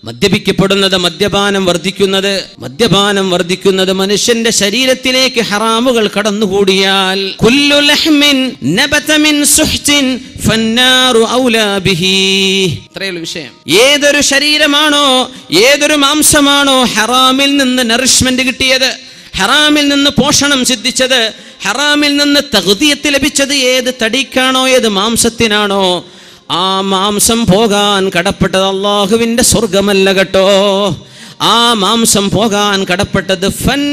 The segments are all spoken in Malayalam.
മദ്യപിക്കപ്പെടുന്നത്, മദ്യപാനം വർദ്ധിക്കുന്നത് മനുഷ്യന്റെ ശരീരത്തിലേക്ക് ഹറാമുകൾ കടന്നുകൂടിയാൽ കുല്ലു ലഹ്മിൻ നബത മിൻ സുഹ്തിൻ ഫന്നാറു ഔലാ ബിഹി. ഇത്രയുള്ള വിഷയം. ഏതൊരു ശരീരമാണോ, ഏതൊരു മാംസമാണോ ഹറാമിൽ നിന്ന് നറിഷ്മെന്റ് കിട്ടിയത്, ഹറാമിൽ നിന്ന് പോഷണം സിദ്ധിച്ചത്, ഹറാമിൽ നിന്ന് തഗ്ദിയത്ത് ലഭിച്ചത്, ഏത് തടിക്കാണോ, ഏത് മാംസത്തിനാണോ, ആ മാംസം പോകാൻ കടപ്പെട്ടത് അല്ലാഹുവിന്റെ സ്വർഗമല്ല കേട്ടോ. ആ മാംസം പോകാൻ കടപ്പെട്ടത് ഫന്നാർ,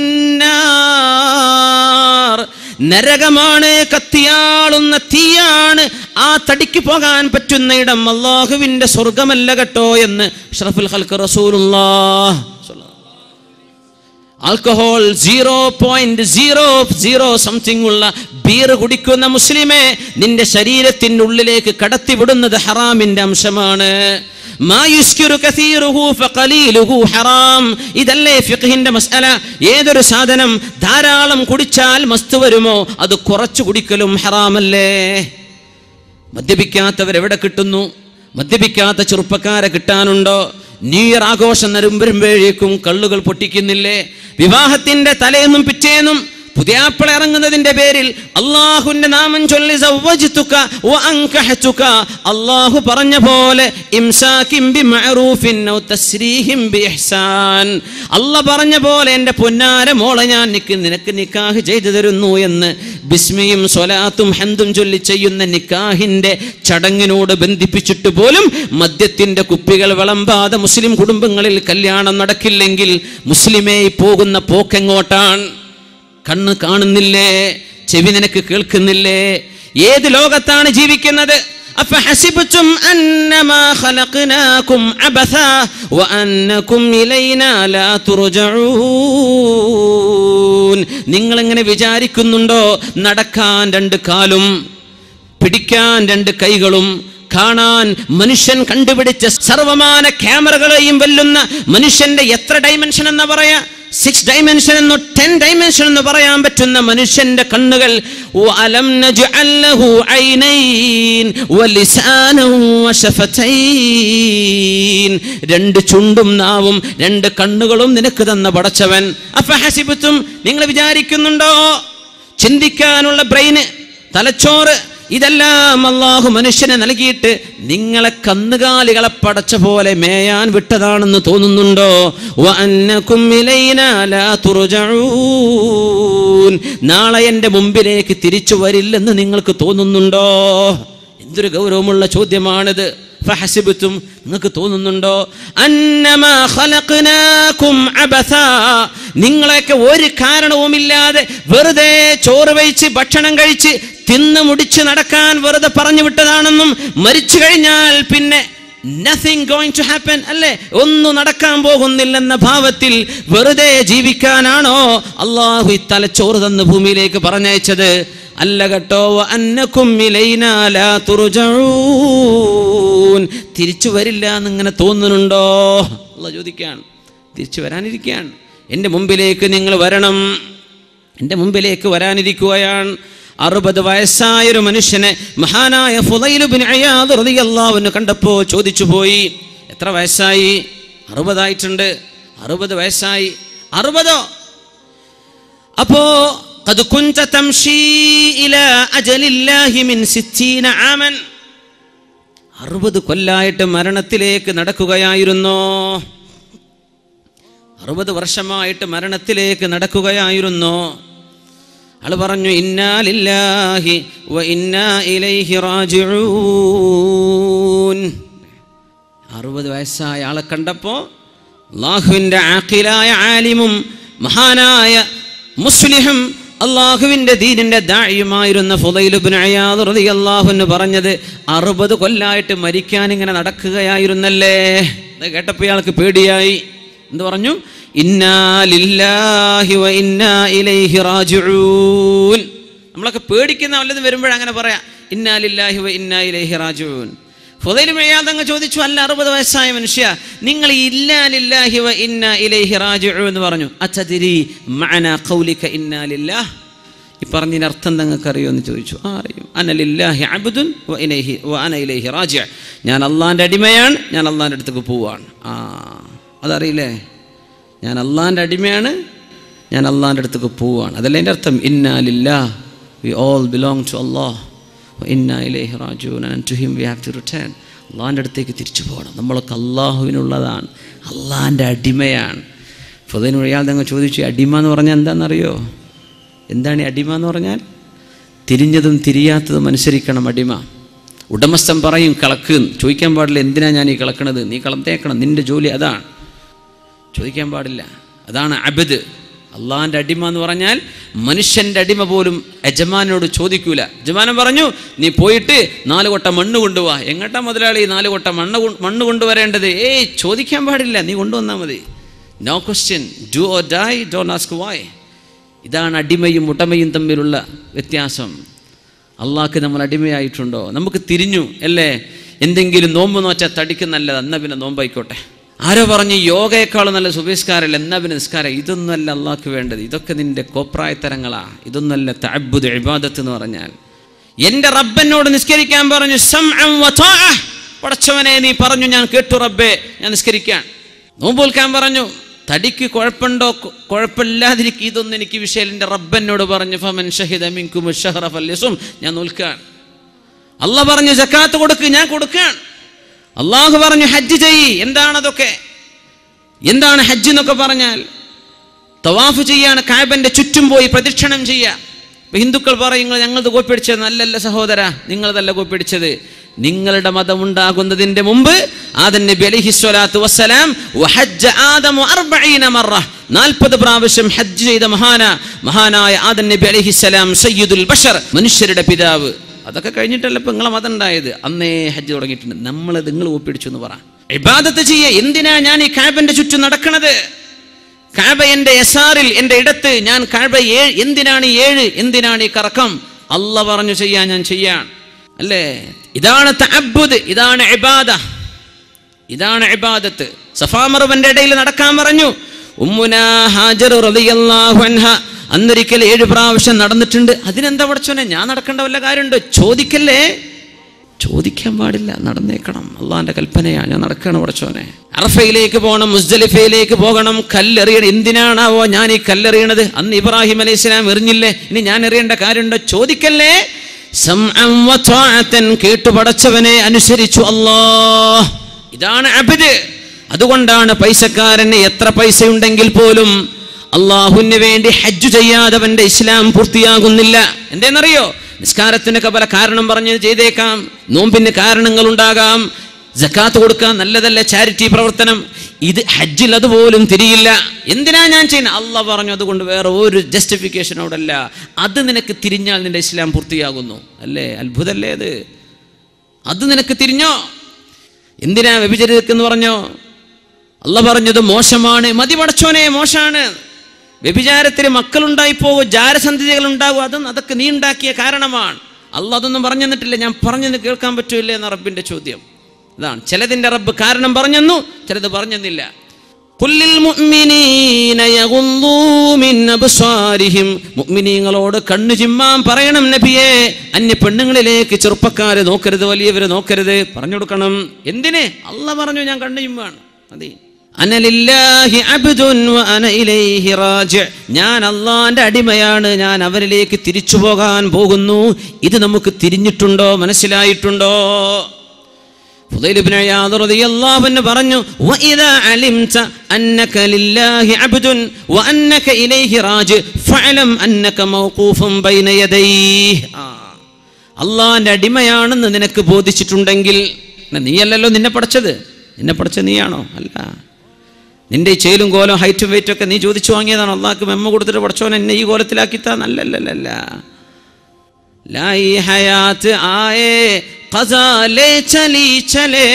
നരകമാണ്, കത്തിയാളുന്ന തീയാണ്. ആ തടിക്ക് പോകാൻ പറ്റുന്ന ഇടം അല്ലാഹുവിന്റെ സ്വർഗമല്ല കേട്ടോ എന്ന് അഷ്റഫുൽ ഖൽഖ് റസൂലുള്ളാഹ്. ആൽക്കഹോൾ 0.00 സംതിങ് ഉള്ള ബീർ കുടിക്കുന്ന മുസ്ലിമേ, നിന്റെ ശരീരത്തിന്റെ ഉള്ളിലേക്ക് കടത്തിവിടുന്നത് ഹറാമിന്റെ അംശമാണ്. ഇതല്ലേ ഫിഖ്ഹിന്റെ മസ്അല. ഏതൊരു സാധനം ധാരാളം കുടിച്ചാൽ മസ്ത് വരുമോ, അത് കുറച്ചു കുടിക്കലും ഹറാമല്ലേ. മദ്യപിക്കാത്തവരെവിടെ കിട്ടുന്നു? മദ്യപിക്കാത്ത ചെറുപ്പക്കാരെ കിട്ടാനുണ്ടോ? ന്യൂ ഇയർ ആഘോഷം വരുമ്പോഴേക്കും കള്ളുകൾ പൊട്ടിക്കുന്നില്ലേ? വിവാഹത്തിന്റെ തലേന്നും പിറ്റേന്നും പുതിയാപ്പിള ഇറങ്ങുന്നതിന്റെ പേരിൽ അള്ളാഹുവിന്റെ നാമം ചൊല്ലി സവ്വജ്തുക വ അൻകഹതുക, അള്ളാഹു പറഞ്ഞ പോലെ ഇംസാകിൻ ബിമഅറൂഫിൻ ഔ തസ്രീഹിൻ ബിഇഹ്സാൻ, അള്ളാഹ് പറഞ്ഞ പോലെ എൻ്റെ പൊന്നാര മോളെ ഞാൻ നിനക്ക് നിക്കാഹ് ചെയ്തു തരുന്നു എന്ന് ബിസ്മിയും സ്വലാത്തും ഹംദും ചൊല്ലി ചെയ്യുന്ന നിക്കാഹിന്റെ ചടങ്ങിനോട് ബന്ധിപ്പിച്ചിട്ട് പോലും മദ്യത്തിന്റെ കുപ്പികൾ വിളമ്പാതെ മുസ്ലിം കുടുംബങ്ങളിൽ കല്യാണം നടക്കില്ലെങ്കിൽ മുസ്ലിമേ പോകുന്ന പോക്കെങ്ങോട്ടാണ്? കണ്ണ് കാണുന്നില്ലേ? ചെവി നിനക്ക് കേൾക്കുന്നില്ലേ? ഏത് ലോകത്താണ് ജീവിക്കുന്നത്? അഫഹസിബ്തും അന്നമാ ഖലഖനാകും അബസാ വഅന്നകും ഇലൈനാ ലാ തുർജഊൻ. നിങ്ങൾ എങ്ങനെ വിചാരിക്കുന്നുണ്ടോ നടക്കാൻ രണ്ട് കാലും, പിടിക്കാൻ രണ്ട് കൈകളും, കാണാൻ മനുഷ്യൻ കണ്ടുപിടിച്ച സർവമാന ക്യാമറകളെയും വെല്ലുന്ന മനുഷ്യന്റെ എത്ര ഡൈമെൻഷൻ എന്ന് പറയാ? 6 ഡൈമെൻഷൻ എന്നോ 10 ഡൈമെൻഷൻ എന്ന് പറയാൻ പറ്റുന്ന മനുഷ്യന്റെ കണ്ണുകൾ. വഅലം നജ്അൽ ലഹു ഐനൈൻ വലിസാനൻ വശഫതൈൻ, രണ്ട് ചുണ്ടും നാവും രണ്ട് കണ്ണുകളും നിനക്ക് തന്ന പടച്ചവൻ. അഫഹസിബ്തും, നിങ്ങൾ വിചാരിക്കുന്നുണ്ടോ ചിന്തിക്കാനുള്ള ബ്രെയിന്, തലച്ചോറ്, ഇതെല്ലാം അല്ലാഹു മനുഷ്യനെ നൽകിയിട്ട് നിങ്ങളെ കന്നുകാലികളെ പടച്ച പോലെ മേയാൻ വിട്ടതാണെന്ന് തോന്നുന്നുണ്ടോ? വഅന്നകും ഇലൈനാ ലാ തുർജഊൻ, നാളെ എൻ്റെ മുമ്പിലേക്ക് തിരിച്ചു വരില്ലെന്ന് നിങ്ങൾക്ക് തോന്നുന്നുണ്ടോ? എന്തൊരു ഗൗരവമുള്ള ചോദ്യമാണിത്. ഫഹസിബ്തും, നിങ്ങൾക്ക് തോന്നുന്നുണ്ടോ അന്നമാ ഖലഖനാകും അബസാ, നിങ്ങളെയൊക്കെ ഒരു കാരണവുമില്ലാതെ വെറുതെ ചോറ് വെച്ച് ഭക്ഷണം കഴിച്ച് തിന്ന് മുടിച്ച് നടക്കാൻ വെറുതെ പറഞ്ഞു വിട്ടതാണെന്നും മരിച്ചു കഴിഞ്ഞാൽ പിന്നെ nothing going to happen, അല്ലേ, ഒന്നും നടക്കാൻ പോകുന്നില്ലെന്ന ഭാവത്തിൽ വെറുതെ ജീവിക്കാനാണോ അല്ലാഹു ഈ തലച്ചോറ് തന്ന് ഭൂമിയിലേക്ക് പറഞ്ഞയച്ചത്? അല്ല കേട്ടോ. വഅന്നകും ഇലൈനാ ലാ തുർജഊൻ, തിരിച്ചു വരില്ല എന്നിങ്ങനെ തോന്നുന്നുണ്ടോ? അല്ലാഹു ചോദിക്കുകയാണ്. തിരിച്ചു വരാനിരിക്കുകയാണ്. എൻ്റെ മുമ്പിലേക്ക് നിങ്ങൾ വരണം. എൻ്റെ മുമ്പിലേക്ക് വരാനിരിക്കുകയാണ്. 60 വയസ്സായൊരു മനുഷ്യനെ മഹാനായ ഫുളൈൽ ഇബ്നു ഇയാദ് റളിയല്ലാഹു അൻഹു കണ്ടപ്പോൾ ചോദിച്ചു പോയി, എത്ര വയസ്സായി? 60 ആയിട്ടുണ്ട്. 60 വയസ്സായി. 60 അപ്പോ ഖദ് കുൻത തംശി ഇലാ അജലില്ലാഹി മിൻ 60 ആമൻ, 60 കൊല്ലായിട്ട് മരണത്തിലേക്ക് നടക്കുകയായിരുന്നു. 60 വർഷമായിട്ട് മരണത്തിലേക്ക് നടക്കുകയായിരുന്നു. ആള് പറഞ്ഞു, ഇന്നാ ലില്ലാഹി വ ഇന്നാ ഇലൈഹി റാജിഊൻ. 60 വയസ്സായ ആളെ കണ്ടപ്പോൾ അല്ലാഹുവിൻ്റെ ആഖിലായ ആലിമും മഹാനായ മുസ്ലിഹും അള്ളാഹുവിൻ്റെ ദീനിൻ്റെ ദാഇയുമായിരുന്ന ഫുളൈൽ ഇബ്നു ഇയാദ് റളിയല്ലാഹു അൻഹു പറഞ്ഞത് 60 കൊല്ലായിട്ട് മരിക്കാൻ ഇങ്ങനെ നടക്കുകയായിരുന്നല്ലേ. അത് കേട്ടപ്പോൾ ഇയാൾക്ക് പേടിയായി. എന്ത് പറഞ്ഞു? ഇന്നാ ലില്ലാഹി വ ഇന്നാ ഇലൈഹി റാജിഊൻ. നമ്മളൊക്കെ പേടിക്കുന്ന വല്ലതും വരുമ്പോഴങ്ങനെ പറയാം, ഇന്നാ ലില്ലാഹി വ ഇന്നാ ഇലൈഹി റാജിഊൻ. ഫുളൈൽ ഇബ്നു ഇയാദ് അങ്ങ് ചോദിച്ചു, അല്ല 60 വയസ്സായ മനുഷ്യ, നിങ്ങൾ ഇന്നാ ലില്ലാഹി വ ഇന്നാ ഇലൈഹി റാജിഊൻ എന്ന് പറഞ്ഞു. അതദ്രി മഅനാ ഖൗലിക ഇന്നാ ലില്ലാഹ്, ഈ പറഞ്ഞതിന് അർത്ഥം നിങ്ങൾക്ക് അറിയോ എന്ന് ചോദിച്ചു. അറിയും. അന ലില്ലാഹി അബ്ദുൻ വ അന ഇലൈഹി റാജിഅ. ഞാൻ അള്ളാഹിൻ്റെ അടിമയാണ്, ഞാൻ അള്ളാഹിൻ്റെ അടുത്തേക്ക് പോവാണ്. അതറിയില്ലേ? ഞാൻ അള്ളാഹിൻ്റെ അടിമയാണ്, ഞാൻ അള്ളാഹിൻ്റെ അടുത്തേക്ക് പോവാണ്. അതല്ല എൻ്റെ അർത്ഥം. ഇന്നാ ലില്ലാഹ്, we all belong to Allah, വ ഇന്നാ ഇലൈഹി റാജിഊൻ, and to him we have to return. അള്ളാഹിൻ്റെ അടുത്തേക്ക് തിരിച്ചു പോകണം. നമ്മളൊക്കെ അള്ളാഹുവിനുള്ളതാണ്, അള്ളാഹിൻ്റെ അടിമയാണ്. ഫുദൈൽ ഇയാൾ നിങ്ങൾ ചോദിച്ചു, അടിമ എന്ന് പറഞ്ഞാൽ എന്താണെന്നറിയോ? എന്താണ് ഈ അടിമ എന്ന് പറഞ്ഞാൽ? തിരിഞ്ഞതും തിരിയാത്തതും അനുസരിക്കണം അടിമ. ഉടമസ്ഥൻ പറയും കളക്ക്, ചോദിക്കാൻ പാടില്ല എന്തിനാണ് ഞാൻ ഈ കളക്കണത്, നീ കളത്തേക്കണം, നിൻ്റെ ജോലി അതാണ്, ചോദിക്കാൻ പാടില്ല. അതാണ് അബ്ദ്. അള്ളാഹിൻ്റെ അടിമ എന്ന് പറഞ്ഞാൽ മനുഷ്യൻ്റെ അടിമ പോലും യജമാനോട് ചോദിക്കൂല. യജമാനൻ പറഞ്ഞു നീ പോയിട്ട് 4 കൊട്ട മണ്ണ് കൊണ്ടുപോവാ. എങ്ങോട്ടാ മുതലാളി 4 കൊട്ട മണ്ണ് കൊണ്ടുവരേണ്ടത്? ചോദിക്കാൻ പാടില്ല, നീ കൊണ്ടുവന്നാൽ മതി. No question, do or die, don't ask why. ഇതാണ് അടിമയും ഉടമയും തമ്മിലുള്ള വ്യത്യാസം. അള്ളാഹ്ക്ക് നമ്മൾ അടിമയായിട്ടുണ്ടോ? നമുക്ക് തിരിഞ്ഞു അല്ലേ? എന്തെങ്കിലും നോമ്പ് നോച്ചാൽ തടിക്ക് നല്ലത്, എന്നാൽ പിന്നെ നോമ്പായിക്കോട്ടെ. ആരോ പറഞ്ഞു യോഗയേക്കാളും നല്ല സുബഹിസ്കാരമല്ല, എന്നാൽ പിന്നെ നിസ്കാരം. ഇതൊന്നുമല്ല അള്ളാഹ്ക്ക് വേണ്ടത്. ഇതൊക്കെ നിൻ്റെ കോപ്രായത്തരങ്ങളാ. ഇതൊന്നല്ല തഅബ്ബുദ് ഇബാദത്ത് എന്ന് പറഞ്ഞാൽ. എൻ്റെ റബ്ബനോട് നിസ്കരിക്കാൻ പറഞ്ഞു, സമഅൻ വ ത്വാഅ. പടച്ചവനെ നീ പറഞ്ഞു, ഞാൻ കേട്ടു റബ്ബേ, ഞാൻ നിസ്കരിക്കാൻ. നോമ്പ് നോൽക്കാൻ പറഞ്ഞു, തടിക്ക് കുഴപ്പമുണ്ടോ കുഴപ്പമില്ലാതിരിക്കും, ഇതൊന്നും എനിക്ക് വിഷയം. എൻ്റെ റബ്ബനോട് പറഞ്ഞു ഫമൻ ഷഹിദ മിൻകും അശ്ശഹറ ഫല്യസും, ഞാൻ നോൽക്കാൻ. അള്ളാഹ് പറഞ്ഞു സക്കാത്ത് കൊടുക്ക്, ഞാൻ കൊടുക്കാൻ. അള്ളാഹു പറഞ്ഞു ഹജ്ജ് ചെയ്യ്. എന്താണതൊക്കെ? എന്താണ് ഹജ്ജ് എന്നൊക്കെ പറഞ്ഞാൽ? തവാഫ് ചെയ്യാണ്, കഅബന്റെ ചുറ്റും പോയി പ്രദക്ഷിണം ചെയ്യുക. ഹിന്ദുക്കൾ പറയും ഞങ്ങളത് കോപ്പിടിച്ചത്. നല്ലല്ല സഹോദര, നിങ്ങളതല്ല കോപ്പിടിച്ചത്. നിങ്ങളുടെ മതമുണ്ടാകുന്നതിന്റെ മുമ്പ് ആദം നബി അലൈഹി സ്വലാത്തു വസ്സലാം വഹജ്ജ ആദമു 40 മറ, 40 പ്രാവശ്യം ഹജ്ജ് ചെയ്ത മഹാനായ ആദം നബി അലൈഹി സ്വലാം സയ്യിദുൽ ബഷർ, മനുഷ്യരുടെ പിതാവ്. അതൊക്കെ കഴിഞ്ഞിട്ടല്ല ഇപ്പം നിങ്ങളെ മതം ഉണ്ടായത്. അന്നേ ഹജ്ജ് തുടങ്ങിയിട്ടുണ്ട്. നിങ്ങൾ ഒപ്പിടിച്ചു എന്ന് പറ. ഇബാദത്ത് ചെയ്യേ. എന്തിനാ ഞാൻ ഈ കഅബന്റെ ചുറ്റും നടക്കണത്? കഅബ എൻ്റെ യസാറിൽ, എൻ്റെ ഇടത്ത്. ഞാൻ കഅബ എന്തിനാണ് 7? എന്തിനാണ് ഈ കറക്കം? അള്ളാഹ് പറഞ്ഞു ചെയ്യാൻ, ഞാൻ ചെയ്യാൻ അല്ലേ? ഇതാണ് തഅബ്ബുദ്, ഇതാണ് ഇബാദ, ഇതാണ് ഇബാദത്ത്. സഫാ മർവന്റെ ഇടയിൽ നടക്കാൻ പറഞ്ഞു. ഉമ്മുനാ ഹാജർ റളിയല്ലാഹു അൻഹ അന്നൊരിക്കൽ 7 പ്രാവശ്യം നടന്നിട്ടുണ്ട്. അതിനെന്താ പടച്ചോനെ, ഞാൻ നടക്കേണ്ട വല്ല കാര്യമുണ്ടോ? ചോദിക്കല്ലേ, ചോദിക്കാൻ പാടില്ല, നടന്നേക്കണം. അള്ളാഹിന്റെ കൽപ്പനയാണ്, ഞാൻ നടക്കണം പടച്ചോനെ. അറഫയിലേക്ക് പോകണം, മുസ്ദലിഫയിലേക്ക് പോകണം, കല്ലെറിയണം. എന്തിനാണാവോ ഞാൻ ഈ കല്ലെറിയണത്? അന്ന് ഇബ്രാഹിം അലൈഹിസ്സലാം എറിഞ്ഞില്ലേ, ഇനി ഞാൻ എറിയേണ്ട കാര്യമുണ്ടോ? ചോദിക്കല്ലേ. സമഅൻ വ ത്വാഅതൻ, കേട്ടു പടച്ചവനെ അനുസരിച്ചു അല്ലാഹ്. ഇതാണ് അബ്ദ്. അതുകൊണ്ടാണ് പൈസക്കാരന് എത്ര പൈസയുണ്ടെങ്കിൽ പോലും അള്ളാഹുവിന് വേണ്ടി ഹജ്ജ് ചെയ്യാതവന്റെ ഇസ്ലാം പൂർത്തിയാകുന്നില്ല. എന്തേന്നറിയോ? നിസ്കാരത്തിനൊക്കെ പല കാരണം പറഞ്ഞ് ചെയ്തേക്കാം, നോമ്പിന് കാരണങ്ങൾ ഉണ്ടാകാം, സക്കാത്ത് കൊടുക്കാൻ നല്ലതല്ല, ചാരിറ്റി പ്രവർത്തനം. ഇത് ഹജ്ജിൽ അതുപോലും തിരിയില്ല. എന്തിനാ ഞാൻ ചെയ്യുന്നത്? അള്ളാഹ് പറഞ്ഞു, അതുകൊണ്ട് വേറെ ഒരു ജസ്റ്റിഫിക്കേഷൻ അവിടെ അല്ല. അത് നിനക്ക് തിരിഞ്ഞാൽ നിന്റെ ഇസ്ലാം പൂർത്തിയാകുന്നു. അല്ലേ? അത്ഭുതല്ലേ അത്? അത് നിനക്ക് തിരിഞ്ഞോ? എന്തിനാ വ്യഭിചരിക്കെന്ന് പറഞ്ഞോ? അള്ളാഹ് പറഞ്ഞത് മോശമാണ്. മതി പടച്ചോനെ, മോശമാണ്. വ്യഭിചാരത്തിന് മക്കളുണ്ടായിപ്പോകും, ജാരസന്ധതികൾ ഉണ്ടാകും. അതൊക്കെ നീ ഉണ്ടാക്കിയ കാരണമാണ്. അള്ളാഹ് അതൊന്നും പറഞ്ഞു തന്നിട്ടില്ല. ഞാൻ പറഞ്ഞത് കേൾക്കാൻ പറ്റൂല്ലേ എന്ന റബ്ബിന്റെ ചോദ്യം. അതാണ് ചിലതിന്റെ റബ്ബ് കാരണം പറഞ്ഞെന്നു, ചിലത് പറഞ്ഞെന്നില്ല. ഖുല്ലിൽ മുഅ്മിനീന യഗുദ്ദൂ മിൻ അബ്സാരിഹിം, മുഅ്മിനീങ്ങളോട് കണ്ണു ചിമ്മാൻ പറയണം നബിയേ. അന്യ പെണ്ണുങ്ങളിലേക്ക് ചെറുപ്പക്കാരെ നോക്കരുത്, വലിയവരെ നോക്കരുത്, പറഞ്ഞു കൊടുക്കണം. എന്തിന്? അള്ളാഹ് പറഞ്ഞു ഞാൻ കണ്ണു ചിമ്മാണ്. മതി. അന ലില്ലാഹി അബ്ദുൻ വ അന ഇലൈഹി റാജി, ഞാൻ അള്ളാഹിന്റെ അടിമയാണ്, ഞാൻ അവരിലേക്ക് തിരിച്ചു പോകാൻ പോകുന്നു. ഇത് നമുക്ക് തിരിഞ്ഞിട്ടുണ്ടോ? മനസ്സിലായിട്ടുണ്ടോ? ഫുദൈൽ ഇബ്നു ഇയാദ് റളിയല്ലാഹു അൻഹു പറഞ്ഞു, വഇദാ അലിംത അന്നക ലില്ലാഹി അബ്ദുൻ വ അന്നക ഇലൈഹി റാജി ഫഅലം അന്നക മൗഖൂഫുൻ ബൈന യദൈഹി. അള്ളാഹിന്റെ അടിമയാണെന്ന് നിനക്ക് ബോധിച്ചിട്ടുണ്ടെങ്കിൽ, നീയല്ലല്ലോ നിന്നെ പഠിച്ചത്, നിന്നെ പഠിച്ച നീയാണോ? അല്ല. നിന്റെ ഈ ചേലും കോലം ഹൈറ്റും വെയിറ്റും ഒക്കെ നീ ചോദിച്ചു വാങ്ങിയതാണ്. അള്ളാഹ്ക്ക് മെമ്മ കൊടുത്തിട്ട് പഠിച്ചോൻ എന്നെ ഈ കോലത്തിലാക്കിത്താ? നല്ലല്ല. ലായി ഹയാത്ത് ആയേ ഖസാ ലേ ചലി ചലേ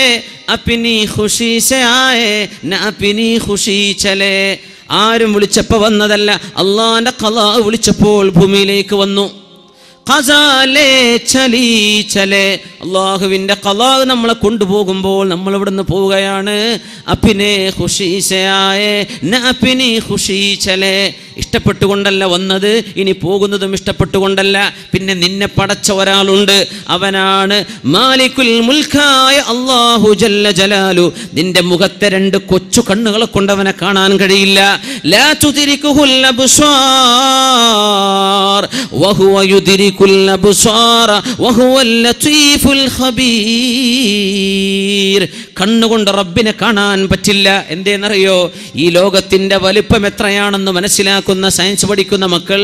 അപ്നി ഖുശി സേ ആയേ ന അപ്നി ഖുശി ചലേ. ആരും വിളിച്ചപ്പോൾ വന്നതല്ല, അള്ളാഹിന്റെ ഖലാ വിളിച്ചപ്പോൾ ഭൂമിയിലേക്ക് വന്നു. ഖസാ ലേ ചലി ചലേ, അള്ളാഹുവിൻ്റെ ഖളാ നമ്മളെ കൊണ്ടുപോകുമ്പോൾ നമ്മൾ ഇവിടുന്ന് പോവുകയാണ്. അപ്പിനെ ഖുശീശയായേ നഅപ്പിനി ഖുശീചലേ, ഇഷ്ടപ്പെട്ടുകൊണ്ടല്ല വന്നത്, ഇനി പോകുന്നതും ഇഷ്ടപ്പെട്ടുകൊണ്ടല്ല. പിന്നെ നിന്നെ പടച്ച ഒരാളുണ്ട്, അവനാണ് മാലിക്കുൽ മുൽക്കായ അല്ലാഹു ജല്ല ജലാലു. നിന്റെ മുഖത്തെ രണ്ട് കൊച്ചു കണ്ണുകളെ കൊണ്ട് അവനെ കാണാൻ കഴിയില്ല. ലാ തുദ്രികുൽ അബ്സാർ വഹുവ യുദ്രികുൽ അബ്സാർ വഹുവൽ ലതീഫുൽ ഖബീർ. കണ്ണുകൊണ്ട് റബ്ബിനെ കാണാൻ പറ്റില്ല. എന്തേന്നറിയോ? ഈ ലോകത്തിന്റെ വലിപ്പം എത്രയാണെന്ന് മനസ്സിലാക്കുന്ന സയൻസ് പഠിക്കുന്ന മക്കൾ,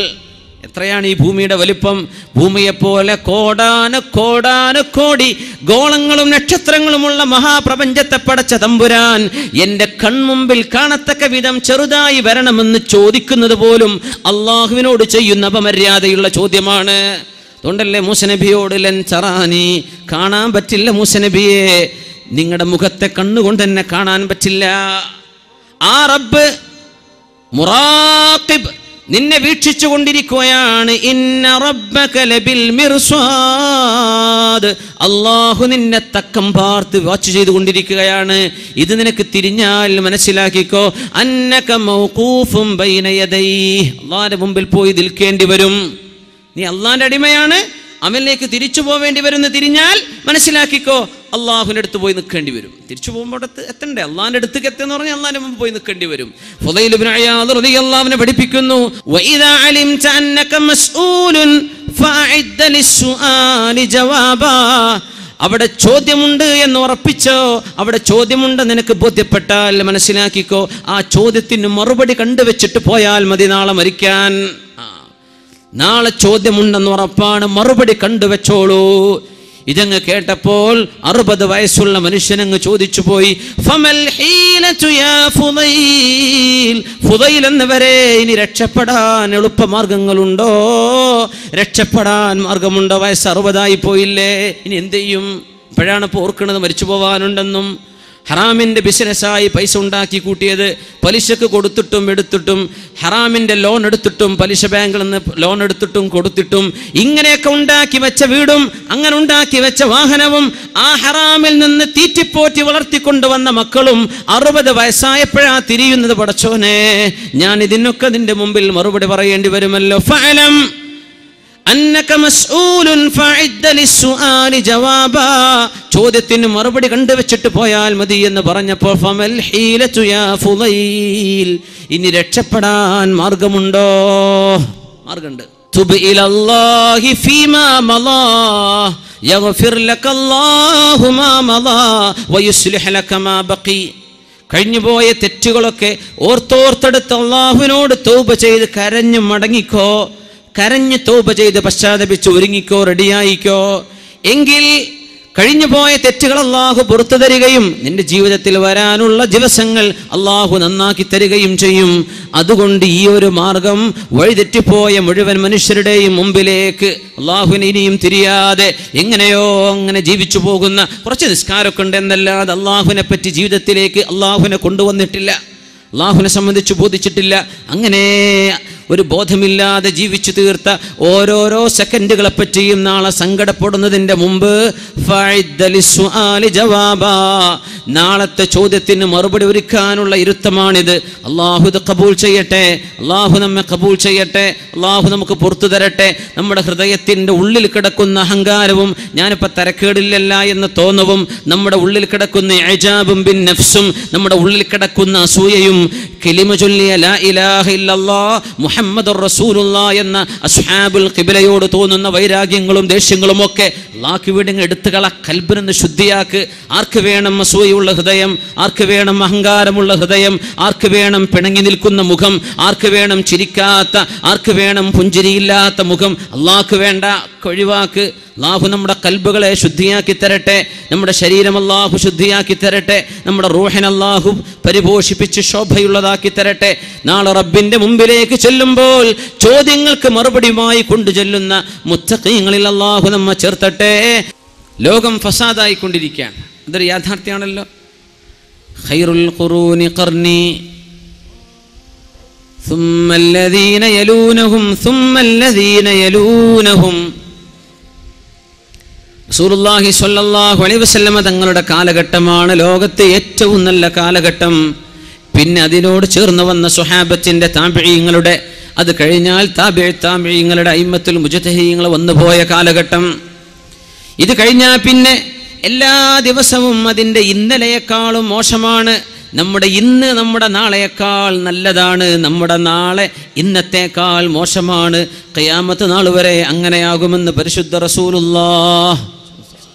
എത്രയാണ് ഈ ഭൂമിയുടെ വലിപ്പം? ഭൂമിയെപ്പോലെ കോടാനുകോടി ഗോളങ്ങളും നക്ഷത്രങ്ങളുമുള്ള മഹാപ്രപഞ്ചത്തെ പടച്ച തമ്പുരാൻ എൻ്റെ കൺമുമ്പിൽ കാണത്തക്ക വിധം ചെറുതായി വരണമെന്ന് ചോദിക്കുന്നത് പോലും അള്ളാഹുവിനോട് ചെയ്യുന്ന അപമര്യാദയുള്ള ചോദ്യമാണ്. അതുകൊണ്ടല്ലേ മൂസനബിയോട് ലൻ ചറാനി, കാണാൻ പറ്റില്ല മൂസനബിയെ, നിങ്ങളുടെ മുഖത്തെ കണ്ണുകൊണ്ട് തന്നെ കാണാൻ പറ്റില്ല. ആ റബ്ബ് മുറാഖിബ്, നിന്നെ വീക്ഷിച്ചു കൊണ്ടിരിക്കുകയാണ്. ഇന്ന റബ്ബക ലബിൽ മിർസാദ്, അല്ലാഹു നിന്നെ തക്കം പാർത്ത് വാച്ച് ചെയ്തുകൊണ്ടിരിക്കുകയാണ്. ഇത് നിനക്ക് തിരിഞ്ഞാൽ മനസ്സിലാക്കിക്കോ, അന്നക മൗഖൂഫും ബൈന യദൈഹി, അല്ലാഹുവിന്റെ മുമ്പിൽ പോയി നിൽക്കേണ്ടി വരും. നീ അള്ളാന്റെ അടിമയാണ്, അവനിലേക്ക് തിരിച്ചു പോവേണ്ടി വരുന്ന തിരിഞ്ഞാൽ മനസ്സിലാക്കിക്കോ, അള്ളാഹുവിൻ്റെ അടുത്ത് പോയി നിൽക്കേണ്ടി വരും. തിരിച്ചു പോകുമ്പോൾ എത്തണ്ടേ? അള്ളാഹിൻ്റെ അടുത്തേക്ക് എത്തുന്ന പറഞ്ഞാൽ അള്ളാഹിന്റെ മുമ്പ് പോയി നിൽക്കേണ്ടി വരും. ഫുളൈൽ ഇബ്നു ഇയാദ് റളിയല്ലാഹു അൻഹു പഠിപ്പിക്കുന്നു, വഇദാ അലിംത അന്നക മസ്ഊലുൻ ഫഅഇദ്ദ ലിസ്സുആലി ജവാബാ. അവിടെ ചോദ്യമുണ്ട് എന്ന് ഉറപ്പിച്ചോ, അവിടെ ചോദ്യമുണ്ട് നിനക്ക് ബോധ്യപ്പെട്ടാൽ മനസ്സിലാക്കിക്കോ, ആ ചോദ്യത്തിന് മറുപടി കണ്ടുവെച്ചിട്ട് പോയാൽ മതി നാളെ മരിക്കാൻ. നാളെ ചോദ്യമുണ്ടെന്ന് ഉറപ്പാണ്, മറുപടി കണ്ടുവെച്ചോളൂ. ഇതങ്ങ് കേട്ടപ്പോൾ 60 വയസ്സുള്ള മനുഷ്യനങ്ങ് ചോദിച്ചു പോയി, ഫമൽ ഹീലതു യാ ഫുദൈൽ, ഫുദൈൽ എന്നവരെ ഇനി രക്ഷപ്പെടാൻ എളുപ്പമാർഗങ്ങളുണ്ടോ? രക്ഷപ്പെടാൻ മാർഗമുണ്ടോ? വയസ്സ് 60 പോയില്ലേ, ഇനി എന്ത് ചെയ്യും? ഇപ്പോഴാണ് ഇപ്പോൾ ഓർക്കുന്നത് മരിച്ചു പോവാനുണ്ടെന്നും. ഹറാമിൻ്റെ ബിസിനസ്സായി പൈസ ഉണ്ടാക്കി കൂട്ടിയത്, പലിശക്ക് കൊടുത്തിട്ടും എടുത്തിട്ടും, ഹറാമിൻ്റെ ലോൺ എടുത്തിട്ടും, പലിശ ബാങ്കിൽ നിന്ന് ലോൺ എടുത്തിട്ടും കൊടുത്തിട്ടും, ഇങ്ങനെയൊക്കെ ഉണ്ടാക്കി വെച്ച വീടും അങ്ങനെ ഉണ്ടാക്കി വെച്ച വാഹനവും ആ ഹറാമിൽ നിന്ന് തീറ്റിപ്പോറ്റി വളർത്തിക്കൊണ്ടുവന്ന മക്കളും 60 വയസ്സായപ്പോഴാ തിരിയുന്നത്. പടച്ചോനെ, ഞാൻ ഇതിനൊക്കെ നിന്റെ മുമ്പിൽ മറുപടി പറയേണ്ടി വരുമല്ലോ. ഫഅലം അന്നക മസ്ഊലുൻ ഫഅഇദ്ദ ലിസ്സുആലി ജവാബാ, ചോദ്യത്തിന് മറുപടി കണ്ടുവെച്ചിട്ട് പോയാൽ മതി എന്ന് പറഞ്ഞപ്പോൾ ഫമൽ ഹീലതു യാ ഫുദൈൽ, ഇനി രക്ഷപ്പെടാൻ മാർഗമുണ്ടോ? മാർഗമുണ്ട്. തുബ് ഇലല്ലാഹി ഫീമാ മളാ യഗ്ഫിർ ലകല്ലാഹു മാ മളാ വയുസ്ലിഹ് ലക മാ ബഖി. കഴിഞ്ഞുപോയ തെറ്റുകളൊക്കെ ഓർത്തെടുത്ത് അല്ലാഹുവിനോട് തൗബ ചെയ്ത് കരഞ്ഞു മടങ്ങിക്കോ, കരഞ്ഞ് തൗബ ചെയ്ത് പശ്ചാത്തപിച്ച് ഒരുങ്ങിക്കോ, റെഡിയായിക്കോ. എങ്കിൽ കഴിഞ്ഞുപോയ തെറ്റുകൾ അള്ളാഹു പുറത്തു തരികയും നിന്റെ ജീവിതത്തിൽ വരാനുള്ള ദിവസങ്ങൾ അള്ളാഹു നന്നാക്കി തരികയും ചെയ്യും. അതുകൊണ്ട് ഈ ഒരു മാർഗം വഴിതെറ്റിപ്പോയ മുഴുവൻ മനുഷ്യരുടെയും മുമ്പിലേക്ക് അള്ളാഹുവിനെ ഇനിയും തിരിയാതെ എങ്ങനെയോ അങ്ങനെ ജീവിച്ചു പോകുന്ന കുറച്ച് നിസ്കാരമൊക്കെ ഉണ്ട് എന്നല്ലാതെ അള്ളാഹുവിനെ പറ്റി ജീവിതത്തിലേക്ക് അള്ളാഹുവിനെ കൊണ്ടുവന്നിട്ടില്ല, അള്ളാഹുവിനെ സംബന്ധിച്ച് ബോധിച്ചിട്ടില്ല. അങ്ങനെ ഒരു ബോധമില്ലാതെ ജീവിച്ചു തീർത്ത ഓരോരോ സെക്കൻഡുകളെ പറ്റിയും നാളെ സങ്കടപ്പെടുന്നതിൻ്റെ മുമ്പ് നാളത്തെ ചോദ്യത്തിന് മറുപടി ഒരുക്കാനുള്ള ഇരുത്തമാണിത്. അള്ളാഹു ഇത് കബൂൽ ചെയ്യട്ടെ, അള്ളാഹു നമ്മെ കബൂൽ ചെയ്യട്ടെ, അള്ളാഹു നമുക്ക് പുറത്തു തരട്ടെ. നമ്മുടെ ഹൃദയത്തിൻ്റെ ഉള്ളിൽ കിടക്കുന്ന അഹങ്കാരവും ഞാനിപ്പോൾ തരക്കേടില്ലല്ല എന്ന് തോന്നവും, നമ്മുടെ ഉള്ളിൽ കിടക്കുന്ന ഇജാബും ബിൻ നഫ്സും, നമ്മുടെ ഉള്ളിൽ കിടക്കുന്ന അസൂയയും, കലിമ ചൊല്ലിയ ലാ ഇലാഹ ഇല്ലല്ലാഹ് മുഹമ്മദുർ റസൂലുള്ളാഹ് എന്ന അസ്ഹാബുൽ ഖിബ്ലയോട് തോന്നുന്ന വൈരാഗ്യങ്ങളും ദേഷ്യങ്ങളും ഒക്കെ അല്ലാഹു വീടിന് എടുത്തുകള, കൽബിനെ ശുദ്ധിയാക്ക്. ആർക്ക് വേണം അസൂയുള്ള ഹൃദയം? ആർക്ക് വേണം അഹങ്കാരമുള്ള ഹൃദയം? ആർക്ക് വേണം പിണങ്ങി നിൽക്കുന്ന മുഖം? ആർക്ക് വേണം ചിരിക്കാത്ത, ആർക്ക് വേണം പുഞ്ചിരിയില്ലാത്ത മുഖം? അല്ലാഹു വേണ്ട, ഒഴിവാക്ക്. അല്ലാഹു നമ്മുടെ കൽബുകളെ ശുദ്ധിയാക്കി തരട്ടെ, നമ്മുടെ ശരീരം അല്ലാഹു ശുദ്ധിയാക്കി തരട്ടെ, നമ്മുടെ റൂഹിനെ അല്ലാഹു പരിപോഷിപ്പിച്ച് ശോഭയുള്ളതാക്കി തരട്ടെ. നാളെ റബ്ബിന്റെ മുമ്പിലേക്ക് ചെല്ലുമ്പോൾ ചോദ്യങ്ങൾക്ക് മറുപടിയുമായി കൊണ്ടു ചെല്ലുന്ന മുത്തഖീങ്ങളിൽ അല്ലാഹു നമ്മെ ചേർത്തട്ടെ. ലോകം ഫസാദായിക്കൊണ്ടിരിക്കുകയാണ്, അതൊരു യാഥാർത്ഥ്യമാണല്ലോ. ഖൈറുൽ ഖുറൂനി ഖർനി ثم الذين يلونهم ثم الذين يلونهم. റസൂലുള്ളാഹി സ്വല്ലല്ലാഹു അലൈഹി വസല്ലമ തങ്ങളുടെ കാലഘട്ടമാണ് ലോകത്തെ ഏറ്റവും നല്ല കാലഘട്ടം. പിന്നെ അതിനോട് ചേർന്ന് വന്ന സ്വഹാബത്തിന്റെ താബിഈങ്ങളുടെ, അത് കഴിഞ്ഞാൽ താബിഈങ്ങളുടെ അയിമ്മത്തുൽ മുജ്തഹിദീങ്ങൾ വന്നുപോയ കാലഘട്ടം. ഇത് കഴിഞ്ഞാൽ പിന്നെ എല്ലാ ദിവസവും അതിൻ്റെ ഇന്നലെയേക്കാളും മോശമാണ്. നമ്മുടെ ഇന്ന് നമ്മുടെ നാളെയേക്കാൾ നല്ലതാണ്, നമ്മുടെ നാളെ ഇന്നത്തേക്കാൾ മോശമാണ്. ഖിയാമത്ത് നാൾ വരെ അങ്ങനെയാകുമെന്ന് പരിശുദ്ധ റസൂലുള്ളാഹ്.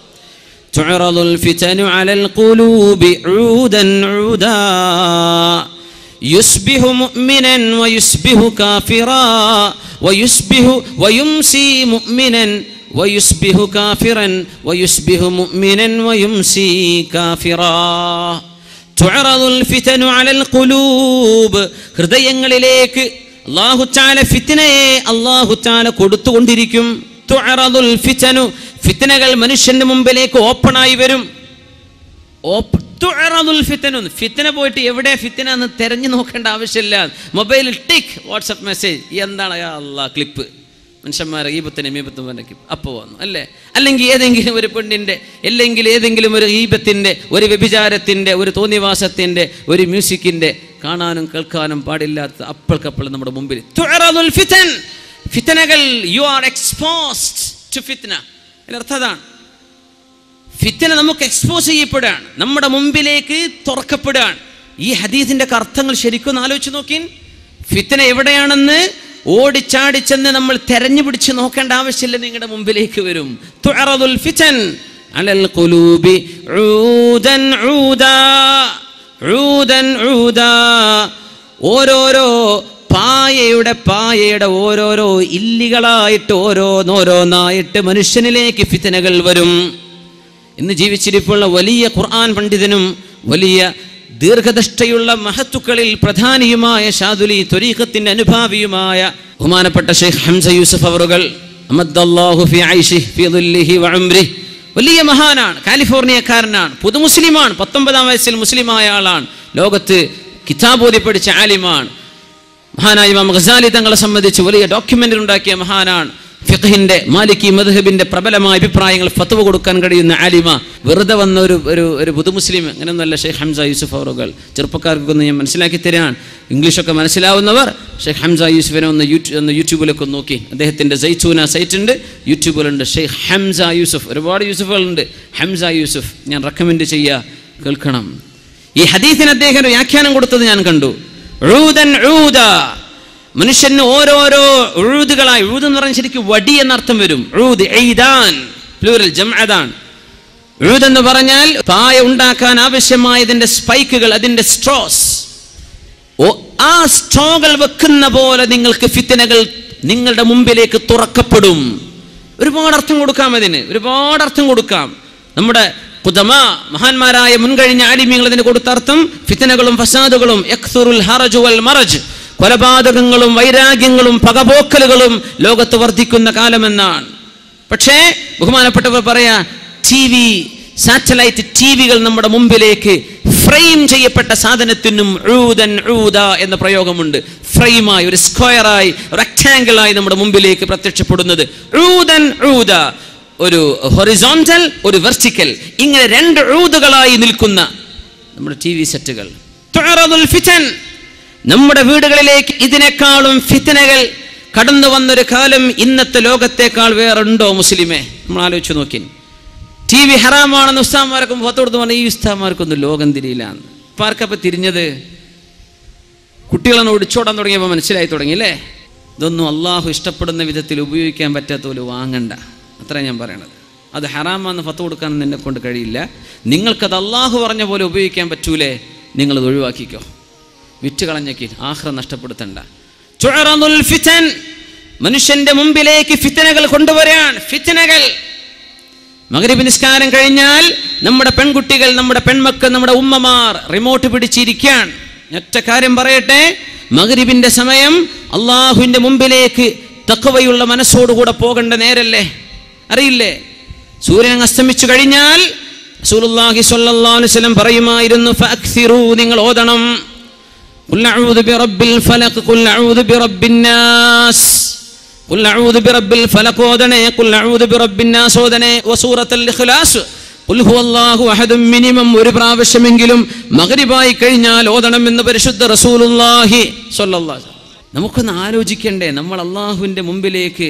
തുഅറദുൽ ഫിതനു അലൽ ഖുലൂബി ഊദൻ ഊദാ യുസ്ബിഹു മുഅ്മിനൻ വയുസ്ബിഹു കാഫിറാ വയുസ്ബിഹു വയുംസി മുഅ്മിനൻ വയുസ്ബിഹു കാഫിറൻ വയുസ്ബിഹു മുഅ്മിനൻ വയുംസി കാഫിറാ. തുഅറദുൽ ഫിതനു അലൽ ഖുലൂബ്, ഹൃദയങ്ങളിലേക്ക് അല്ലാഹു തആല ഫിത്നയെ അല്ലാഹു തആല കൊടുത്തുകൊണ്ടിരിക്കും. തുഅറദുൽ ഫിതനു, ഫിത്നകൾ മനുഷ്യന്റെ മുമ്പിലേക്ക് ഓപ്പണായി വരും. തുഅറദുൽ ഫിതനു, ഫിത്ന പോയിട്ട് എവിടെ ഫിത്ന എന്ന് തെരഞ്ഞു നോക്കേണ്ട ആവശ്യമില്ല. മൊബൈലിൽ ടിക്ക് വാട്സപ്പ് മെസ്സേജ്, എന്താണ് യാ അല്ലാഹ് ക്ലിപ്പ്, മനുഷ്യന്മാരെ ഈബത്തിനെ മീബത്തും വരയ്ക്കും, അപ്പോൾ വന്നു അല്ലേ. അല്ലെങ്കിൽ ഏതെങ്കിലും ഒരു പെണ്ണിൻ്റെ, അല്ലെങ്കിൽ ഏതെങ്കിലും ഒരു ഈബത്തിൻ്റെ, ഒരു വ്യഭിചാരത്തിൻ്റെ, ഒരു തോന്നിവാസത്തിൻ്റെ, ഒരു മ്യൂസിക്കിൻ്റെ, കാണാനും കേൾക്കാനും പാടില്ലാത്ത അപ്പൾക്കപ്പോൾ നമ്മുടെ മുമ്പിൽ. തുഅറദുൽ ഫിതൻ, ഫിത്നകൾ, യു ആർ എക്സ്പോസ്ഡ് ടു ഫിത്ന. അർത്ഥതാണ് ഫിത്ന നമുക്ക് എക്സ്പോസ് ചെയ്യപ്പെടുകയാണ്, നമ്മുടെ മുമ്പിലേക്ക് തുറക്കപ്പെടുകയാണ്. ഈ ഹദീസിന്റെ അർത്ഥങ്ങൾ ശരിക്കും ആലോചിച്ച് നോക്കി. ഫിത്ന എവിടെയാണെന്ന് ഓടിച്ചാടിച്ചെന്ന് നമ്മൾ തെരഞ്ഞു പിടിച്ച് നോക്കേണ്ട ആവശ്യമില്ല, നിങ്ങളുടെ മുമ്പിലേക്ക് വരും. തുഅറദുൽ ഫിതൻ അലൽ ഖുലൂബി ഊദൻ ഊദാ ഊദൻ ഊദാ. ഓരോരോ പായയുടെ ഓരോരോ ഇല്ലികളായിട്ട് ഓരോന്നായിട്ട് മനുഷ്യനിലേക്ക് ഫിത്നകൾ വരും. ഇന്ന് ജീവിച്ചിരിപ്പുള്ള വലിയ ഖുർആൻ പണ്ഡിതനും വലിയ ദീർഘദൃഷ്ടിയുള്ള മഹത്തുക്കളിൽ പ്രധാനിയുമായ ഷാദുലി ത്വരീഖത്തിന്റെ അനുഭാവിയുമായ ബഹുമാനപ്പെട്ട ഷെയ്ഖ് ഹംസ യൂസഫ് അവറുകൾ അമദ്ദല്ലാഹു ഫി ഐശിഹി ഫി ദുല്ലിഹി വ ഉംരിഹി, വലിയ മഹാനാണ്, കാലിഫോർണിയക്കാരനാണ്, പുതുമുസ്ലിമാണ്, 19-ാം വയസ്സിൽ മുസ്ലിമായ ആളാണ്, ലോകത്ത് കിതാബ് ഓതി പഠിച്ച ആലിമാണ്. മഹാനായ ഇമാം ഗസാലി തങ്ങളെ സംബന്ധിച്ച് വലിയ ഡോക്യുമെന്ററി ഉണ്ടാക്കിയ മഹാനാണ്. ഫിഖ്ഹിന്റെ മാലിക്കി മദ്ഹബിന്റെ പ്രബലമായ അഭിപ്രായങ്ങൾ ഫത്വ കൊടുക്കാൻ കഴിയുന്ന ആലിമ. വെറുതെ വന്ന ഒരു പുതുമുസ്ലിം അങ്ങനെയൊന്നുമല്ല ഷെയ്ഖ് ഹംസ യൂസഫ് അവറുകൾ. ചെറുപ്പക്കാർക്കൊന്ന് ഞാൻ മനസ്സിലാക്കി തരാൻ, ഇംഗ്ലീഷൊക്കെ മനസ്സിലാവുന്നവർ ഷെയ്ഖ് ഹംസ യൂസഫിനെ ഒന്ന് യൂട്യൂബിലൊക്കെ നോക്കി. അദ്ദേഹത്തിന്റെ സൈറ്റൂന സൈറ്റ് ഉണ്ട്, യൂട്യൂബിലുണ്ട്. ഷെയ്ഖ് ഹംസ യൂസഫ്, ഒരുപാട് യൂസഫുകളുണ്ട്. ഹംസ യൂസഫ് ഞാൻ റെക്കമെൻഡ് ചെയ്യുക, കേൾക്കണം. ഈ ഹദീസിന് അദ്ദേഹം ഒരു വ്യാഖ്യാനം കൊടുത്തത് ഞാൻ കണ്ടു. ഊദൻ ഊദ, മനുഷ്യന് ഓരോരോ ഉഴുതുകളായി, ഉഴുത് എന്ന് പറഞ്ഞാൽ ശരിക്കും വടി എന്നർത്ഥം വരും. ഉഴുത് എയ്താൻ പ്ലൂറൽ ജംഅദാൻ. ഉഴുത് എന്ന് പറഞ്ഞാൽ പായ ഉണ്ടാക്കാൻ ആവശ്യമായതിന്റെ സ്പൈക്കുകൾ, അതിന്റെ സ്ട്രോസ്. ആ സ്ട്രോകൾ വെക്കുന്ന പോലെ നിങ്ങൾക്ക് ഫിത്നകൾ നിങ്ങളുടെ മുമ്പിലേക്ക് തുറക്കപ്പെടും. ഒരുപാട് അർത്ഥം കൊടുക്കാം അതിന്, ഒരുപാട് അർത്ഥം കൊടുക്കാം. നമ്മുടെ ഖുദമാ മഹാന്മാരായ മുൻകഴിഞ്ഞ ആലിമീങ്ങൾ അതിന് കൊടുത്ത അർത്ഥം ഫിത്നകളും ഫസാദുകളും യക്സുറുൽ ഹറജു വൽ മറജ്, കൊലപാതകങ്ങളും വൈരാഗ്യങ്ങളും പകപോക്കലുകളും ലോകത്ത് വർദ്ധിക്കുന്ന കാലമെന്നാണ്. പക്ഷേ ബഹുമാനപ്പെട്ടവർ പറയാ, ടിവി, സാറ്റലൈറ്റ് ടിവികൾ നമ്മുടെ മുമ്പിലേക്ക് ഫ്രെയിം ചെയ്യപ്പെട്ട സാധനത്തിനും ഊദൻ ഊദ എന്ന പ്രയോഗമുണ്ട്. ഫ്രെയിമായി, ഒരു സ്ക്വയറായി, റെക്ടാംഗിളായി നമ്മുടെ മുമ്പിലേക്ക് പ്രത്യക്ഷപ്പെടുന്നത് ഊദൻ ഊദ. ഒരു ഹൊറിസോണ്ടൽ, ഒരു വെർട്ടിക്കൽ, ഇങ്ങനെ രണ്ട് ഊദുകളായി നിൽക്കുന്ന നമ്മുടെ ടിവി സെറ്റുകൾ. തുഅറദുൽ ഫിതൻ, നമ്മുടെ വീടുകളിലേക്ക് ഇതിനേക്കാളും ഫിത്നകൾ കടന്നു വന്നൊരു കാലം ഇന്നത്തെ ലോകത്തേക്കാൾ വേറുണ്ടോ മുസ്ലിമേ? നമ്മൾ ആലോചിച്ച് നോക്കി. ടി വി ഹറാമാണെന്ന് ഉസ്താദ്മാർക്കും ഫോട്ടോ കൊടുത്ത് പറഞ്ഞാൽ ഈ ഉസ്താദ്മാർക്കൊന്നും ലോകം തിരിയില്ല. ഇപ്പം ആർക്കപ്പം തിരിഞ്ഞത്? കുട്ടികളെ ഒടിച്ചോടാൻ തുടങ്ങിയപ്പോൾ മനസ്സിലായി തുടങ്ങി അല്ലേ? ഇതൊന്നും അള്ളാഹു ഇഷ്ടപ്പെടുന്ന വിധത്തിൽ ഉപയോഗിക്കാൻ പറ്റാത്ത പോലെ വാങ്ങണ്ട, അത്ര ഞാൻ പറയണത്. അത് ഹറാമാണെന്ന് ഫത്വ കൊടുക്കാനൊന്നും എന്നെ കൊണ്ട് കഴിയില്ല. നിങ്ങൾക്കത് അള്ളാഹു പറഞ്ഞ പോലെ ഉപയോഗിക്കാൻ പറ്റൂലേ, നിങ്ങളത് ഒഴിവാക്കിക്കോ. വിറ്റ് കളഞ്ഞേക്ക്, ആഖിറ നഷ്ടപ്പെടുത്തണ്ട. തുഅറദുൽ ഫിതൻ, മനുഷ്യന്റെ മുമ്പിലേക്ക് ഫിത്നകൾ കൊണ്ടുവരാൻ. ഫിത്നകൾ മഗ്രിബ് നിസ്കാരം കഴിഞ്ഞാൽ നമ്മുടെ പെൺകുട്ടികൾ, നമ്മുടെ പെൺമക്കൾ, നമ്മുടെ ഉമ്മമാർ റിമോട്ട് പിടിച്ചിരിക്കാൻ. ഒറ്റ കാര്യം പറയട്ടെ, മഗ്രിബിന്റെ സമയം അള്ളാഹുവിന്റെ മുമ്പിലേക്ക് തഖ്വയുള്ള മനസ്സോടുകൂടെ പോകേണ്ട നേരല്ലേ? അറിയില്ലേ? സൂര്യൻ അസ്തമിച്ചു കഴിഞ്ഞാൽ റസൂലുള്ളാഹി സ്വല്ലല്ലാഹു അലൈഹി വസല്ലം പറയുമായിരുന്നു, ഫഅക്സിറൂ, നിങ്ങൾ ഓതണം, ഖുൽ അഊദു ബിറബ്ബിൽ ഫലഖ്, ഖുൽ അഊദു ബിറബ്ബിൻ നാസ്, ഖുൽ അഊദു ബിറബ്ബിൽ ഫലഖ് ഓതണേ, ഖുൽ അഊദു ബിറബ്ബിൻ നാസ് ഓതണേ, വസൂറത്തുൽ ഇഖ്ലാസ് ഖുൽ ഹുവല്ലാഹു അഹദ് മിനിമം ഒരു പ്രാവശ്യമെങ്കിലും മഗ്രിബായി കഴിഞ്ഞാൽ ഓതണമെന്ന് പരിശുദ്ധ റസൂലുള്ളാഹി സ്വല്ലല്ലാഹു അലൈഹി വസല്ലം. നമുക്കൊന്ന് ആലോചിക്കണ്ടേ, നമ്മൾ അള്ളാഹുവിൻ്റെ മുമ്പിലേക്ക്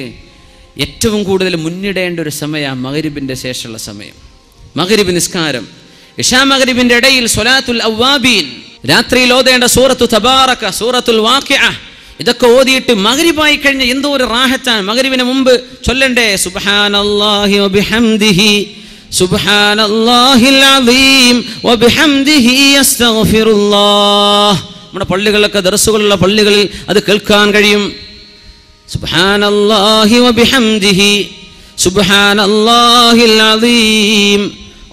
ഏറ്റവും കൂടുതൽ മുന്നിടേണ്ട ഒരു സമയമാണ് മഗ്രിബിൻ്റെ ശേഷമുള്ള സമയം. മഗ്രിബ് നിസ്കാരം, ഇശാ മഗ്രിബിൻ്റെ ഇടയിൽ സ്വലാത്തുൽ അവ്വാബീൻ, രാത്രിയിൽ ഓതേണ്ട സൂറത്തു തബാറക, സൂറത്തുൽ വാഖിഅ, ഇതൊക്കെ ഓതിയിട്ട് മഗ്രിബായി കഴിഞ്ഞ എന്തോ ഒരു റാഹത്താണ്. മഗ്രിബിന് മുമ്പ് ചൊല്ലണ്ടേ സുബ്ഹാനല്ലാഹി വബിഹംദിഹി സുബ്ഹാനല്ലാഹിൽ അസീം വബിഹംദിഹി അസ്തഗ്ഫിറുല്ലാഹ്. നമ്മുടെ പള്ളികളിലൊക്കെ ദർസുകളുള്ള പള്ളികളിൽ അത് കേൾക്കാൻ കഴിയും. സുബ്ഹാനല്ലാഹി വബിഹംദിഹി സുബ്ഹാനല്ലാഹിൽ അസീം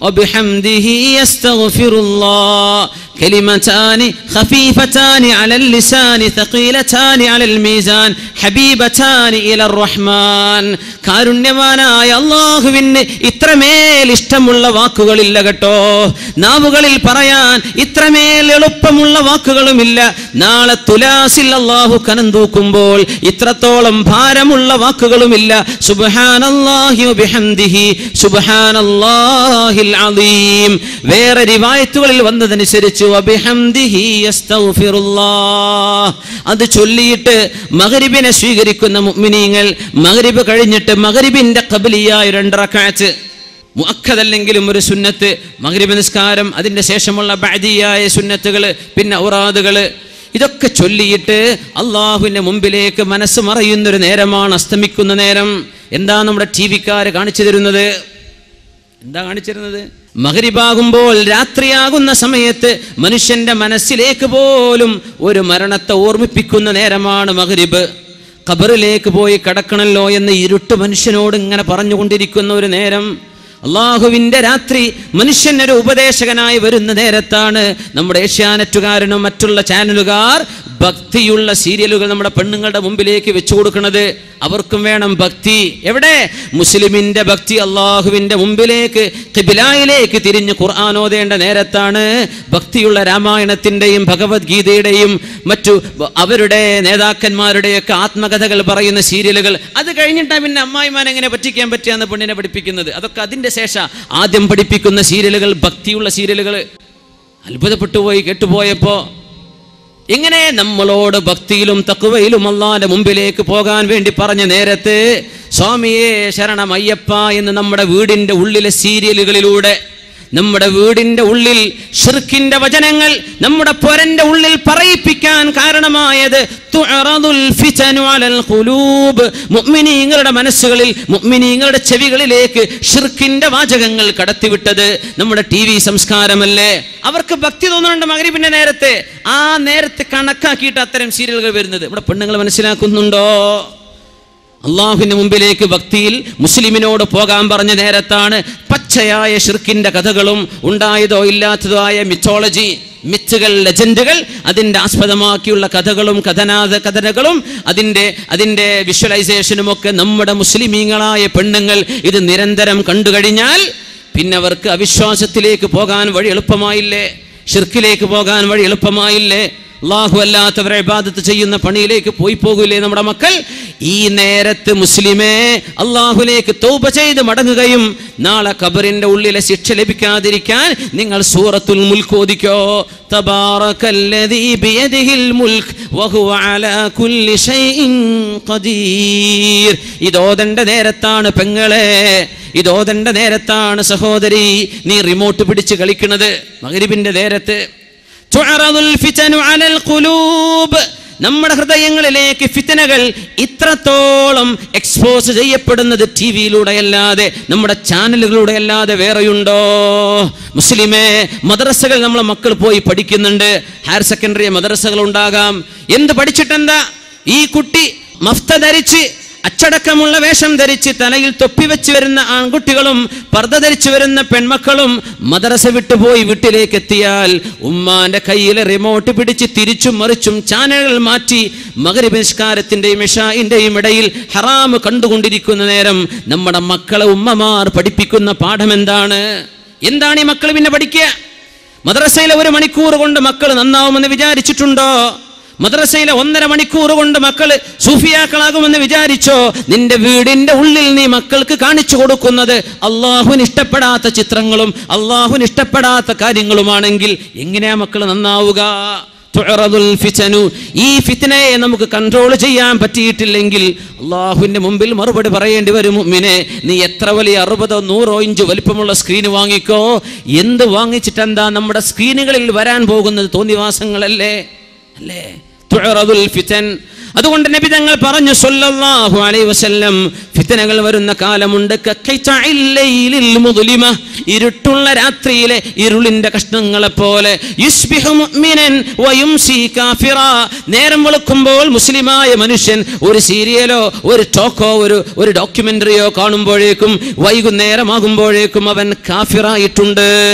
وبحمده يستغفر الله كلمتان خفيفتان على اللسان ثقيلتان على الميزان حبيبتان إلى الرحمن. കാരുണ്യവാനായ അല്ലാഹുവിന് ഇത്രമേൽ ഇഷ്ടമുള്ള വാക്കുകളില്ല കേട്ടോ. നാവുകളിൽ പറയാൻ ഇത്രമേൽ എളുപ്പമുള്ള വാക്കുകളുമില്ല. നാളെ തുലാസിൽ അല്ലാഹു കനം തൂക്കുമ്പോൾ ഇത്രത്തോളം ഭാരമുള്ള വാക്കുകളുമില്ല. സുബ്ഹാനല്ലാഹി വബിഹംദിഹി സുബ്ഹാനല്ലാഹിൽ അസീം. വേറെ റിവായത്തുകളിൽ വന്നതനുസരിച്ച് വബിഹംദിഹി അസ്തഗ്ഫിറുല്ലാഹ്. അത് ചൊല്ലിയിട്ട് മഗ്രിബിനെ സ്വീകരിക്കുന്ന മുഅ്മിനീങ്ങൾ മഗ്രിബ് കഴിഞ്ഞിട്ട് മഗ്രിബിന്റെ ഖബ്ലിയായ 2 റക്അത്ത്, മുഅക്കദല്ലെങ്കിലും ഒരു സുന്നത്ത്, മഗ്രിബ് നിസ്കാരം, അതിന്റെ ശേഷമുള്ള ബഅദിയായ സുന്നത്തുകൾ, പിന്നെ ഔറാദുകൾ, ഇതൊക്കെ ചൊല്ലിയിട്ട് അള്ളാഹുവിന്റെ മുമ്പിലേക്ക് മനസ്സ് മറയുന്നൊരു നേരമാണ് അസ്തമിക്കുന്ന നേരം. എന്താ നമ്മുടെ ടിവിക്കാർ കാണിച്ചു തരുന്നത്? എന്താ കാണിച്ചിരുന്നത്? മഗ്രിബാകുമ്പോൾ രാത്രിയാകുന്ന സമയത്ത് മനുഷ്യന്റെ മനസ്സിലേക്ക് പോലും ഒരു മരണത്തെ ഓർമ്മിപ്പിക്കുന്ന നേരമാണ് മഗ്രിബ്. ഖബറിലേക്ക് പോയി കടക്കണല്ലോ എന്ന് ഇരുട്ട് മനുഷ്യനോട് ഇങ്ങനെ പറഞ്ഞുകൊണ്ടിരിക്കുന്ന ഒരു നേരം. അള്ളാഹുവിൻ്റെ രാത്രി മനുഷ്യനൊരു ഉപദേശകനായി വരുന്ന നേരത്താണ് നമ്മുടെ ഏഷ്യാനെറ്റുകാരനും മറ്റുള്ള ചാനലുകാർ ഭക്തിയുള്ള സീരിയലുകൾ നമ്മുടെ പെണ്ണുങ്ങളുടെ മുമ്പിലേക്ക് വെച്ചു കൊടുക്കുന്നത്. അവർക്കും വേണം ഭക്തി. എവിടെ? മുസ്ലിമിന്റെ ഭക്തി അള്ളാഹുവിന്റെ മുമ്പിലേക്ക് ഖിബ്ലയിലേക്ക് തിരിഞ്ഞ് ഖുർആൻ ഓതേണ്ട നേരത്താണ് ഭക്തിയുള്ള രാമായണത്തിന്റെയും ഭഗവത്ഗീതയുടെയും മറ്റു അവരുടെ നേതാക്കന്മാരുടെയൊക്കെ ആത്മകഥകൾ പറയുന്ന സീരിയലുകൾ. അത് കഴിഞ്ഞിട്ടാണ് പിന്നെ അമ്മായിമാൻ എങ്ങനെ പറ്റിക്കാൻ പറ്റിയാന്ന് പെണ്ണിനെ പഠിപ്പിക്കുന്നത്. അതൊക്കെ അതിന്റെ ശേഷം ആദ്യം പഠിപ്പിക്കുന്ന സീരിയലുകൾ ഭക്തിയുള്ള സീരിയലുകൾ. അത്ഭുതപ്പെട്ടു പോയി കേട്ടുപോയപ്പോ. ഇങ്ങനെ നമ്മളോട് ഭക്തിയിലും തഖ്വയിലും അല്ലാഹുവിന്റെ മുമ്പിലേക്ക് പോകാൻ വേണ്ടി പറഞ്ഞ നേരത്ത് സ്വാമിയേ ശരണം അയ്യപ്പ എന്ന് നമ്മുടെ വീടിന്റെ ഉള്ളിലെ സീരിയലുകളിലൂടെ, നമ്മുടെ വീടിന്റെ ഉള്ളിൽ ശിർക്കിന്റെ വചനങ്ങൾ നമ്മുടെ പൊരന്റെ ഉള്ളിൽ പറയിപ്പിക്കാൻ കാരണമായത് തുഅറദുൽ ഫിതനു അലൽ ഖുലൂബ്, മുഅ്മിനീങ്ങളുടെ മനസ്സുകളിൽ മുഅ്മിനീങ്ങളുടെ ചെവികളിലേക്ക് ശിർക്കിന്റെ വാചകങ്ങൾ കടത്തിവിട്ടത് നമ്മുടെ ടിവി സംസ്കാരമല്ലേ. അവർക്ക് ഭക്തി തോന്നുന്നുണ്ട് മഗ്രിബിന്റെ നേരത്തെ. ആ നേരത്തെ കണക്കാക്കിയിട്ട് അത്തരം സീരിയലുകൾ വരുന്നത്. നമ്മുടെ പെണ്ണുങ്ങൾ മനസ്സിലാക്കുന്നുണ്ടോ? അള്ളാഹുവിന്റെ മുമ്പിലേക്ക് ഭക്തിയിൽ മുസ്ലിമിനോട് പോകാൻ പറഞ്ഞ നേരത്താണ് പച്ചയായ ശിർക്കിന്റെ കഥകളും ഉണ്ടായതോ ഇല്ലാത്തതോ ആയ മിത്തോളജി, മിത്തുകൾ, ലെജൻഡുകൾ, അതിൻ്റെ ആസ്പദമാക്കിയുള്ള കഥകളും കഥനകളും അതിൻ്റെ വിഷ്വലൈസേഷനും ഒക്കെ നമ്മുടെ മുസ്ലിമീങ്ങളായ പെണ്ണുങ്ങൾ ഇത് നിരന്തരം കണ്ടു കഴിഞ്ഞാൽ പിന്നെ അവർക്ക് അവിശ്വാസത്തിലേക്ക് പോകാൻ വഴി എളുപ്പമായില്ലേ? ശിർക്കിലേക്ക് പോകാൻ വഴി എളുപ്പമായില്ലേ? അല്ലാഹു അല്ലാത്തവരെ ഇബാദത്ത് ചെയ്യുന്ന പണിയിലേക്ക് പോകൂലേ നമ്മുടെ മക്കൾ? ഈ നേരത്ത് മുസ്ലിമേ അല്ലാഹുവിലേക്ക് തൗബ ചെയ്ത് മടങ്ങുകയും നാളെ ഖബറിന്റെ ഉള്ളിലെ ശിക്ഷ ലഭിക്കാതിരിക്കാൻ നിങ്ങൾ സൂറത്തുൽ മുൽക്ക് ഓതിക്കോ. തബാറകല്ലദീ ബിയദിഹിൽ മുൽക്ക് വഹുവ അലാ കുല്ലി ഷൈഇൻ ഖദീർ. ഇതോദന്റെ നേരത്താണ് പെങ്ങളെ, ഇതോദന്റെ നേരത്താണ് സഹോദരി നീ റിമോട്ട് പിടിച്ച് കളിക്കുന്നത്. മഗ്രിബിന്റെ നേരത്ത് തുഅറദുൽ ഫിതനു അലൽ ഖുലൂബ്, നമ്മുടെ ഹൃദയങ്ങളിലേക്ക് ഫിത്തനകൾ ഇത്രത്തോളം എക്സ്പോസ് ചെയ്യപ്പെടുന്നത് ടിവിയിലൂടെ അല്ലാതെ നമ്മുടെ ചാനലുകളിലൂടെ അല്ലാതെ വേറെയുണ്ടോ? മുസ്ലിമേ, മദ്രസകൾ നമ്മളെ മക്കൾ പോയി പഠിക്കുന്നുണ്ട്. ഹയർ സെക്കൻഡറി മദ്രസകൾ ഉണ്ടാകാം. എന്ത് പഠിച്ചിട്ടെന്താ? ഈ കുട്ടി മഫ്ത ധരിച്ച് അച്ചടക്കമുള്ള വേഷം ധരിച്ച് തലയിൽ തൊപ്പി വെച്ച് വരുന്ന ആൺകുട്ടികളും പർദ്ദ ധരിച്ചു വരുന്ന പെൺമക്കളും മദ്രസ വിട്ടുപോയി വീട്ടിലേക്ക് എത്തിയാൽ ഉമ്മാന്റെ കയ്യിലെ റിമോട്ട് പിടിച്ച് തിരിച്ചും മറിച്ചും ചാനലുകൾ മാറ്റി മഗ്രിബ് നിസ്കാരത്തിന്റെയും ഇശാഇന്റെയും ഇടയിൽ ഹറാം കണ്ടുകൊണ്ടിരിക്കുന്ന നേരം നമ്മുടെ മക്കളെ ഉമ്മമാർ പഠിപ്പിക്കുന്ന പാഠം എന്താണ്? എന്താണ് ഈ മക്കൾ പിന്നെ പഠിക്കുക? മദ്രസയിലെ 1 മണിക്കൂർ കൊണ്ട് മക്കൾ നന്നാവുമെന്ന് വിചാരിച്ചിട്ടുണ്ടോ? മദ്രസയിലെ 1.5 മണിക്കൂർ കൊണ്ട് മക്കള് സൂഫിയാക്കളാകുമെന്ന് വിചാരിച്ചോ? നിന്റെ വീടിന്റെ ഉള്ളിൽ നീ മക്കൾക്ക് കാണിച്ചു കൊടുക്കുന്നത് അള്ളാഹുവിന് ഇഷ്ടപ്പെടാത്ത ചിത്രങ്ങളും അള്ളാഹുവിന് ഇഷ്ടപ്പെടാത്ത കാര്യങ്ങളുമാണെങ്കിൽ എങ്ങനെയാ മക്കൾ നന്നാവുക? ഈ ഫിത്നയെ നമുക്ക് കൺട്രോൾ ചെയ്യാൻ പറ്റിയിട്ടില്ലെങ്കിൽ അള്ളാഹുവിന്റെ മുമ്പിൽ മറുപടി പറയേണ്ടി വരും. മുഅ്മിനെ, നീ എത്ര വലിയ 60 100 ഇഞ്ച് വലിപ്പമുള്ള സ്ക്രീൻ വാങ്ങിക്കോ, എന്ത് വാങ്ങിച്ചിട്ടെന്താ? നമ്മുടെ സ്ക്രീനുകളിൽ വരാൻ പോകുന്നത് തോന്നിവാസങ്ങളല്ലേ അല്ലേ? തുഅറദുൽ ഫിതൻ. അതുകൊണ്ട് നബി തങ്ങൾ പറഞ്ഞു സല്ലല്ലാഹു അലൈഹി വസല്ലം, ഫിത്നകൾ വരുന്ന കാലമുണ്ട്. കഖൈതഇൽ ലൈലിൽ മുദ്ലിമ, ഇരുട്ടുള്ള രാത്രിയിലെ ഇരുളിന്റെ കഷ്ണങ്ങളെ പോലെ. യുസ്ബിഹു മുഅ്മിനൻ വയുംസി കാഫിറാ, നേരം വെളുക്കുമ്പോൾ മുസ്ലിമായ മനുഷ്യൻ ഒരു സീരിയലോ ഒരു ടോക്കോ ഒരു ഡോക്യുമെന്ററിയോ കാണുമ്പോഴേക്കും വൈകുന്നേരമാകുമ്പോഴേക്കും അവൻ കാഫിറായിട്ടുണ്ട്.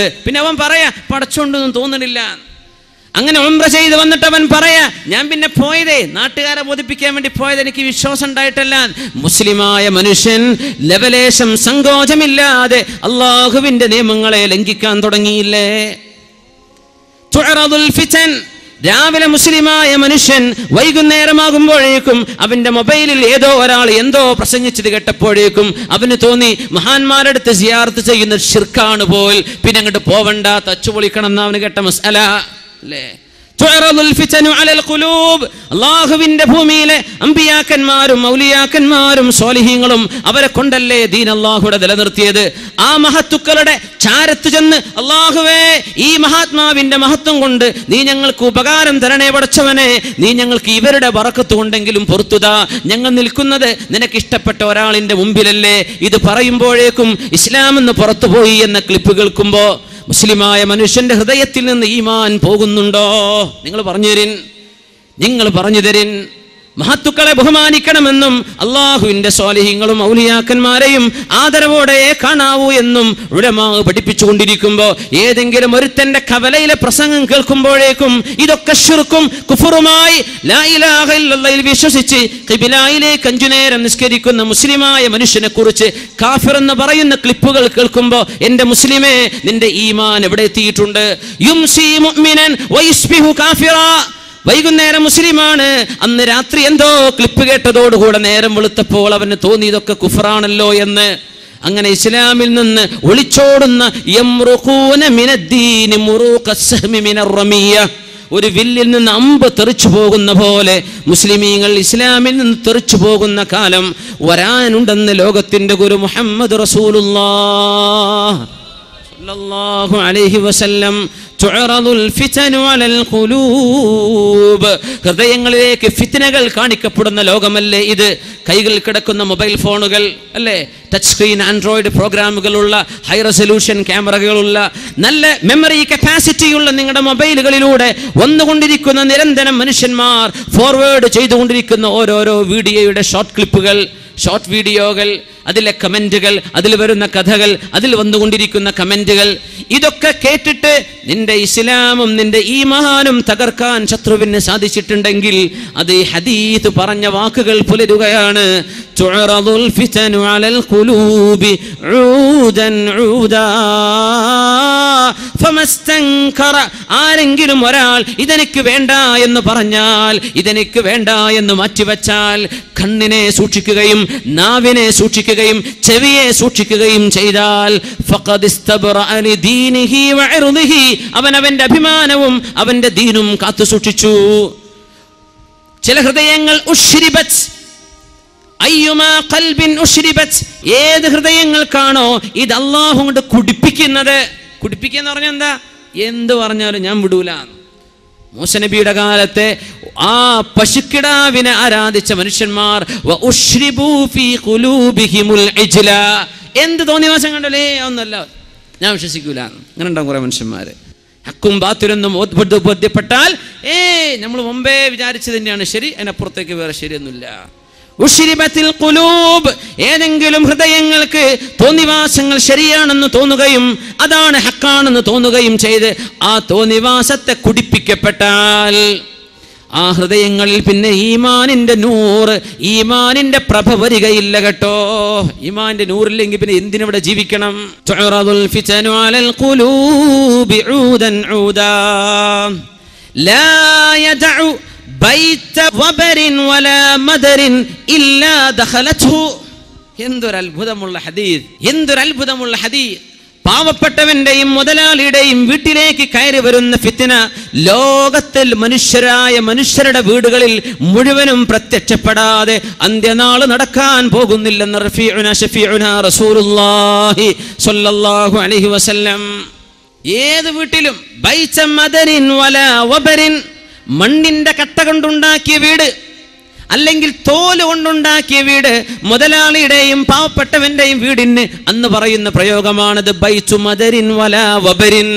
പിന്നെ അവൻ പറയാ പടച്ചോണ്ടൊന്നും തോന്നണില്ല. അങ്ങനെ ഉംറ ചെയ്ത് വന്നിട്ട് അവൻ പറയാ, ഞാൻ പിന്നെ പോയതേ നാട്ടുകാരെ ബോധിപ്പിക്കാൻ വേണ്ടി പോയത്, എനിക്ക് വിശ്വാസം ഉണ്ടായിട്ടല്ല. മുസ്ലിമായ മനുഷ്യൻ ലവലേശം സങ്കോചമില്ലാതെ അള്ളാഹുവിന്റെ നിയമങ്ങളെ ലംഘിക്കാൻ തുടങ്ങിയില്ലേ? തുഅറദുൽ ഫിതൻ. രാവിലെ മുസ്ലിമായ മനുഷ്യൻ വൈകുന്നേരമാകുമ്പോഴേക്കും അവന്റെ മൊബൈലിൽ ഏതോ ഒരാൾ എന്തോ പ്രസംഗിച്ചത് കേട്ടപ്പോഴേക്കും അവന് തോന്നി മഹാന്മാരെടുത്ത് സിയാറത്ത് ചെയ്യുന്നത് ശിർക്കാണ് പോൽ, പിന്നെ അങ്ങോട്ട് പോവണ്ട, തച്ചുപൊളിക്കണം എന്ന് അവന് കേട്ട മസ്അല അല്ലേ? അള്ളാഹുവിന്റെ ഭൂമിയിലെ അമ്പിയാക്കന്മാരും ഔലിയാക്കന്മാരും സ്വാലിഹീങ്ങളും അവരെ കൊണ്ടല്ലേ ദീൻ അള്ളാഹുടെ നിലനിർത്തിയത്. ആ മഹത്തുക്കളുടെ ചാരത്ത് ചെന്ന് അള്ളാഹുവേ, ഈ മഹാത്മാവിന്റെ മഹത്വം കൊണ്ട് നീ ഞങ്ങൾക്ക് ഉപകാരം തരണേ പടച്ചവനെ, നീ ഞങ്ങൾക്ക് ഇവരുടെ ബറക്കത്ത് കൊണ്ടെങ്കിലും പൊറുത്തുതാ, ഞങ്ങൾ നിൽക്കുന്നത് നിനക്ക് ഇഷ്ടപ്പെട്ട ഒരാളിന്റെ മുമ്പിലല്ലേ. ഇത് പറയുമ്പോഴേക്കും ഇസ്ലാം എന്ന് പുറത്തുപോയി എന്ന ക്ലിപ്പ് കേൾക്കുമ്പോ മുസ്ലിമായ മനുഷ്യന്റെ ഹൃദയത്തിൽ നിന്ന് ഈമാൻ പോകുന്നുണ്ടോ? നിങ്ങൾ പറഞ്ഞു തരിൻ. മഹത്തുക്കളെ ബഹുമാനിക്കണമെന്നും അള്ളാഹുവിന്റെ സ്വാലിഹീങ്ങളും ഔലിയാക്കന്മാരെയും ആദരവോടെ കാണാവൂ എന്നും ഉലമാ പഠിപ്പിച്ചുകൊണ്ടിരിക്കുമ്പോ ഏതെങ്കിലും ഒരുത്തന്റെ കവലയിലെ പ്രസംഗം കേൾക്കുമ്പോഴേക്കും ഇതൊക്കെ ശിർക്കും കുഫറുമായി ലാ ഇലാഹ ഇല്ലല്ലാഹ് വിശ്വസിച്ച് ഖിബിലയിലേക്ക് 5 നേരം നിസ്കരിക്കുന്ന മുസ്ലിമായ മനുഷ്യനെ കുറിച്ച് കാഫിർ എന്ന് പറയുന്ന ക്ലിപ്പുകൾ കേൾക്കുമ്പോ എന്റെ മുസ്ലിമേ, നിന്റെ ഈമാൻ എവിടെ എത്തിയിട്ടുണ്ട്? യുംസി മുഅ്മിനൻ വയസ്ബിഹു കാഫിറാ. വൈകുന്നേരം മുസ്ലിമാണ്, അന്ന് രാത്രി എന്തോ ക്ലിപ്പ് കേട്ടതോടുകൂടെ നേരം വെളുത്തപ്പോൾ അവന് തോന്നി ഇതൊക്കെ കുഫറാണല്ലോ എന്ന്. അങ്ങനെ ഇസ്ലാമിൽ നിന്ന് ഒളിച്ചോടുന്ന ഒരു വില്ലിൽ നിന്ന് അമ്പ് തെറിച്ചു പോകുന്ന പോലെ മുസ്ലിമീങ്ങൾ ഇസ്ലാമിൽ നിന്ന് തെറിച്ചു പോകുന്ന കാലം വരാനുണ്ടെന്ന് ലോകത്തിന്റെ ഗുരു മുഹമ്മദ് റസൂലുള്ളാഹ് സല്ലല്ലാഹു അലൈഹി വസല്ലം. ഹൃദയങ്ങളിലേക്ക് ഫിത്നകൾ കാണിക്കപ്പെടുന്ന ലോകമല്ലേ ഇത്? കൈകളിൽ കിടക്കുന്ന മൊബൈൽ ഫോണുകൾ അല്ലേ, ടച്ച് സ്ക്രീൻ ആൻഡ്രോയിഡ് പ്രോഗ്രാമുകളുള്ള ഹൈ റെസൊല്യൂഷൻ ക്യാമറകളുള്ള നല്ല മെമ്മറി കപ്പാസിറ്റിയുള്ള നിങ്ങളുടെ മൊബൈലുകളിലൂടെ വന്നുകൊണ്ടിരിക്കുന്ന നിരന്തരം മനുഷ്യന്മാർ ഫോർവേഡ് ചെയ്തുകൊണ്ടിരിക്കുന്ന ഓരോരോ വീഡിയോയുടെ ഷോർട്ട് ക്ലിപ്പുകൾ, ഷോർട്ട് വീഡിയോകൾ, അതിലെ കമന്റുകൾ, അതിൽ വരുന്ന കഥകൾ, അതിൽ വന്നുകൊണ്ടിരിക്കുന്ന കമന്റുകൾ, ഇതൊക്കെ കേട്ടിട്ട് നിന്റെ ഇസ്ലാമും നിന്റെ ഈമാനും തകർക്കാൻ ശത്രുവിന് സാധിച്ചിട്ടുണ്ടെങ്കിൽ അത് ഈ ഹദീസ് പറഞ്ഞ വാക്കുകൾ പുലരുകയാണ്. തുഅറദുൽ ഫിതനു അലൽ ഖുലൂബി ഊദൻ ഊദാ ഫമസ്തൻകറ. ആരെങ്കിലും ഒരാൾ ഇതെനിക്ക് വേണ്ട എന്ന് പറഞ്ഞാൽ, ഇതെനിക്ക് വേണ്ട എന്ന് മാറ്റിവെച്ചാൽ, കണ്ണിനെ സൂക്ഷിക്കുകയും നാവിനെ സൂക്ഷിക്കുകയും ചെവിയെ സൂക്ഷിക്കുകയും ചെയ്താൽ ഫഖദ് ഇസ്തബ്റഅ ലിദീനിഹി വഇർദിഹി, അവൻ അവന്റെ അഭിമാനവും അവന്റെ ദീനും കാത്തു സൂക്ഷിച്ചു. ചില ഹൃദയങ്ങൾ ഉശ്രിബത്, അയ്യുമാ ഖൽബിൻ ഉശ്രിബത്, ഏത് ഹൃദയങ്ങൾക്കാണോ ഇത് അല്ലാഹു കൊണ്ട് കുടിപ്പിക്കുന്നത്. കുടിപ്പിക്കുക എന്ന് പറഞ്ഞാൽ എന്താ? എന്ത് പറഞ്ഞാലും ഞാൻ വിടൂല. മൂസ നബിയുടെ കാലത്തെ ആ പശുക്കിടാവിനെ ആരാധിച്ച മനുഷ്യന്മാർ എന്ത് തോന്നിവാസം കണ്ടല്ലേ, ഒന്നല്ല ഞാൻ വിശ്വസിക്കൂല. അങ്ങനെ ഉണ്ടാവും കുറെ മനുഷ്യന്മാര്. ഹക്കും ബാത്തിലൊന്നും ബോധ്യപ്പെട്ടാൽ നമ്മൾ മുമ്പേ വിചാരിച്ചത് തന്നെയാണ് ശരി, അതിനപ്പുറത്തേക്ക് വേറെ ശരിയൊന്നുമില്ല. ഉശ്രിബത്തിൽ ഖുലൂബ്, ഏതെങ്കിലും ഹൃദയങ്ങൾക്ക് തോന്നിവാസങ്ങൾ ശരിയാണെന്ന് തോന്നുകയും അതാണ് ഹക്കാണെന്ന് തോന്നുകയും ചെയ്ത് ആ തോന്നിവാസത്തെ കുടിപ്പിക്കപ്പെട്ടാൽ ആ ഹൃദയങ്ങളിൽ പിന്നെ ഈമാനിന്റെ നൂറ്, ഈമാനിന്റെ പ്രഭ വരികയില്ല കേട്ടോ. ഈമാനിന്റെ നൂറില്ലെങ്കിൽ പിന്നെ എന്തിനിവിടെ ജീവിക്കണം? തുഅറദുൽ ഫിതനു അലൽ ഖുലൂബി ഊദൻ ഊദാ ലാ യദഉ ബൈത വബരിൻ വലാ മദരിൻ ഇല്ലാ ദഖലത്ഹു. എന്തൊരു അത്ഭുതമുള്ള ഹദീസ്, എന്തൊരു അത്ഭുതമുള്ള ഹദീസ്. പാവപ്പെട്ടവന്റെയും മുതലാളിയുടെയും വീട്ടിലേക്ക് കയറി വരുന്ന ഫിത്ന ലോകത്തിൽ മനുഷ്യരുടെ വീടുകളിൽ മുഴുവനും പ്രത്യക്ഷപ്പെടാതെ അന്ത്യനാള് നടക്കാൻ പോകുന്നില്ലെന്ന് ഷഫീഉനാ റസൂലുള്ളാഹി സ്വല്ലല്ലാഹു അലൈഹി വസല്ലം. ഏത് വീട്ടിലും ബൈത മദരിൻ വലാ വബരിൻ, മണ്ണിന്റെ കട്ട കൊണ്ടുണ്ടാക്കിയ വീട് അല്ലെങ്കിൽ തോല് കൊണ്ടുണ്ടാക്കിയ വീട്, മുതലാളിയുടെയും പാവപ്പെട്ടവന്റെയും വീടിന് അന്ന് പറയുന്ന പ്രയോഗമാണത് ബൈതു മദരിൻ വലാ വബരിൻ.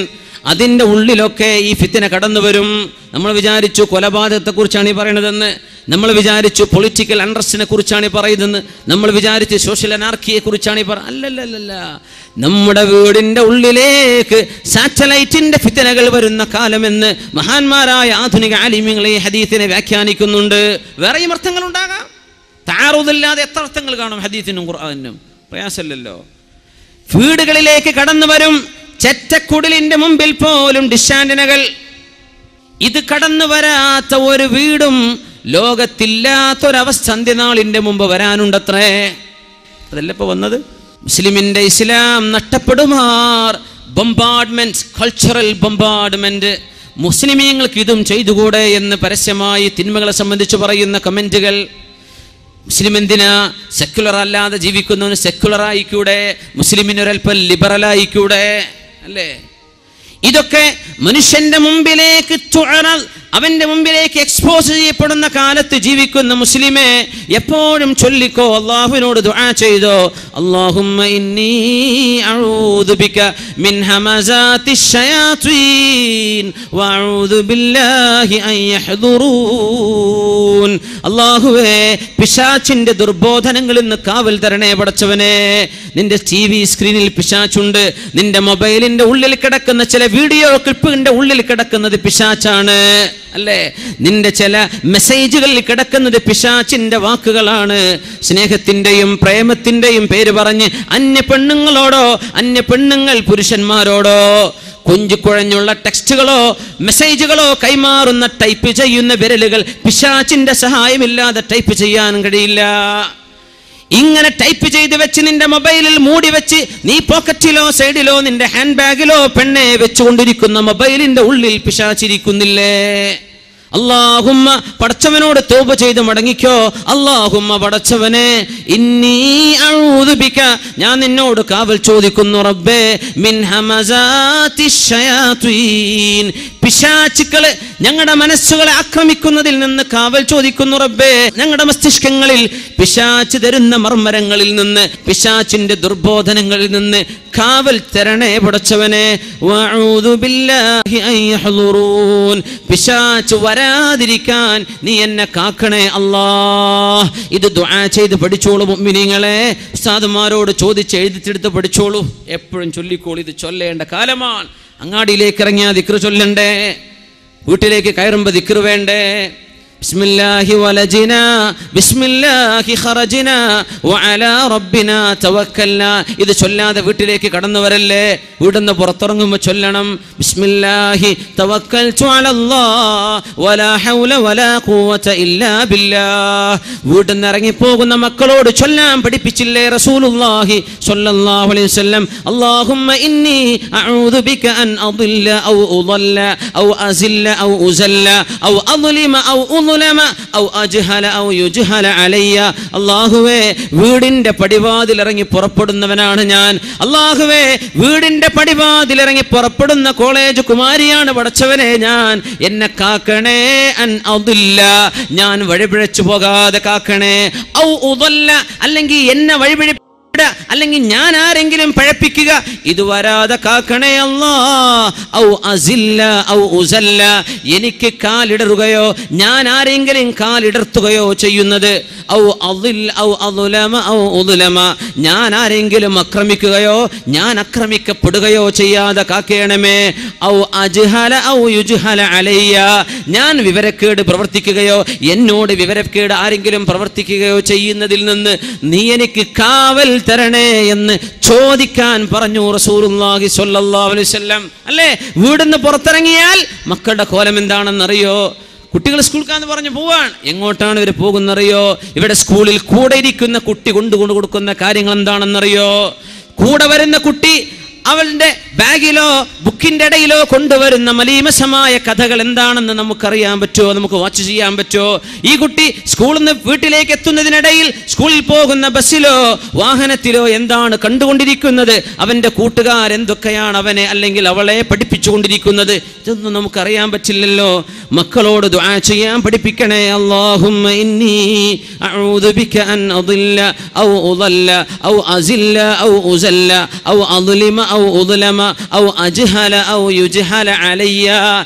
അതിൻ്റെ ഉള്ളിലൊക്കെ ഈ ഫിത്ന കടന്നു വരും. നമ്മൾ വിചാരിച്ചു കൊലപാതകത്തെ കുറിച്ചാണ് ഈ പറയുന്നതെന്ന്, നമ്മൾ വിചാരിച്ചു പൊളിറ്റിക്കൽ അൺറസ്റ്റിനെ കുറിച്ചാണ് ഈ പറയുന്നതെന്ന്, നമ്മൾ വിചാരിച്ചു സോഷ്യൽ അനാർക്കിയെ കുറിച്ചാണ് ഈ അല്ലല്ല. നമ്മുടെ വീടിൻ്റെ ഉള്ളിലേക്ക് സാറ്റലൈറ്റിന്റെ ഫിത്നകൾ വരുന്ന കാലമെന്ന് മഹാന്മാരായ ആധുനിക ആലിമീങ്ങൾ ഈ ഹദീസിനെ വ്യാഖ്യാനിക്കുന്നുണ്ട്. വേറെയും അർത്ഥങ്ങൾ ഉണ്ടാകാം, താറുദില്ലാതെ എത്ര അർത്ഥങ്ങൾ കാണും ഹദീസിനും ഖുർആനിനും, പ്രയാസമില്ലല്ലോ. വീടുകളിലേക്ക് കടന്നു വരും ചെറ്റക്കുടലിന്റെ മുമ്പിൽ പോലും ഡിഷാന്റിനകൾ. ഇത് കടന്നു വരാത്ത ഒരു വീടും ലോകത്തില്ലാത്തൊരവസ്ഥ അന്ത്യനാളിന്റെ മുമ്പ് വരാനുണ്ടത്രേ. അതല്ല ഇപ്പൊ വന്നത്. മുസ്ലിമിന്റെ ഇസ്ലാം നഷ്ടപ്പെടുമാർ ബൊമ്പാർഡ്മെന്റ്, കൾച്ചറൽ ബൊമ്പാർഡ്മെന്റ്. മുസ്ലിമീങ്ങൾക്ക് ഇതും ചെയ്തുകൂടെ എന്ന് പരസ്യമായി തിന്മകളെ സംബന്ധിച്ച് പറയുന്ന കമന്റുകൾ. മുസ്ലിം എന്തിനാ സെക്യുലർ അല്ലാതെ ജീവിക്കുന്നവന് സെക്യുലർ ആയിക്കൂടെ, മുസ്ലിമിനൊരൽപ്പം ലിബറലായിക്കൂടെ അല്ലേ? ഇതൊക്കെ മനുഷ്യന്റെ മുമ്പിലേക്ക് അവന്റെ മുമ്പിലേക്ക് എക്സ്പോസ് ചെയ്യപ്പെടുന്ന കാലത്ത് ജീവിക്കുന്ന മുസ്ലിമെ എപ്പോഴും ചൊല്ലിക്കോ, അല്ലാഹുവിനോട് ദുആ ചെയ്തോ, അല്ലാഹുമ്മ ഇന്നി അഊദു ബിക മിൻ ഹമസാത്തിശ് ശയാത്വീൻ വഅഊദു ബില്ലാഹി അൻ യഹ്ദുറൂൻ. അല്ലാഹുവേ, പിശാചിന്റെ ദുർബോധനങ്ങളിൽ നിന്ന് കാവൽ തരണേ പടച്ചവനെ. നിന്റെ ടിവി സ്ക്രീനിൽ പിശാചുണ്ട്, നിന്റെ മൊബൈലിന്റെ ഉള്ളിൽ കിടക്കുന്ന ചില വീഡിയോ ക്ലിപ്പിന്റെ ഉള്ളിൽ കിടക്കുന്നത് പിശാചാണ് അല്ലേ? നിന്റെ ചില മെസ്സേജുകളിൽ കിടക്കുന്നത് പിശാചിന്റെ വാക്കുകളാണ്. സ്നേഹത്തിന്റെയും പ്രേമത്തിന്റെയും പേര് പറഞ്ഞ് അന്യ പെണ്ണുങ്ങളോടോ അന്യ പെണ്ണുങ്ങൾ പുരുഷന്മാരോടോ കുഴഞ്ഞുള്ള ടെക്സ്റ്റുകളോ മെസ്സേജുകളോ കൈമാറുന്ന ടൈപ്പ് ചെയ്യുന്ന വിരലുകൾ പിശാചിന്റെ സഹായമില്ലാതെ ടൈപ്പ് ചെയ്യാൻ കഴിയില്ല. ഇങ്ങനെ ടൈപ്പ് ചെയ്ത് വെച്ച് നിന്റെ മൊബൈലിൽ മൂടി വെച്ച് നീ പോക്കറ്റിലോ സൈഡിലോ നിന്റെ ഹാൻഡ് ബാഗിലോ പെണ്ണെ വെച്ചുകൊണ്ടിരിക്കുന്ന മൊബൈലിന്റെ ഉള്ളിൽ പിശാചിരിക്കുന്നില്ലേ? അല്ലാഹുമ്മ, പടച്ചവനോട് തൗബ ചെയ്ത് മടങ്ങിക്കോ. അല്ലാഹുമ്മ, പടച്ചവനെ, ഇന്നി അഊദു ബിക, ഞാൻ നിന്നോട് കാവൽ ചോദിക്കുന്നു റബ്ബേ, മിൻ ഹമസാത്തിശ് ശയാത്വീൻ, പിശാചുക്കളെ ഞങ്ങളുടെ മനസ്സുകളെ ആക്രമിക്കുന്നതിൽ നിന്ന് കാവൽ ചോദിക്കുന്നു റബ്ബേ. ഞങ്ങളുടെ മസ്തിഷ്കങ്ങളിൽ പിശാച് തരുന്ന മർമ്മരങ്ങളിൽ നിന്ന്, പിശാചിന്റെ ദുർബോധനങ്ങളിൽ നിന്ന് കാവൽ തരണേ പടച്ചവനെ. വഅഊദു ബില്ലാഹി അൻ യഹ്ദുറൂൻ, പിശാച് വരാതിരിക്കാൻ നീ എന്നെ കാക്കണേ അല്ലാഹ്. ഇത് ദുആ ചെയ്ത് പഠിച്ചോളൂ മുഅ്മിനീങ്ങളെ. ഉസ്താദുമാരോട് ചോദിച്ച് എഴുതിച്ചെടുത്ത് പഠിച്ചോളൂ. എപ്പോഴും ചൊല്ലിക്കോളൂ. ഇത് ചൊല്ലേണ്ട കാലമാണ്. അങ്ങാടിയിലേക്ക് ഇറങ്ങിയാൽ ദിക്ർ ചൊല്ലണ്ടേ? വീട്ടിലേക്ക് കയറുമ്പോൾ ദിക്ർ വേണ്ടേ? ബിസ്മില്ലാഹി വലജിനാ ബിസ്മില്ലാഹി ഖറജിനാ വഅലാ റബ്ബിനാ തവക്കൽനാ. ഇത് ചൊല്ലാതെ വീട്ടിലേക്ക് കടന്നു വരല്ലേ. വീടിന്ന് പുറത്തിറങ്ങുമ്പോൾ ചൊല്ലണം, ബിസ്മില്ലാഹി തവക്കൽതു അലല്ലാഹ് വലാ ഹൗല വലാ ഖുവത ഇല്ലാ ബില്ലാഹ്. വീടിന്ന് ഇറങ്ങിപ്പോകുന്ന മക്കളോട് ചൊല്ലാൻ പഠിപ്പിച്ചില്ലേ റസൂലുള്ളാഹി സ്വല്ലല്ലാഹു അലൈഹി വസല്ലം? അല്ലാഹുമ്മ ഇന്നി അഊദു ബിക അൻ അദില്ല ഔ ഉദല്ല ഔ അസില്ല ഔ ഉസല്ല ഔ അദ്ലിമ ഔ അല്ലാഹുവേ, വീടിന്റെ പടിവാതിലിറങ്ങി പുറപ്പെടുന്നവനാണ് ഞാൻ. അല്ലാഹുവേ, വീടിന്റെ പടിവാതിലിറങ്ങി പുറപ്പെടുന്ന കോളേജ് കുമാരിയാണ് പടച്ചവനെ ഞാൻ. എന്നെ കാക്കണേ. അൻ അദില്ല, ഞാൻ വഴിപിഴച്ചു പോകാതെ കാക്കണേ. ഔ ഉദല്ല, അല്ലെങ്കിൽ എന്നെ വഴിപിഴ അല്ലെങ്കിൽ ഞാൻ ആരെങ്കിലും പഴപ്പിക്കുക, ഇത് വരാതെ കാക്കണേ അല്ലാഹ്. ഔ അസില്ല ഔ ഉസല്ല, എനിക്ക് കാലിടറുകയോ ഞാൻ ആരെങ്കിലും കാലിടർത്തുകയോ ചെയ്യുന്നത്. ഔ അദിൽ ഔ അദ്ലമ ഔ ഉദ്ലമ, ഞാൻ ആരെങ്കിലും ആക്രമിക്കുകയോ ഞാൻ ആക്രമിക്കപ്പെടുകയോ ചെയ്യാതെ കാക്കേണമേ. ഔ അജ്ഹല ഔ യുജ്ഹല അലയ്യ, ഞാൻ വിവരക്കേട് പ്രവർത്തിക്കുകയോ എന്നോട് വിവരക്കേട് ആരെങ്കിലും പ്രവർത്തിക്കുകയോ ചെയ്യുന്നതിൽ നിന്ന് നീ എനിക്ക് കാവൽ തരണേ എന്ന് ചോദിക്കാൻ പറഞ്ഞു റസൂലുള്ളാഹി സ്വല്ലല്ലാഹു അലൈഹി വസല്ലം. അല്ലേ? വീടിന്ന് പുറത്തിറങ്ങിയാൽ മക്കളുടെ കോലം എന്താണെന്നറിയോ? കുട്ടികൾ സ്കൂൾക്കാന്ന് പറഞ്ഞ് പോവാൻ. എങ്ങോട്ടാണ് ഇവർ പോകുന്നറിയോ? ഇവിടെ സ്കൂളിൽ കൂടെ ഇരിക്കുന്ന കുട്ടി കൊണ്ടുകൊണ്ട് കൊടുക്കുന്ന കാര്യങ്ങൾ എന്താണെന്നറിയോ? കൂടെ വരുന്ന കുട്ടി അവളുടെ ബാഗിലോ ബുക്കിന്റെ ഇടയിലോ കൊണ്ടുവരുന്ന മലീമസമായ കഥകൾ എന്താണെന്ന് നമുക്കറിയാൻ പറ്റുമോ? നമുക്ക് വാച്ച് ചെയ്യാൻ പറ്റുമോ? ഈ കുട്ടി സ്കൂളിൽ നിന്ന് വീട്ടിലേക്ക് എത്തുന്നതിനിടയിൽ സ്കൂളിൽ പോകുന്ന ബസ്സിലോ വാഹനത്തിലോ എന്താണ് കണ്ടുകൊണ്ടിരിക്കുന്നത്? അവന്റെ കൂട്ടുകാർ എന്തൊക്കെയാണ് അവനെ അല്ലെങ്കിൽ അവളെ പഠിപ്പിച്ചുകൊണ്ടിരിക്കുന്നത്? ഇതൊന്നും നമുക്കറിയാൻ പറ്റില്ലല്ലോ. മക്കളോട് ദുആ ചെയ്യാൻ പഠിപ്പിക്കണേ. അല്ലാഹുമ്മ ഇന്നി അഊദു ബിക അൻ അദില്ല ഔ ഉദല്ല ഔ അസില്ല ഔ ഉസല്ല ഔ അദ്ലിമ ഔ ഉദ്ലമ ഔ അജ്ഹല ഔ യുജ്ഹല അലയ്യ.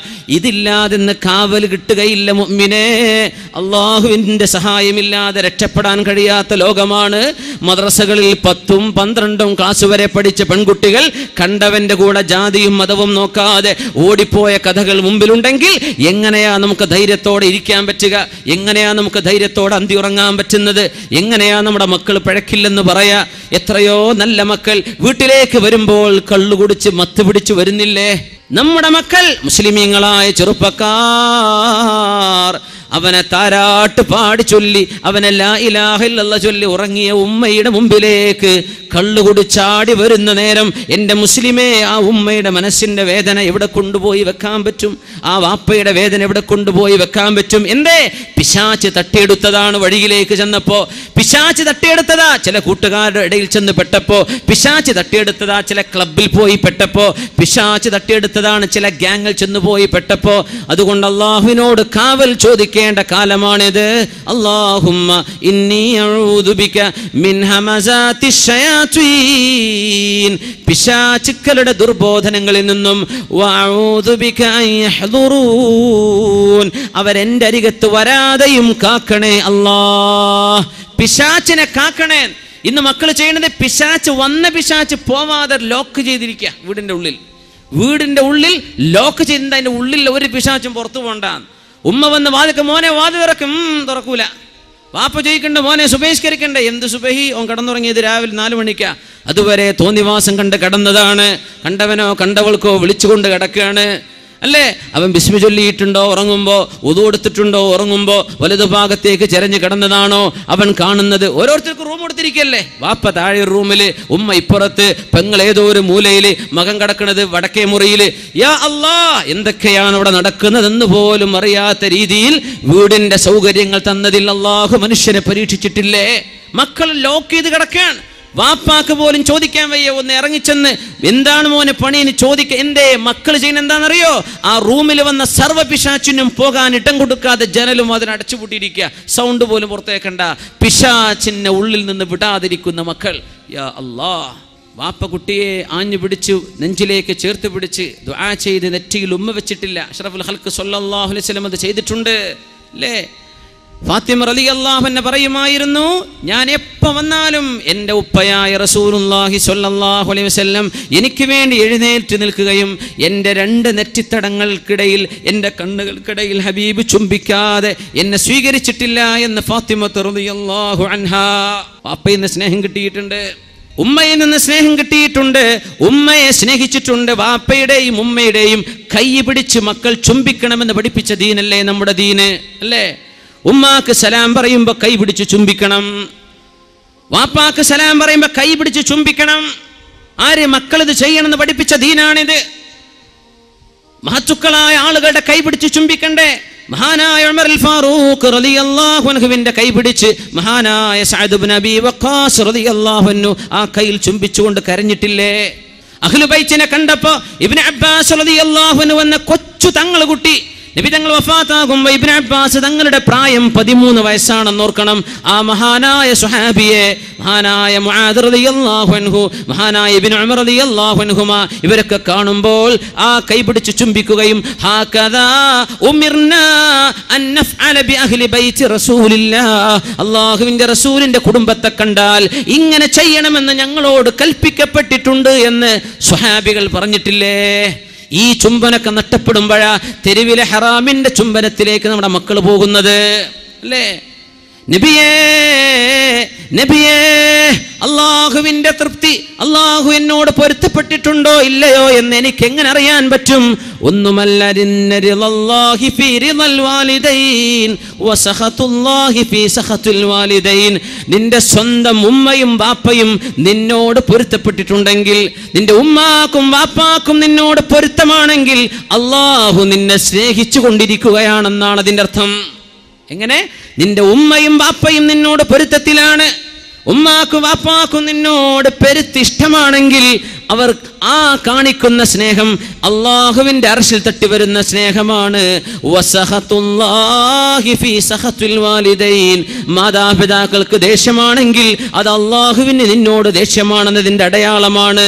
ഇതില്ലാതെന്ന് കാവൽ കിട്ടുകയില്ല മുഅ്മിനേ. അല്ലാഹുവിന്റെ സഹായമില്ലാതെ രക്ഷപ്പെടാൻ കഴിയാത്ത ലോകമാണ്. മദ്രസകളിൽ 10ഉം 12ഉം ക്ലാസ് വരെ പഠിച്ച പെൺകുട്ടികൾ കണ്ടവന്റെ കൂടെ ജാതിയും മതവും നോക്കാതെ ഓടിപ്പോയ കഥകൾ മുമ്പിലുണ്ടെങ്കിൽ എങ്ങനെയാ നമുക്ക് ധൈര്യത്തോടെ ഇരിക്കാൻ പറ്റുക? എങ്ങനെയാ നമുക്ക് ധൈര്യത്തോടെ അന്തി ഉറങ്ങാൻ പറ്റുന്നത്? എങ്ങനെയാ നമ്മുടെ മക്കൾ പിഴക്കില്ലെന്ന് പറയാ? എത്രയോ നല്ല മക്കൾ വീട്ടിലേക്ക് വരുമ്പോൾ കള്ളു കുടിച്ച് മത്ത് പിടിച്ചു വരുന്നില്ലേ? നമ്മുടെ മക്കൾ മുസ്ലിമീങ്ങളായ ചെറുപ്പക്കാർ അവനെ താരാട്ട് പാടി ചൊല്ലി അവനെ ലാ ഇലാഹ ഇല്ലല്ലാഹ് ചൊല്ലി ഉറങ്ങിയ ഉമ്മയുടെ മുമ്പിലേക്ക് കള്ളു കുടിച്ചാടി വരുന്ന നേരം എൻ്റെ മുസ്ലിമേ, ആ ഉമ്മയുടെ മനസ്സിന്റെ വേദന എവിടെ കൊണ്ടുപോയി വെക്കാൻ പറ്റും? ആ വാപ്പയുടെ വേദന എവിടെ കൊണ്ടുപോയി വെക്കാൻ പറ്റും? എന്തേ? പിശാച് തട്ടിയെടുത്തതാണ്. വഴിയിലേക്ക് ചെന്നപ്പോ പിശാച് തട്ടിയെടുത്തതാ. ചില കൂട്ടുകാരുടെ ഇടയിൽ ചെന്ന് പെട്ടപ്പോ പിശാച് തട്ടിയെടുത്തതാ. ചില ക്ലബിൽ പോയി പെട്ടപ്പോ പിശാച് തട്ടിയെടുത്തതാണ്. ചില ഗ്യാങ്ങിൽ ചെന്നുപോയി പെട്ടപ്പോ. അതുകൊണ്ട് അള്ളാഹുവിനോട് കാവൽ ചോദിക്കേണ്ട കാലമാണിത്. അല്ലാഹുമ്മ ഇന്നി അഊദു ബിക മിൻ ഹമസാത്തി ശയാത്വീൻ, പിശാചുക്കളുടെ ദുർബോധനങ്ങളിൽ നിന്നും, വഅഊദു ബിക അൻ യഹ്ദുറൂൻ, അവരെന്റെ അരികത്ത് വരാതെയും കാക്കണേ അല്ലാഹ്. പിശാചിനെ കാക്കണേ. ഇന്ന് മക്കൾ ചെയ്യുന്നത് പിശാച് വന്ന പിശാച് പോവാതെ ലോക്ക് ചെയ്തിരിക്കുക. വീടിന്റെ ഉള്ളിൽ ലോക്ക് ചെയ്തിട്ട് അതിന്റെ ഉള്ളിൽ ഒരു പിശാചും പുറത്തു പോകണ്ടാന്ന്. ഉമ്മ വന്ന് വാതിക്ക് മോനെ വാതി തുറക്കും, തുറക്കൂല. വാപ്പ ചോദിക്കണ്ട മോനെ സുബഹിസ്കരിക്കണ്ടേ? എന്ത് സുബഹി? ഓൻ കടന്നുറങ്ങിയത് രാവിലെ 4 മണിക്കാ. അതുവരെ തോന്നിവാസം കണ്ട് കടന്നതാണ്. കണ്ടവനോ കണ്ടവൾക്കോ വിളിച്ചുകൊണ്ട് കിടക്കുകയാണ് അല്ലേ? അവൻ ബിസ്മി ചൊല്ലിയിട്ടുണ്ടോ ഉറങ്ങുമ്പോ? ഉദു എടുത്തിട്ടുണ്ടോ ഉറങ്ങുമ്പോ? വലതു ഭാഗത്തേക്ക് ചെരഞ്ഞു കിടന്നതാണോ അവൻ കാണുന്നത്? ഓരോരുത്തർക്കും റൂം കൊടുത്തിരിക്കല്ലേ? വാപ്പ താഴെ റൂമില്, ഉമ്മ ഇപ്പുറത്ത്, പെങ്ങൾ ഏതോ ഒരു മൂലയില്, മകൻ കിടക്കുന്നത് വടക്കേ മുറിയില്. യാ അല്ലാ, എന്തൊക്കെയാണ് അവിടെ നടക്കുന്നതെന്ന് പോലും അറിയാത്ത രീതിയിൽ വീടിന്റെ സൗകര്യങ്ങൾ തന്നതിൽ അല്ലാഹു മനുഷ്യനെ പരീക്ഷിച്ചിട്ടില്ലേ? മക്കൾ ലോക്ക് ചെയ്ത് കിടക്കാൻ. വാപ്പാക്ക് പോലും ചോദിക്കാൻ വയ്യ. ഒന്ന് ഇറങ്ങിച്ചെന്ന് എന്താണ് മോനെ പണിയെന്ന് ചോദിക്കുക. എന്തേ? മക്കൾ ചെയ്യുന്ന എന്താണെന്നറിയോ? ആ റൂമിൽ വന്ന സർവ്വ പിശാചിനും പോകാൻ ഇടം കൊടുക്കാതെ ജനലും അതിന് അടച്ചുപൂട്ടിയിരിക്കുക. സൗണ്ട് പോലും പുറത്തേക്കണ്ട. പിശാചിനെ ഉള്ളിൽ നിന്ന് വിടാതിരിക്കുന്ന മക്കൾ. യാ അല്ലാ. വാപ്പ കുട്ടിയെ ആഞ്ഞു പിടിച്ചു നെഞ്ചിലേക്ക് ചേർത്ത് പിടിച്ച് ദുആ ചെയ്ത് നെറ്റിയിൽ ഉമ്മ വെച്ചിട്ടില്ല. അഷ്റഫുൽ ഖൽഖ് സ്വല്ലല്ലാഹു അലൈഹി വസല്ലം അത് ചെയ്തിട്ടുണ്ട് അല്ലേ? ഫാത്തിമ റളിയല്ലാഹു അൻഹ പറയുമായിരുന്നു, ഞാൻ എപ്പോ വന്നാലും എൻ്റെ ഉപ്പയായ റസൂലുള്ളാഹി സ്വല്ലല്ലാഹു അലൈഹി വസല്ലം എനിക്ക് വേണ്ടി എഴുന്നേറ്റ് നിൽക്കുകയും എൻ്റെ 2 നെറ്റിത്തടങ്ങൾക്കിടയിൽ, എൻ്റെ കണ്ണുകൾക്കിടയിൽ ഹബീബ് ചുംബിക്കാതെ എന്നെ സ്വീകരിച്ചിട്ടില്ല എന്ന് ഫാത്തിമ റളിയല്ലാഹു അൻഹ. വാപ്പയിൽ നിന്ന് സ്നേഹം കിട്ടിയിട്ടുണ്ട്, ഉമ്മയിൽ നിന്ന് സ്നേഹം കിട്ടിയിട്ടുണ്ട്, ഉമ്മയെ സ്നേഹിച്ചിട്ടുണ്ട്. വാപ്പയുടെയും ഉമ്മയുടെയും കൈ പിടിച്ച് മക്കൾ ചുംബിക്കണമെന്ന് പഠിപ്പിച്ച ദീനല്ലേ നമ്മുടെ ദീന് അല്ലേ? ഉമ്മാക്ക് സലാം പറയുമ്പോ കൈ പിടിച്ച് ചുംബിക്കണം. വാപ്പാക്ക് സലാം പറയുമ്പോ കൈ പിടിച്ച് ചുംബിക്കണം. ആര്? മക്കളിത് ചെയ്യണമെന്ന് പഠിപ്പിച്ച ദീനാണിത്. മഹത്തുക്കളായ ആളുകളുടെ കൈ പിടിച്ച് ചുംബിക്കണ്ടേ? മഹാനായ ഉമർ അൽ ഫാറൂഖ് റളിയല്ലാഹു അൻഹുവിന്റെ കൈ പിടിച്ച് മഹാനായ സഅദ് ഇബ്നു അബീ വഖാസ് റളിയല്ലാഹു അൻഹു ആ കൈയിൽ ചുംബിച്ചുകൊണ്ട് കരഞ്ഞിട്ടില്ലേ? അഹ്ലു ബൈത്തിനെ കണ്ടപ്പോ ഇബ്നു അബ്ബാസ് റളിയല്ലാഹു അൻഹു എന്ന കൊച്ചു തങ്ങൾ കുട്ടി നബി തങ്ങൾ വഫാത്താകുമ്പോൾ ഇബ്നു അബ്ബാസ് തങ്ങളുടെ പ്രായം 13 വയസ്സാണെന്ന് ഓർക്കണം. ആ മഹാനായ സ്വഹാബിയെ മഹാനായ മുആദ് റളിയല്ലാഹു അൻഹു, മഹാനായ ഇബ്നു ഉമർ റളിയല്ലാഹു അൻഹുമാ ഇവരൊക്കെ കാണുമ്പോൾ ആ കൈപിടിച്ച് ചുംബിക്കുകയും ഹാകദാ ഉമിർനാ അൻ നഫ്അല ബി അഹ്ലി ബൈത്തി റസൂലില്ലാഹ്, അല്ലാഹുവിന്റെ റസൂലിന്റെ കുടുംബത്തെ കണ്ടാൽ ഇങ്ങനെ ചെയ്യണമെന്ന് ഞങ്ങളോട് കൽപ്പിക്കപ്പെട്ടിട്ടുണ്ട് എന്ന് സ്വഹാബികൾ പറഞ്ഞിട്ടില്ലേ? ഈ ചുംബനൊക്കെ നഷ്ടപ്പെടുമ്പോഴാ തെരുവിലെ ഹറാമിന്റെ ചുംബനത്തിലേക്ക് നമ്മുടെ മക്കൾ പോകുന്നത് അല്ലേ? നബിയേ നബിയേ, അള്ളാഹുവിന്റെ തൃപ്തി, അള്ളാഹു എന്നോട് പൊരുത്തപ്പെട്ടിട്ടുണ്ടോ ഇല്ലയോ എന്ന് എനിക്ക് എങ്ങനെ അറിയാൻ പറ്റും? ഒന്നുമല്ല, നിന്റെ സ്വന്തം ഉമ്മയും വാപ്പയും നിന്നോട് പൊരുത്തപ്പെട്ടിട്ടുണ്ടെങ്കിൽ, നിന്റെ ഉമ്മാക്കും വാപ്പാക്കും നിന്നോട് പൊരുത്തമാണെങ്കിൽ അള്ളാഹു നിന്നെ സ്നേഹിച്ചു കൊണ്ടിരിക്കുകയാണെന്നാണ് അതിന്റെ അർത്ഥം. എങ്ങനെ? നിന്റെ ഉമ്മയും വാപ്പയും നിന്നോട് പൊരുത്തത്തിലാണ്, ഉമ്മാക്കും വാപ്പാക്കും നിന്നോട് പെരുത്തിഷ്ടമാണെങ്കിൽ അവർ ആ കാണിക്കുന്ന സ്നേഹം അള്ളാഹുവിന്റെ അർശിൽ തട്ടി വരുന്ന സ്നേഹമാണ്. മാതാപിതാക്കൾക്ക് ദേഷ്യമാണെങ്കിൽ അത് അള്ളാഹുവിന് നിന്നോട് ദേഷ്യമാണെന്നതിന്റെ അടയാളമാണ്.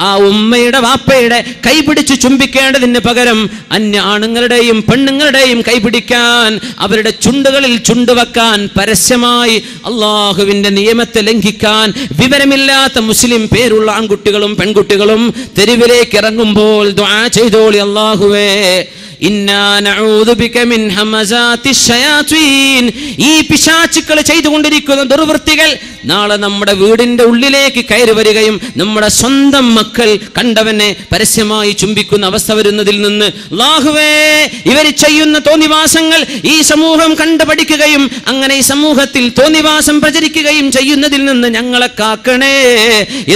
ആ ഉമ്മയുടെ വാപ്പയുടെ കൈപിടിച്ച് ചുംബിക്കേണ്ടതിന് പകരം അന്യ ആണുങ്ങളുടെയും പെണ്ണുങ്ങളുടെയും കൈപിടിക്കാൻ, അവരുടെ ചുണ്ടുകളിൽ ചുണ്ടുവെക്കാൻ, പരസ്യമായി അള്ളാഹുവിന്റെ നിയമത്തെ ലംഘിക്കാൻ വിവരമില്ലാത്ത മുസ്ലിം പേരുള്ള ആൺകുട്ടികളും പെൺകുട്ടികളും തെരുവിലേക്ക് ഇറങ്ങുമ്പോൾ ദുആ ചെയ്തോളി, അല്ലാഹുവേ ഇന്നാ നഊദു ബിക മിൻ ഹമസാത്തി ശയാതീൻ. ഈ പിശാചുക്കൾ ചെയ്തുകൊണ്ടിരിക്കുന്ന ദുർവൃത്തികൾ നാളെ നമ്മുടെ വീടിന്റെ ഉള്ളിലേക്ക് കയറി വരികയും നമ്മുടെ സ്വന്തം മക്കൾ കണ്ടവനെ പരസ്യമായി ചുംബിക്കുന്ന അവസ്ഥ വരുന്നതിൽ നിന്ന് അല്ലാഹുവേ, ഇവർ ചെയ്യുന്ന തോന്നിവാസങ്ങൾ ഈ സമൂഹം കണ്ടു പഠിക്കുകയും അങ്ങനെ ഈ സമൂഹത്തിൽ തോന്നിവാസം പ്രചരിക്കുകയും ചെയ്യുന്നതിൽ നിന്ന് ഞങ്ങളെ കാക്കണേ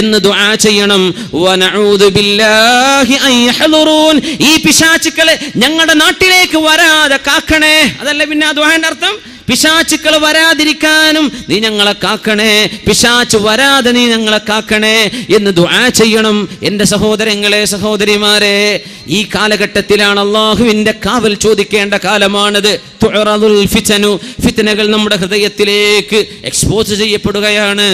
എന്ന് ദുആ ചെയ്യണം. വനഊദു ബില്ലാഹി അൻ യഹ്ദുറൂൻ. ഈ പിശാചുക്കളെ ഞങ്ങളുടെ നാട്ടിലേക്ക് വരാതെ കാക്കണേ. അതല്ല പിന്നെ ആ ദുആന്റെ അർത്ഥം? പിശാചുക്കൾ വരാതിരിക്കാനും നീ ഞങ്ങളെ കാക്കണേ, പിശാച് വരാതെ നീ ഞങ്ങളെ കാക്കണേ എന്ന് ദുആ ചെയ്യണം. എൻ്റെ സഹോദരങ്ങളെ, സഹോദരിമാരെ, ഈ കാലഘട്ടത്തിലാണ് അള്ളാഹുവിന്റെ കാവൽ ചോദിക്കേണ്ട കാലമാണിത്. തുഅറദുൽ ഫിതനു, ഫിത്നകൾ നമ്മുടെ ഹൃദയത്തിലേക്ക് എക്സ്പോസ് ചെയ്യപ്പെടുകയാണ്.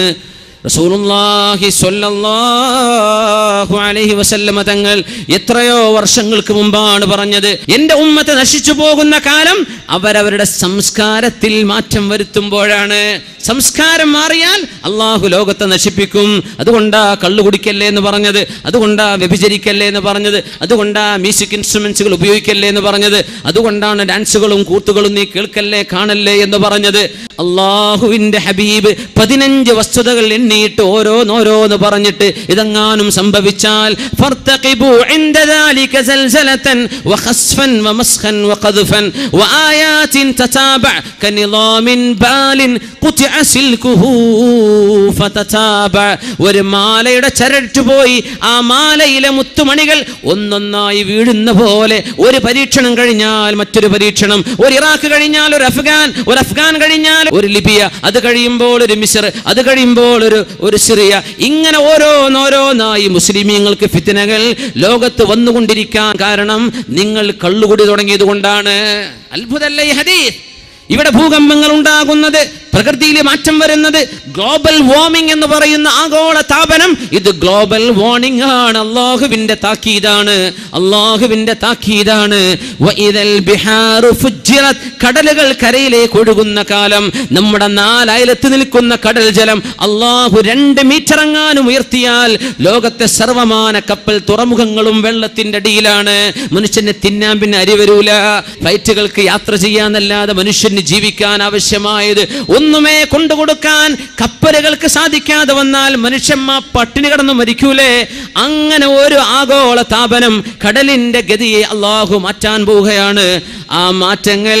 റസൂലുള്ളാഹി സ്വല്ലല്ലാഹു അലൈഹി വസല്ലമ തങ്ങൾ എത്രയോ വർഷങ്ങൾക്ക് മുമ്പാണ് പറഞ്ഞത്, എൻ്റെ ഉമ്മത്ത് നശിച്ചു പോകുന്ന കാലം അവരവരുടെ സംസ്കാരത്തിൽ മാറ്റം വരുത്തുമ്പോഴാണ്. സംസ്കാരം മാറിയാൽ അള്ളാഹു ലോകത്തെ നശിപ്പിക്കും. അതുകൊണ്ടാ കള്ളു കുടിക്കല്ലേ എന്ന് പറഞ്ഞത്, അതുകൊണ്ടാ വ്യഭിചരിക്കല്ലേ എന്ന് പറഞ്ഞത്, അതുകൊണ്ടാ മ്യൂസിക് ഇൻസ്ട്രുമെന്റ്സുകൾ ഉപയോഗിക്കല്ലേ എന്ന് പറഞ്ഞത്, അതുകൊണ്ടാണ് ഡാൻസുകളും കൂത്തുകളും നീ കേൾക്കല്ലേ കാണല്ലേ എന്ന് പറഞ്ഞത്. അള്ളാഹുവിന്റെ ഹബീബ് 15 വസ്തുതകൾ എണ്ണിയിട്ട് ഓരോന്നോരോന്ന് പറഞ്ഞിട്ട് ഇതെങ്ങാനും സംഭവിച്ചാൽ ഫർതഖിബു ഇൻദ ദാലിക സൽസലതൻ വഖസ്ഫൻ വമസ്ഖൻ വഖദ്ഫൻ വആയാതിൻ തതാബ കനിളാമിൻ ബാലിൻ ഖുതിഅ സിൽകുഹു ഫതതാബ. ഒരു മാലയുടെ ചരട് പോയി ആ മാലയിലെ മുത്തുമണികൾ ഒന്നൊന്നായി വീഴുന്ന പോലെ ഒരു പരീക്ഷണം കഴിഞ്ഞാൽ മറ്റൊരു പരീക്ഷണം, ഒരു ഇറാഖ് കഴിഞ്ഞാൽ ഒരു അഫ്ഗാൻ, ഒരു അഫ്ഗാൻ കഴിഞ്ഞാൽ ഒരു ലിബിയ, അത് കഴിയുമ്പോൾ ഒരു മിസ്ർ, അത് കഴിയുമ്പോൾ ഒരു സിറിയ, ഇങ്ങനെ ഓരോന്നോരോന്നായി മുസ്ലിമീങ്ങൾക്ക് ഫിത്നകൾ ലോകത്ത് വന്നുകൊണ്ടിരിക്കാൻ കാരണം നിങ്ങൾ കള്ളുകുടി തുടങ്ങിയത് കൊണ്ടാണ്. അത്ഭുതമല്ലേ ഈ ഹദീസ്? ഇവിടെ ഭൂകമ്പങ്ങൾ ഉണ്ടാകുന്നത്, പ്രകൃതിയിൽ മാറ്റം വരുന്നത്, ഗ്ലോബൽ വാർമിംഗ് എന്ന് പറയുന്ന ആഗോള താപനം, ഇത് ഗ്ലോബൽ വാർണിംഗ് ആണ്. അല്ലാഹുവിന്റെ താക്കീതാണ്, അല്ലാഹുവിന്റെ താക്കീതാണ്. വഇദൽ ബിഹാറു ഫുജ്ജിറത്, കടലുകൾ കരയിലേക്ക് ഒഴുകുന്ന കാലം, നമ്മുടെ 4 അയലത്ത് നിൽക്കുന്ന കടൽ ജലം അല്ലാഹു 2 മീറ്റർ എങ്ങാനും ഉയർത്തിയാൽ ലോകത്തെ സർവമാന കപ്പൽ തുറമുഖങ്ങളും വെള്ളത്തിന്റെ അടിയിലാണ്. മനുഷ്യനെ തിന്നാൻ പിന്നെ അരി വരൂല. ഫ്ലൈറ്റുകൾക്ക് യാത്ര ചെയ്യാന്നല്ലാതെ മനുഷ്യന് ജീവിക്കാൻ ആവശ്യമായത് ഒന്നുമേ കൊണ്ടുകൊടുക്കാൻ കപ്പലുകൾക്ക് സാധിക്കാതെ വന്നാൽ മനുഷ്യന്മാർ പട്ടിണി കിടന്നു മരിക്കൂലേ? അങ്ങനെ ഒരു ആഗോള താപനം, കടലിന്റെ ഗതിയെ അള്ളാഹു മാറ്റാൻ പോവുകയാണ്. ആ മാറ്റങ്ങൾ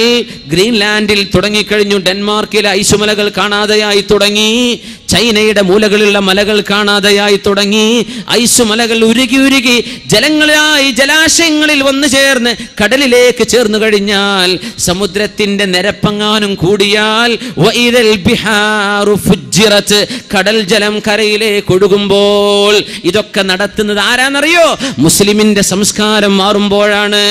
ഗ്രീൻലാൻഡിൽ തുടങ്ങിക്കഴിഞ്ഞു. ഡെൻമാർക്കിലെ ഐസുമലകൾ കാണാതെയായി തുടങ്ങി. ചൈനയുടെ മൂലകളിലുള്ള മലകൾ കാണാതെയായി തുടങ്ങി. ഐസുമലകൾ ഉരുകി ഉരുകി ജലങ്ങളായി ജലാശയങ്ങളിൽ വന്നു ചേർന്ന് കടലിലേക്ക് ചേർന്നു കഴിഞ്ഞാൽ, സമുദ്രത്തിന്റെ നിരപ്പങ്ങാനും കൂടിയാൽ വഇദൽ ബിഹാറു ഫുജ്ജിറത്, കടൽ ജലം കരയിലേക്ക് ഒഴുകുമ്പോൾ ഇതൊക്കെ നടത്തുന്നത് ആരാന്നറിയോ? മുസ്ലിമിന്റെ സംസ്കാരം മാറുമ്പോഴാണ്.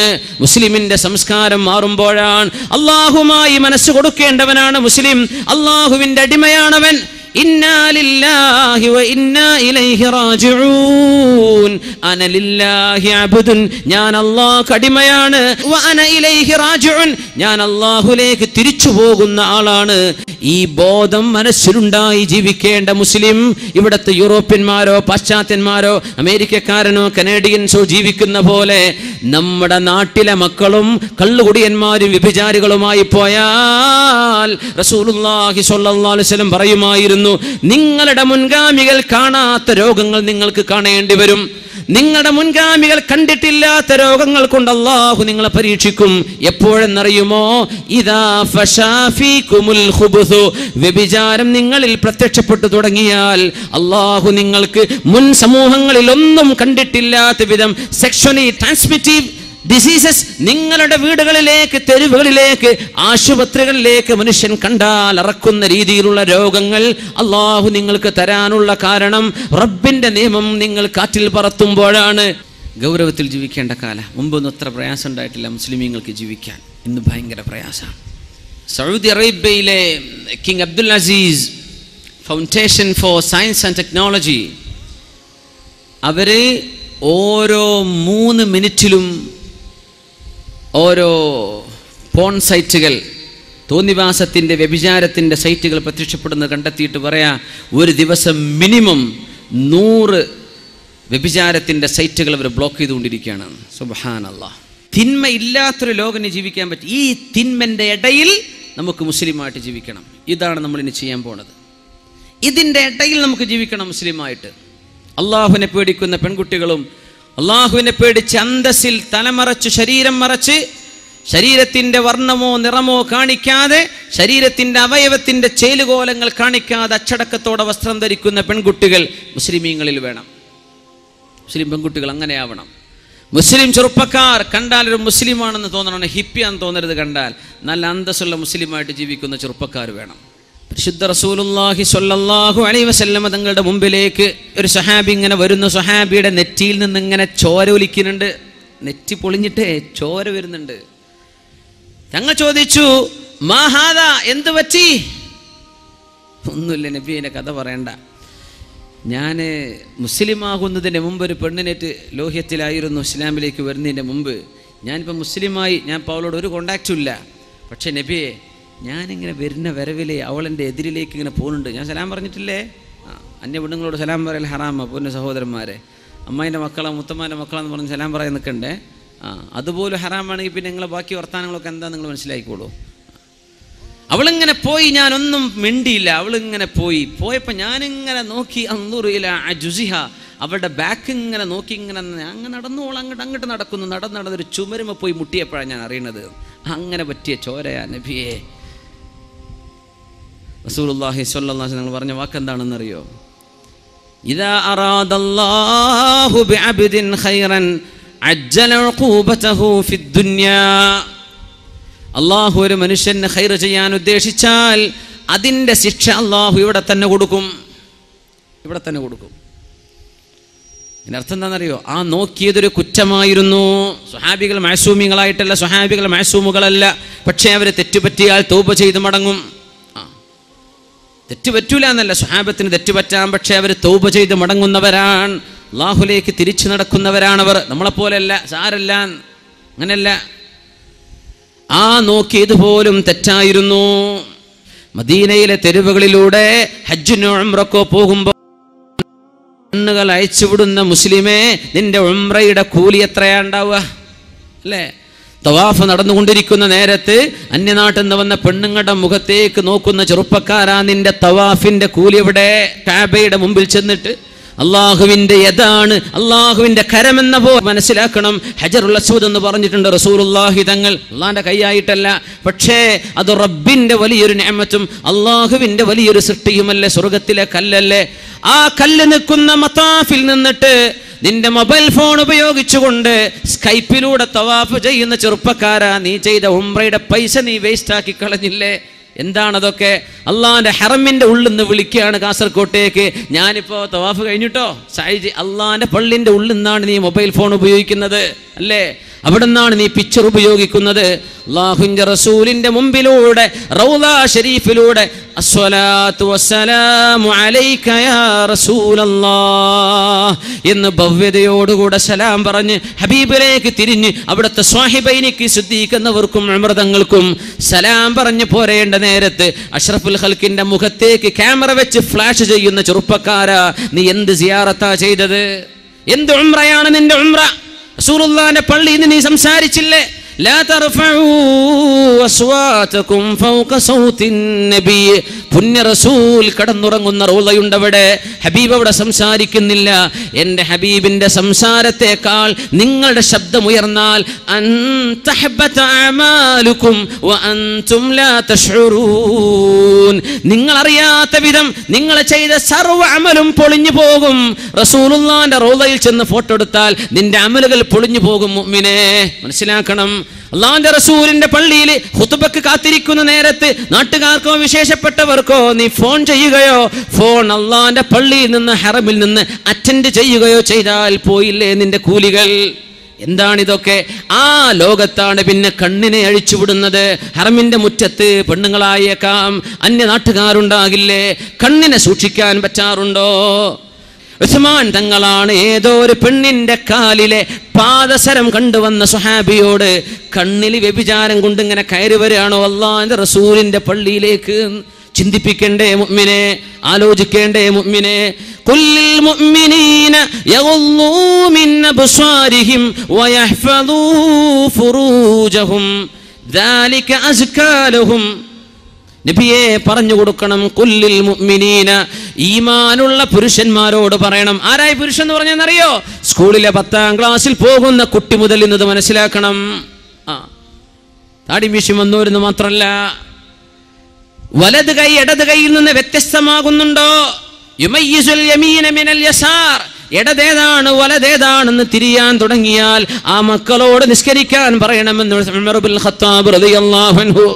മുസ്ലിമിന്റെ സംസ്കാരം മാറുമ്പോഴാണ്. അള്ളാഹുമായി മനസ്സ് കൊടുക്കേണ്ടവനാണ് മുസ്ലിം. അള്ളാഹുവിന്റെ അടിമയാണവൻ. ഇന്നാ ലില്ലാഹി വ ഇന്നാ ഇലൈഹി റാജിഊൻ. അന ലില്ലാഹി അബ്ദുൻ, ഞാൻ അല്ലാഹുവിന്റെ അടിമയാണ്. വ അന ഇലൈഹി റാജിഊൻ, ഞാൻ അല്ലാഹുവിലേക്ക് തിരിച്ചു പോകുന്ന ആളാണ്. ഈ ബോധം മനസ്സിലുണ്ടായി ജീവിക്കേണ്ട മുസ്ലിം ഇവിടുത്തെ യൂറോപ്യന്മാരോ പാശ്ചാത്യന്മാരോ അമേരിക്കക്കാരനോ കനേഡിയൻസോ ജീവിക്കുന്ന പോലെ നമ്മുടെ നാട്ടിലെ മക്കളും കള്ളുകുടിയന്മാരും വ്യഭിചാരികളുമായി പോയാൽ റസൂലുള്ളാഹി സ്വല്ലല്ലാഹു അലൈഹി വസല്ലം പറയുമായിരുന്നു, നിങ്ങളുടെ മുൻഗാമികൾ കാണാത്ത രോഗങ്ങൾ നിങ്ങൾക്ക് കാണേണ്ടി വരും. നിങ്ങളുടെ മുൻഗാമികൾ കണ്ടിട്ടില്ലാത്ത രോഗങ്ങൾ കൊണ്ട് അല്ലാഹു നിങ്ങളെ പരീക്ഷിക്കും. എപ്പോഴെന്നറിയുമോ? ഇദാ ഫശാ ഫീകുമുൽ ഖുബുസു, വ്യഭിചാരം നിങ്ങളിൽ പ്രത്യക്ഷപ്പെട്ടു തുടങ്ങിയാൽ അല്ലാഹു നിങ്ങൾക്ക് മുൻ സമൂഹങ്ങളിൽ ഒന്നും കണ്ടിട്ടില്ലാത്ത വിധം സെക്ഷലി ട്രാൻസ്മിറ്റീവ് ഡിസീസസ് നിങ്ങളുടെ വീടുകളിലേക്ക്, തെരുവുകളിലേക്ക്, ആശുപത്രികളിലേക്ക് മനുഷ്യൻ കണ്ടാൽ ഇറക്കുന്ന രീതിയിലുള്ള രോഗങ്ങൾ അല്ലാഹു നിങ്ങൾക്ക് തരാനുള്ള കാരണം റബ്ബിന്റെ നിയമം നിങ്ങൾ കാറ്റിൽ പറത്തുമ്പോഴാണ്. ഗൗരവത്തിൽ ജീവിക്കേണ്ട കാലം. മുമ്പൊന്നും അത്ര പ്രയാസം ഉണ്ടായിട്ടില്ല മുസ്ലിമീങ്ങൾക്ക് ജീവിക്കാൻ. ഇന്ന് ഭയങ്കര പ്രയാസമാണ്. സൗദി അറേബ്യയിലെ King Abdul Aziz Foundation for Science and Technology അവര് ഓരോ 3 മിനിറ്റിലും ഓരോ പോൺ സൈറ്റുകൾ, തോന്നിവാസത്തിൻ്റെ വ്യഭിചാരത്തിൻ്റെ സൈറ്റുകൾ പ്രത്യക്ഷപ്പെടുന്നത് കണ്ടെത്തിയിട്ട് പറയാ, ഒരു ദിവസം മിനിമം 100 വ്യഭിചാരത്തിൻ്റെ സൈറ്റുകൾ അവർ ബ്ലോക്ക് ചെയ്തുകൊണ്ടിരിക്കുകയാണ്. സുബ്ഹാനല്ലാഹ്. തിന്മ ഇല്ലാത്തൊരു ലോകം ജീവിക്കാൻ പറ്റും. ഈ തിന്മൻ്റെ ഇടയിൽ നമുക്ക് മുസ്ലിമായിട്ട് ജീവിക്കണം. ഇതാണ് നമ്മളിനി ചെയ്യാൻ പോണത്. ഇതിൻ്റെ ഇടയിൽ നമുക്ക് ജീവിക്കണം മുസ്ലിമായിട്ട്. അള്ളാഹുവിനെ പേടിക്കുന്ന പെൺകുട്ടികളും അള്ളാഹുവിനെ പേടിച്ച് അന്തസ്സിൽ തലമറച്ച് ശരീരം മറച്ച് ശരീരത്തിൻ്റെ വർണ്ണമോ നിറമോ കാണിക്കാതെ ശരീരത്തിൻ്റെ അവയവത്തിൻ്റെ ചേലുകോലങ്ങൾ കാണിക്കാതെ അച്ചടക്കത്തോടെ വസ്ത്രം ധരിക്കുന്ന പെൺകുട്ടികൾ മുസ്ലിമീങ്ങളിൽ വേണം. മുസ്ലിം പെൺകുട്ടികൾ അങ്ങനെയാവണം. മുസ്ലിം ചെറുപ്പക്കാർ കണ്ടാൽ ഒരു മുസ്ലിമാണെന്ന് തോന്നണം, ഹിപ്പിയാന്ന് തോന്നരുത്. കണ്ടാൽ നല്ല അന്തസ്സുള്ള മുസ്ലിമായിട്ട് ജീവിക്കുന്ന ചെറുപ്പക്കാർ വേണം. പരിശുദ്ധ റസൂലുള്ളാഹി സ്വല്ലല്ലാഹു അലൈഹി വസല്ലം തങ്ങളുടെ മുമ്പിലേക്ക് ഒരു സ്വഹാബി ഇങ്ങനെ വരുന്നു. സ്വഹാബിയുടെ നെറ്റിയിൽ നിന്ന് ഇങ്ങനെ ചോര ഒലിക്കുന്നുണ്ട്. നെറ്റി പൊളിഞ്ഞിട്ടേ ചോര വരുന്നുണ്ട്. തങ്ങൾ ചോദിച്ചു, മാ ഹാദാ, എന്ത് പറ്റി? ഒന്നുമില്ല നബി, എൻ്റെ കഥ പറയണ്ട. ഞാൻ മുസ്ലിമാകുന്നതിന് മുമ്പ് ഒരു പെണ്ണിനേറ്റ് ലോഹ്യത്തിലായിരുന്നു. ഇസ്ലാമിലേക്ക് വരുന്നതിൻ്റെ മുമ്പ് ഞാനിപ്പോൾ മുസ്ലിമായി. ഞാൻ ഇപ്പോൾ അവളോട് ഒരു കോണ്ടാക്റ്റും ഇല്ല. പക്ഷേ നബിയെ, ഞാനിങ്ങനെ വരുന്ന വരവിലെ അവളെൻ്റെ എതിരിലേക്ക് ഇങ്ങനെ പോകുന്നുണ്ട്. ഞാൻ സലാം പറഞ്ഞിട്ടില്ലേ? അന്യ പെണ്ണുങ്ങളോട് സലാം പറയൽ ഹറാമ. പൊന്നു സഹോദരന്മാരെ, അമ്മായിൻ്റെ മക്കളാ മുത്തമ്മാൻ്റെ മക്കളാന്ന് പറഞ്ഞ് സലാം പറയാൻ നിൽക്കണ്ടേ? അതുപോലും ഹറാമാണെങ്കിൽ പിന്നെ നിങ്ങളെ ബാക്കി വർത്താനങ്ങളൊക്കെ എന്താ നിങ്ങൾ മനസ്സിലാക്കിക്കോളൂ. അവളിങ്ങനെ പോയി, ഞാനൊന്നും മിണ്ടിയില്ല. അവളിങ്ങനെ പോയപ്പോൾ ഞാനിങ്ങനെ നോക്കി, അന്നൂറിയില്ല ജുസിഹ, അവളുടെ ബാക്ക് ഇങ്ങനെ നോക്കി, ഇങ്ങനെ അങ്ങനെ നടന്നോളൂ. അങ്ങോട്ട് നടന്നൊരു ചുമരുമ പോയി മുട്ടിയപ്പോഴാണ് ഞാൻ അറിയണത്. അങ്ങനെ പറ്റിയ ചോരയാ നബിയെ. റസൂലുള്ളാഹി സ്വല്ലല്ലാഹു അലൈഹി വസല്ലം പറഞ്ഞ വാക്കെന്താണെന്നറിയോ? ഇദാ അറാദല്ലാഹു ബിഅബ്ദിൻ ഖൈറൻ അജ്ജല ഉഖൂബതഹു ഫിദ്ദുനിയാ. അല്ലാഹു ഒരു മനുഷ്യന് ഖൈർ ചെയ്യാൻ ഉദ്ദേശിച്ചാൽ അതിൻ്റെ ശിക്ഷ അല്ലാഹു ഇവിടെ തന്നെ കൊടുക്കും. ഇതിനർത്ഥം എന്താണെന്നറിയോ? ആ നോക്കിയതൊരു കുറ്റമായിരുന്നു. സ്വഹാബികൾ മഅസൂമികളായിട്ടല്ല, സ്വഹാബികൾ മഅസൂമുകളല്ല. പക്ഷേ അവർ തെറ്റുപറ്റിയാൽ തൗബ ചെയ്ത് മടങ്ങും. തെറ്റുപറ്റൂല എന്നല്ല, സ്വഹാബത്തിന് തെറ്റുപറ്റാം. പക്ഷേ അവർ തൗബ ചെയ്ത് മടങ്ങുന്നവരാണ്, അല്ലാഹുലേക്ക് തിരിച്ചു നടക്കുന്നവരാണവർ. നമ്മളെപ്പോലെയല്ല, സാരല്ല, അങ്ങനെയല്ല. ആ നോക്കിയതുപോലും തെറ്റായിരുന്നു. മദീനയിലെ തെരുവുകളിലൂടെ ഹജ്ജിനോ ഉംറക്കോ പോകുമ്പോൾ പെണ്ണുകൾ അയച്ചുവിടുന്ന മുസ്ലിമേ, നിന്റെ ഉംറയുടെ കൂലി എത്രയാ ഉണ്ടാവുക? അല്ലേ? തവാഫ് നടന്നുകൊണ്ടിരിക്കുന്ന നേരത്ത് അന്യനാട്ടിൽ നിന്ന് വന്ന പെണ്ണുങ്ങളുടെ മുഖത്തേക്ക് നോക്കുന്ന ചെറുപ്പക്കാരാ, നിന്റെ തവാഫിന്റെ കൂലി എവിടെ? കാബയുടെ മുമ്പിൽ ചെന്നിട്ട് അള്ളാഹുവിന്റെ യദാണ്, അള്ളാഹുവിന്റെ കരമെന്ന പോ മനസ്സിലാക്കണം. ഹജറുൽ അസ്വദ് എന്ന് പറഞ്ഞിട്ടുണ്ട് റസൂലുള്ളാഹി തങ്ങൾ. അള്ളാഹിന്റെ കൈയായിട്ടല്ല, പക്ഷേ അത് റബ്ബിന്റെ വലിയൊരു നിഅമത്തും അള്ളാഹുവിന്റെ വലിയൊരു സൃഷ്ടിയുമല്ലേ, സ്വർഗത്തിലെ കല്ലല്ലേ. ആ കല്ല് നിൽക്കുന്ന മതാഫിൽ നിന്നിട്ട് നിന്റെ മൊബൈൽ ഫോൺ ഉപയോഗിച്ചുകൊണ്ട് സ്കൈപ്പിലൂടെ തവാഫ് ചെയ്യുന്ന ചെറുപ്പക്കാരാ, നീ ചെയ്ത ഉംറയുടെ പൈസ നീ വേസ്റ്റ് ആക്കി കളഞ്ഞില്ലേ? എന്താണതൊക്കെ? അള്ളാഹിന്റെ ഹറമിന്റെ ഉള്ളിൽ നിന്ന് വിളിക്കുകയാണ് കാസർകോട്ടേക്ക്, ഞാനിപ്പോ തവാഫ് കഴിഞ്ഞിട്ടോ സായിജി, അള്ളാഹിന്റെ പള്ളിന്റെ ഉള്ളിൽ നിന്നാണ് നീ മൊബൈൽ ഫോൺ ഉപയോഗിക്കുന്നത് അല്ലേ? അവിടെ നിന്നാണ് നീ പിക്ചർ ഉപയോഗിക്കുന്നത്. അല്ലാഹുവിന്റെ റസൂലിന്റെ മുമ്പിലൂടെ റൗള ഷരീഫിലൂടെ അസ്സലാത്തു വസ്സലാമു അലൈക യാ റസൂലല്ലാഹ് എന്ന് ഭവ്യതയോടുകൂടെ സലാം പറഞ്ഞ് ഹബീബിലേക്ക് തിരിഞ്ഞ് അവിടുത്തെ സ്വാഹിബൈനിക്ക് സിദ്ദീഖെന്നവർക്കും ഉമർ തങ്ങൾക്കും സലാം പറഞ്ഞ് പോരേണ്ട നേരത്ത് അഷ്റഫുൽ ഖൽക്കിന്റെ മുഖത്തേക്ക് ക്യാമറ വെച്ച് ഫ്ലാഷ് ചെയ്യുന്ന ചെറുപ്പക്കാരാ, നീ എന്ത് സിയാറത്താ ചെയ്തത്? എന്ത് ഉംറയാണ് നിന്റെ ഉംറ? റസൂലുള്ളാഹിന്റെ പള്ളിയിൽ നിന്ന് നീ സംസാരിച്ചില്ലേ? ലാ തർഫഉ അസ്വാതകും ഫൗക സൗത്തിൻ നബി. പുണ്യ റസൂൽ കടന്നുറങ്ങുന്ന റൗളയുണ്ടവിടെ, ഹബീബ് അവിടെ സംസാരിക്കുന്നില്ല. എൻ്റെ ഹബീബിന്റെ സംസാരത്തെക്കാൾ നിങ്ങളുടെ ശബ്ദമുയർന്നാൽ അൻ തഹബത അമാലുകും വഅൻതും ലാ തശ്ഉറൂൻ, നിങ്ങൾ അറിയാത്ത വിധം നിങ്ങൾ ചെയ്ത സർവ്വ അമലും പൊളിഞ്ഞു പോകും. റസൂലുള്ളാഹിന്റെ റൗളയിൽ ചെന്ന് ഫോട്ടോ എടുത്താൽ നിന്റെ അമലുകൾ പൊളിഞ്ഞു പോകും. മുഅ്മിനേ, മനസ്സിലാക്കണം. അല്ലാഹുവിന്റെ റസൂലിന്റെ പള്ളിയിൽ ഖുതുബക്ക് കാത്തിരിക്കുന്ന നേരത്ത് നാട്ടുകാർക്കോ വിശേഷപ്പെട്ടവർക്കോ നീ ഫോൺ ചെയ്യുകയോ ഫോൺ അല്ലാഹുവിന്റെ പള്ളിയിൽ നിന്ന് ഹറമിൽ നിന്ന് അറ്റൻഡ് ചെയ്യുകയോ ചെയ്താൽ പോയില്ലേ നിന്റെ കൂലികൾ? എന്താണിതൊക്കെ? ആ ലോകത്താണ് പിന്നെ കണ്ണിനെ അഴിച്ചുവിടുന്നത്. ഹറമിന്റെ മുറ്റത്ത് പെണ്ണുങ്ങളായേക്കാം, അന്യ നാട്ടുകാരുണ്ടാകില്ലേ? കണ്ണിനെ സൂക്ഷിക്കാൻ പറ്റാറുണ്ടോ? ഉസ്മാൻ തങ്ങളാണ് ഏതോ ഒരു പെണ്ണിന്റെ കാലിലെ പാദസരം കണ്ടുവന്ന സ്വഹാബിയോട് കണ്ണിൽ വ്യഭിചാരം കൊണ്ട് ഇങ്ങനെ കയറി വരികയാണോ അല്ലാഹുവിന്റെ റസൂലിന്റെ പള്ളിയിലേക്ക്? ചിന്തിപ്പിക്കണ്ടേ മുഅ്മിനെ? ആലോചിക്കേണ്ടേ മുഅ്മിനെ? ഖുല്ലിൽ മുഅ്മിനീന യഗുള്ളൂ മിൻ അബ്സാരിഹിം വയഹ്ഫദൂ ഫുറൂജഹും ദാലിക അസ്കാ ലഹും. നബിയെ പറഞ്ഞു കൊടുക്കണം. കുല്ലിൽ മുഅ്മിനീന, ഈമാനുള്ള പുരുഷന്മാരോട് പറയണം. ആരായി പുരുഷൻ എന്ന് പറഞ്ഞാൽ? സ്കൂളിലെ 10ാം ക്ലാസ്സിൽ പോകുന്ന കുട്ടി മുതൽ ഇന്നത് മനസ്സിലാക്കണം. താടി മീശി വന്നോരെന്ന് മാത്രല്ല, വലത് കൈ ഇടത് കൈയിൽ നിന്ന് വ്യത്യസ്തമാകുന്നുണ്ടോ? യുമയ്യിസുൽ യമീന മിനൽ യസാർ, ഇടതേതാണ് വലതേതാണെന്ന് തിരിയാൻ തുടങ്ങിയാൽ ആ മക്കളോട് നിസ്കരിക്കാൻ പറയണമെന്ന് ഉമർ ഇബ്നുൽ ഖത്താബ് റളിയല്ലാഹു അൻഹു.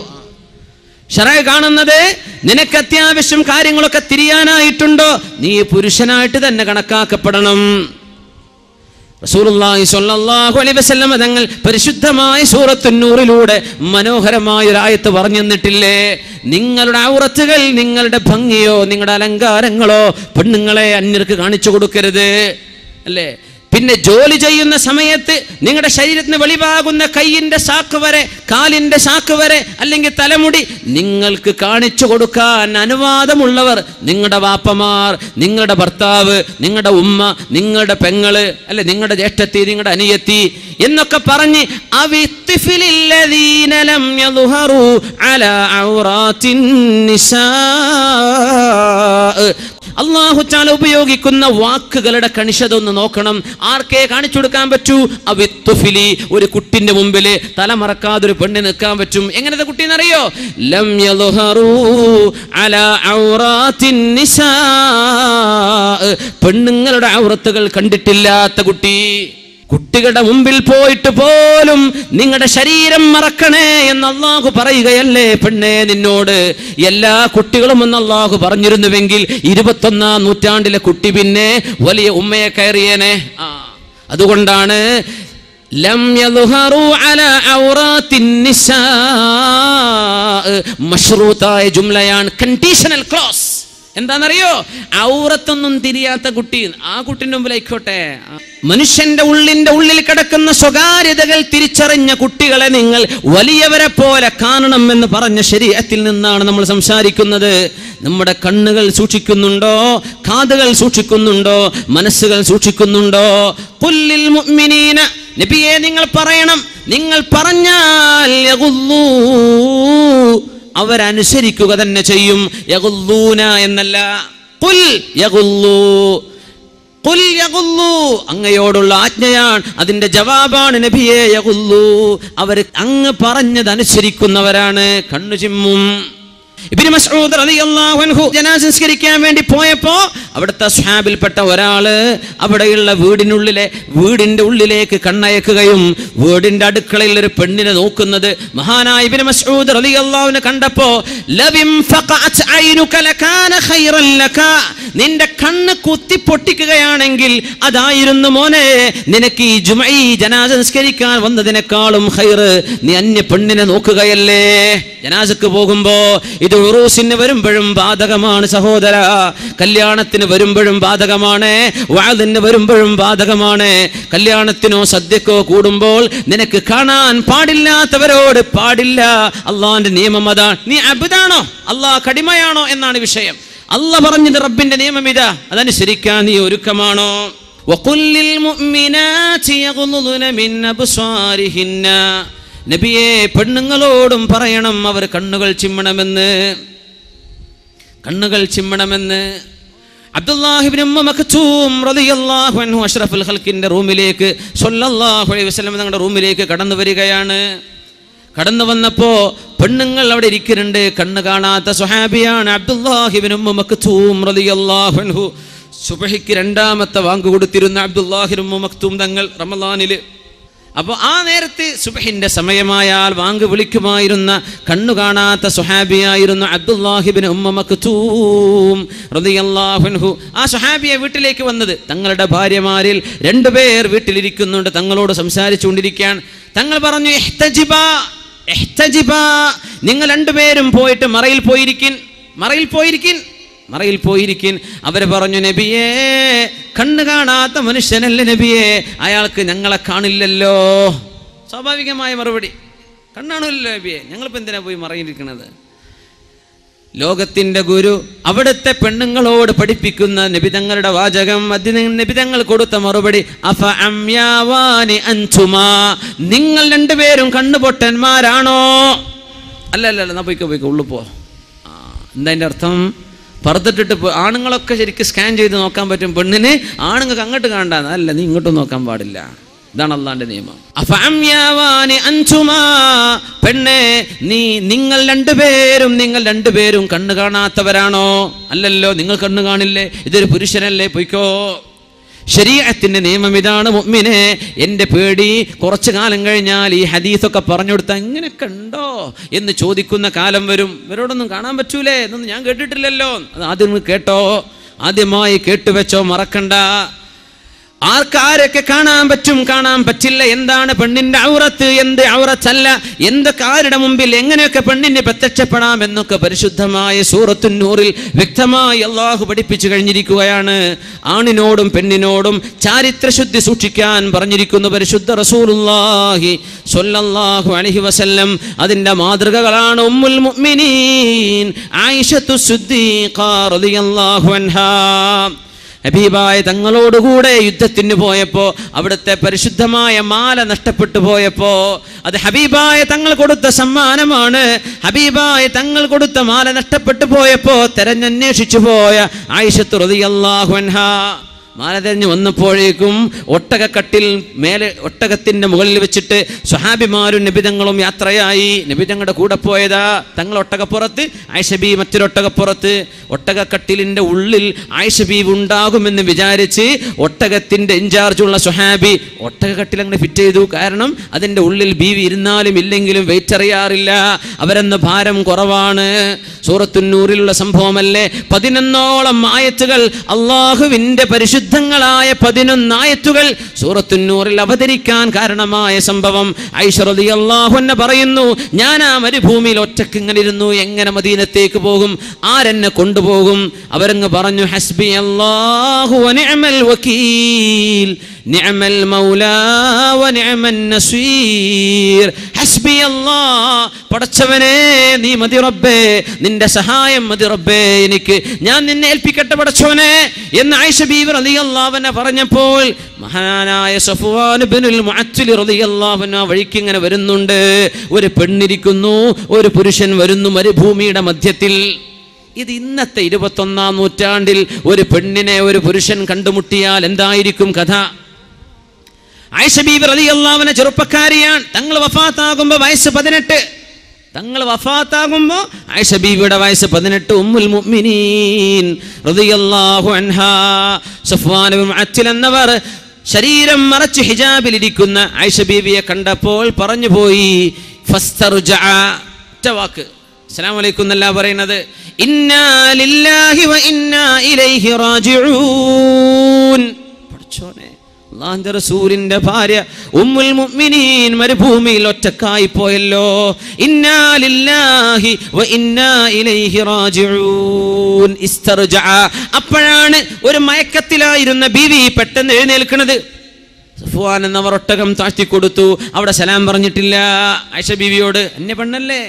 ശറഅ് കാണുന്നത് നിനക്ക് അത്യാവശ്യം കാര്യങ്ങളൊക്കെ തിരിയാനായിട്ടുണ്ടോ, നീ പുരുഷനായിട്ട് തന്നെ കണക്കാക്കപ്പെടണം. റസൂലുള്ളാഹി സ്വല്ലല്ലാഹു അലൈഹി വസല്ലം തങ്ങൾ പരിശുദ്ധമായ സൂറത്തുൻ നൂറിലൂടെ മനോഹരമായ ഒരു ആയത്ത് പറഞ്ഞു തന്നിട്ടില്ലേ? നിങ്ങളുടെ ഔറത്തുകൾ, നിങ്ങളുടെ ഭംഗിയോ നിങ്ങളുടെ അലങ്കാരങ്ങളോ പെണ്ണുങ്ങളെ അന്യർക്ക് കാണിച്ചു കൊടുക്കരുത്, അല്ലേ? പിന്നെ ജോലി ചെയ്യുന്ന സമയത്ത് നിങ്ങളുടെ ശരീരത്തിന് വെളിവാകുന്ന കൈയിന്റെ സാക്ക് വരെ, കാലിന്റെ സാക്ക് വരെ, അല്ലെങ്കിൽ തലമുടി നിങ്ങൾക്ക് കാണിച്ചു കൊടുക്കാൻ അനുവാദമുള്ളവർ നിങ്ങളുടെ വാപ്പമാർ, നിങ്ങളുടെ ഭർത്താവ്, നിങ്ങളുടെ ഉമ്മ, നിങ്ങളുടെ പെങ്ങള്, അല്ലെ നിങ്ങളുടെ ജ്യേഷ്ഠത്തി, നിങ്ങളുടെ അനിയത്തി എന്നൊക്കെ പറഞ്ഞ് അവിത്തിഫിലില്ലദീന ലം യദ്ഹറു അലാ ഔറാത്തിൻ നിസാ. അല്ലാഹു തആല ഉപയോഗിക്കുന്ന വാക്കുകളുടെ കണിശത ഒന്ന് നോക്കണം. ആർക്കേ കാണിച്ചു കൊടുക്കാൻ പറ്റൂ? അവിത്തുഫിലി, ഒരു കുട്ടിന്റെ മുമ്പിൽ തലമറക്കാതെ ഒരു പെണ്ണ് നിൽക്കാൻ പറ്റും. എങ്ങനത്തെ കുട്ടിയെന്നറിയോ? ലം യദ്ഹറു അലാ ഔറാത്തിൻ നിസാ, പെണ്ണുങ്ങളുടെ ഔറത്തുകൾ കണ്ടിട്ടില്ലാത്ത കുട്ടി. കുട്ടികളുടെ മുമ്പിൽ പോയിട്ട് പോലും നിങ്ങളുടെ ശരീരം മറക്കണേ എന്ന് അല്ലാഹു പറയുകയല്ലേ പെണ്ണേ നിന്നോട്? എല്ലാ കുട്ടികളും എന്ന് അല്ലാഹു പറഞ്ഞിരുന്നുവെങ്കിൽ 21ാം നൂറ്റാണ്ടിലെ കുട്ടി പിന്നെ വലിയ ഉമ്മയെ കയറിയേനെ. അതുകൊണ്ടാണ് ലം യദ്ഹറു അലാ ഔറാത്തിൻ നിസാ മശ്റൂതായ ജുംലയാണ്, കണ്ടീഷണൽ ക്ലോസ്. എന്താണെന്നറിയോ? ഔറത്തൊന്നും തിരിയാത്ത കുട്ടി, ആ കുട്ടിന്റെ മുമ്പിലായിക്കോട്ടെ. മനുഷ്യന്റെ ഉള്ളിൽ കിടക്കുന്ന സ്വകാര്യതകൾ തിരിച്ചറിഞ്ഞ കുട്ടികളെ നിങ്ങൾ വലിയവരെ പോലെ കാണണം എന്ന് പറഞ്ഞ ശരീഅത്തിൽ നിന്നാണ് നമ്മൾ സംസാരിക്കുന്നത്. നമ്മുടെ കണ്ണുകൾ സൂക്ഷിക്കുന്നുണ്ടോ? കാതുകൾ സൂക്ഷിക്കുന്നുണ്ടോ? മനസ്സുകൾ സൂക്ഷിക്കുന്നുണ്ടോ? ഖുല്ലിൽ മുഅ്മിനീന, നബിയെ നിങ്ങൾ പറയണം. നിങ്ങൾ പറഞ്ഞാൽ യഗുള്ളൂ, അവരനുസരിക്കുക തന്നെ ചെയ്യും. യഗുള്ളൂന എന്നല്ല, ഖുൽ യഗുള്ളൂ. ഖുൽ യഗുള്ളൂ അങ്ങയോടുള്ള ആജ്ഞയാണ്, അതിന്റെ ജവാബാണ് നബിയെ യഗുള്ളൂ. അവർ അങ്ങ് പറഞ്ഞതനുസരിക്കുന്നവരാണ്, കണ്ണു ചിമ്മും. ഇബ്നു മസ്ഊദ് റളിയല്ലാഹു അൻഹു ജനാസ സംസ്കരിക്കാൻ വേണ്ടി പോയപ്പോ അവിടുത്തെ സ്വഹാബിൽപ്പെട്ട ഒരാള് അവിടെയുള്ള വീടിന്റെ ഉള്ളിലേക്ക് കണ്ണയക്കുകയും വീടിന്റെ അടുക്കളയിൽ ഒരു പെണ്ണിനെ നോക്കുന്നത് മഹാനായ ഇബ്നു മസ്ഊദ് റളിയല്ലാഹു അൻഹു കണ്ടപ്പോ ലവിം ഫഖഅത് ഐനുക ലകാന ഖൈറൻ ലക നിന്റെ കണ്ണ് കുത്തി പൊട്ടിക്കുകയാണെങ്കിൽ അതായിരുന്നു മോനെ നിനക്ക് ഈ ജുമഈ ജനാസ നിസ്കരിക്കാൻ വന്നതിനേക്കാളും ഖൈറ്. നീ അന്യ പെണ്ണിനെ നോക്കുകയല്ലേ ജനാസക്ക് പോകുമ്പോ. ഇത് ഉറൂസിന് വരുമ്പോഴും ബാധകമാണ് സഹോദര, കല്യാണത്തിന് വരുമ്പോഴും ബാധകമാണ്, വഅദിന് വരുമ്പോഴും ബാധകമാണ്. കല്യാണത്തിനോ സദ്യക്കോ കൂടുമ്പോൾ നിനക്ക് കാണാൻ പാടില്ലാത്തവരോട് പാടില്ല. അള്ളാന്റെ നിയമം അതാണ്. നീ അബ്ദാണോ അള്ളാഹ് കടിമയാണോ എന്നാണ് വിഷയം. അള്ളാഹ് പറഞ്ഞത് റബ്ബിന്റെ നിയമം ഇതാ, അതനുസരിക്കാൻ നീ ഒരുക്കമാണോ? وَقُلْ لِلْمُؤْمِنَاتِ يَغْضُضْنَ مِنْ أَبْصَارِهِنَّ നബിയെ പെണ്ണുങ്ങളോടും പറയണം അവർ കണ്ണുകൾ ചിമ്മണമെന്ന്. അബ്ദുല്ലാഹി ഇബ്നു ഉമ്മ മക്തൂം റളിയല്ലാഹു അൻഹു അഷ്റഫുൽ ഖൽഖിന്റെ റൂമിലേക്ക് സ്വല്ലല്ലാഹു അലൈഹി വസല്ലം തങ്ങളുടെ റൂമിലേക്ക് കടന്നു വരികയാണ്. കടന്നു വന്നപ്പോ പെണ്ണുങ്ങൾ അവിടെ ഇരിക്കുന്നുണ്ട്. കണ്ണ് കാണാത്ത സ്വഹാബിയാണ് അബ്ദുല്ലാഹി ഇബ്നു ഉമ്മ മക്തൂം റളിയല്ലാഹു അൻഹു. സുബ്ഹിക്ക് രണ്ടാമത്തെ വാങ്ക് കൊടുത്തിരുന്ന അബ്ദുല്ലാഹി ഇബ്നു ഉമ്മ മക്തൂം തങ്ങൾ റമളാനില്. അപ്പോൾ ആ നേരത്തെ സുബ്ഹിന്റെ സമയമായാൽ വാങ്ക് വിളിക്കുമായിരുന്ന കണ്ണു കാണാത്ത സ്വഹാബിയായിരുന്ന അബ്ദുല്ലാഹി ഇബ്നു ഉമ്മ മക്തൂം റളിയല്ലാഹു അൻഹു. ആ സ്വഹാബിയെ വീട്ടിലേക്ക് വന്നത് തങ്ങളുടെ ഭാര്യമാരിൽ 2 പേർ വീട്ടിലിരിക്കുന്നുണ്ട്, തങ്ങളോട് സംസാരിച്ചുകൊണ്ടിരിക്കാൻ. തങ്ങൾ പറഞ്ഞു ഇഹ്തജിബാ, നിങ്ങൾ 2 പേരും പോയിട്ട് മറയിൽ പോയിരിക്കിൻ. അവർ പറഞ്ഞു നബിയേ കണ്ണ് കാണാത്ത മനുഷ്യനല്ലേ നബിയേ, അയാൾക്ക് ഞങ്ങളെ കാണില്ലല്ലോ. സ്വാഭാവികമായ മറുപടി, കണ്ണാണല്ലോ നബിയെ, ഞങ്ങളിപ്പോൾ എന്തിനാ പോയി മറയിരിക്കണത്? ലോകത്തിന്റെ ഗുരു അവിടുത്തെ പെണ്ണുങ്ങളോട് പഠിപ്പിക്കുന്ന നബിതങ്ങളുടെ വാചകം, നബിതങ്ങൾ കൊടുത്ത മറുപടി അഫ അംയാവാനി അൻതുമാ, നിങ്ങൾ 2 പേരും കണ്ണുപൊട്ടന്മാരാണോ? അല്ല എന്നാ പോയിക്കോ ഉള്ളു പോ. എന്താ അതിൻ്റെ അർത്ഥം? പറത്തിട്ടിട്ട് ആണുങ്ങളൊക്കെ ശരിക്കും സ്കാൻ ചെയ്ത് നോക്കാൻ പറ്റും, പെണ്ണിന് ആണുങ്ങൾക്ക് അങ്ങോട്ട് കാണാൻ, അല്ല നീ ഇങ്ങോട്ടും നോക്കാൻ പാടില്ല. ഇതാണ് അള്ളാന്റെ നിയമം. പെണ്ണെ നിങ്ങൾ രണ്ടുപേരും കണ്ണ് കാണാത്തവരാണോ? അല്ലല്ലോ, നിങ്ങൾ കണ്ണ് കാണില്ലേ, ഇതൊരു പുരുഷനല്ലേ, പൊയ്ക്കോ. ശരീഅത്തിന്റെ നിയമം ഇതാണ്. മുഅ്മിനെ, എൻ്റെ പേടി കുറച്ചു കാലം കഴിഞ്ഞാൽ ഈ ഹദീസൊക്കെ പറഞ്ഞു കൊടുത്താൽ ഇങ്ങനെയൊക്കെ ഉണ്ടോ എന്ന് ചോദിക്കുന്ന കാലം വരും. ഇവരോടൊന്നും കാണാൻ പറ്റൂലേ എന്നൊന്നും ഞാൻ കേട്ടിട്ടില്ലല്ലോ. അത് ആദ്യം കേട്ടോ, ആദ്യമായി കേട്ടുവെച്ചോ, മറക്കണ്ട. ആർക്കാരൊക്കെ കാണാൻ പറ്റും, കാണാൻ പറ്റില്ല, എന്താണ് പെണ്ണിന്റെ ഔറത്ത്, എന്ത് ഔറത്തല്ല, എന്തൊക്കെ ആരുടെ മുമ്പിൽ എങ്ങനെയൊക്കെ പെണ്ണിന് പ്രത്യക്ഷപ്പെടാം എന്നൊക്കെ പരിശുദ്ധമായ സൂറത്തുൻ നൂറിൽ വ്യക്തമായി അള്ളാഹു പഠിപ്പിച്ചു കഴിഞ്ഞിരിക്കുകയാണ്. ആണിനോടും പെണ്ണിനോടും ചാരിത്രശുദ്ധി സൂക്ഷിക്കാൻ പറഞ്ഞിരിക്കുന്നു പരിശുദ്ധ റസൂലുള്ളാഹി സ്വല്ലല്ലാഹു അലൈഹി വസല്ലം. അതിന്റെ മാതൃകകളാണ് ഉമ്മുൽ മുഅ്മിനീൻ ആയിഷത്തു സിദ്ദീഖ റളിയല്ലാഹു അൻഹാ. ഹബീബായ തങ്ങളോടുകൂടെ യുദ്ധത്തിന് പോയപ്പോ അവിടുത്തെ പരിശുദ്ധമായ മാല നഷ്ടപ്പെട്ടു പോയപ്പോ, അത് ഹബീബായ തങ്ങൾ കൊടുത്ത സമ്മാനമാണ്. ഹബീബായ തങ്ങൾ കൊടുത്ത മാല നഷ്ടപ്പെട്ടു പോയപ്പോ തെരഞ്ഞന്വേഷിച്ചു പോയ ആയിഷത്ത് റളിയല്ലാഹു അൻഹാ മാല തെരഞ്ഞു വന്നപ്പോഴേക്കും ഒട്ടകക്കട്ടിൽ മേലെ ഒട്ടകത്തിന്റെ മുകളിൽ വെച്ചിട്ട് സ്വഹാബിമാരും നബിതങ്ങളും യാത്രയായി. നബിതങ്ങളുടെ കൂടെ പോയതാ തങ്ങൾ ഒട്ടകപ്പുറത്ത്, ആയിഷ ബീവി മറ്റൊരൊട്ടകപ്പുറത്ത്. ഒട്ടകക്കട്ടിലിന്റെ ഉള്ളിൽ ആയിഷ ബീവി ഉണ്ടാകുമെന്ന് വിചാരിച്ച് ഒട്ടകത്തിന്റെ ഇൻചാർജുള്ള സ്വഹാബി ഒട്ടകക്കട്ടിൽ അങ്ങനെ ഫിറ്റ് ചെയ്തു. കാരണം അതിന്റെ ഉള്ളിൽ ബീവി ഇരുന്നാലും ഇല്ലെങ്കിലും വെയിറ്റ് അറിയാറില്ല, അവരെന്ന് ഭാരം കുറവാണ്. സൂറത്തുൻ നൂറിലുള്ള സംഭവമല്ലേ. 11ഓളം ആയത്തുകൾ, അള്ളാഹുവിന്റെ പരിശുദ്ധങ്ങളായ 11 ആയത്തുകൾ സൂറത്തുൻ നൂറിൽ അവതരിക്കാൻ കാരണമായ സംഭവം. ആയിഷ റളിയല്ലാഹു അൻഹ പറയുന്നു, ഞാൻ ആ മരുഭൂമിയിൽ ഒറ്റക്ക് ഇങ്ങനെ ഇരുന്നു, എങ്ങനെ മദീനത്തേക്ക് പോകും, ആരെന്നെ കൊണ്ടുപോകും? അവരങ്ങ് പറഞ്ഞു, ഹസ്ബി അല്ലാഹു വ നിഅമൽ വകീൽ നിഅമൽ മൗലാ വ നിഅമൻ നസീർ. ഹസ്ബി അല്ലാഹ്, പടച്ചവനെ നീ മതി റബ്ബേ, നിന്റെ സഹായം മതി റബ്ബേ എനിക്ക്, ഞാൻ നിന്നെ ഏൽപ്പിക്കട്ടെ പടച്ചവനെ എന്ന് ആയിഷ ബീവി റളിയല്ലാഹു അൻഹ പറഞ്ഞപ്പോൾ മഹാനായ സഫ്വാൻ ഇബ്നുൽ മുഅത്തിൽ റളിയല്ലാഹു അൻഹു വഴിക്ക് ഇങ്ങനെ വരുന്നുണ്ട്. ഒരു പെണ്ണിരിക്കുന്നു, ഒരു പുരുഷൻ വരുന്നു മരുഭൂമിയുടെ മധ്യത്തിൽ. ഇത് ഇന്നത്തെ 21-ാം നൂറ്റാണ്ടിൽ ഒരു പെണ്ണിനെ ഒരു പുരുഷൻ കണ്ടുമുട്ടിയാൽ എന്തായിരിക്കും കഥ? ആയിഷ ബീവി റളിയല്ലാഹു അൻഹ ചെറുപ്പക്കാരിയാണ്. തങ്ങൾ വഫാത്താകുമ്പോൾ വയസ്സ് 18. തങ്ങൾ വഫാത്താകുമ്പോൾ ആയിഷ ബീവിയുടെ വയസ്സ് 18. ഉമ്മുൽ മുഅ്മിനീൻ റളിയല്ലാഹു അൻഹാ സഫ്വാൻ ഇബ്നു മുഅത്തിൽ എന്നവർ ശരീരം മറച്ച് ഹിജാബിലിരിക്കുന്ന ആയിഷ ബീവിയെ കണ്ടപ്പോൾ പറഞ്ഞു പോയി, ഫസ്തർജഅ, ഒറ്റ വാക്ക്, അസ്സലാമു അലൈക്കും എന്നല്ല പറയുന്നത്. ഇന്നാ ലില്ലാഹി വ ഇന്നാ ഇലൈഹി റാജിഊൻ. പഠിച്ചോനെ, അല്ലാഹുവിന്റെ റസൂലിന്റെ ഭാര്യ ഉമ്മുൽ മുഅ്മിനീൻ മരുഭൂമിയിൽ ഒറ്റക്കായി പോയല്ലോ. ഇന്നാ ലില്ലാഹി വ ഇന്നാ ഇലൈഹി റാജിഊൻ. ഇസ്തർജഅ. അപ്പോഴാണ് ഒരു മയക്കത്തിലായിരുന്ന ബീവി പെട്ടെന്ന് എഴുന്നേൽക്കുന്നത്. സഫ്വാൻ എന്നവർ ഒട്ടകം താഴ്ത്തി കൊടുത്തു. അവിടെ സലാം പറഞ്ഞിട്ടില്ല ആയിഷ ബീവിയോട്. അന്യ പെണ്ണല്ലേ.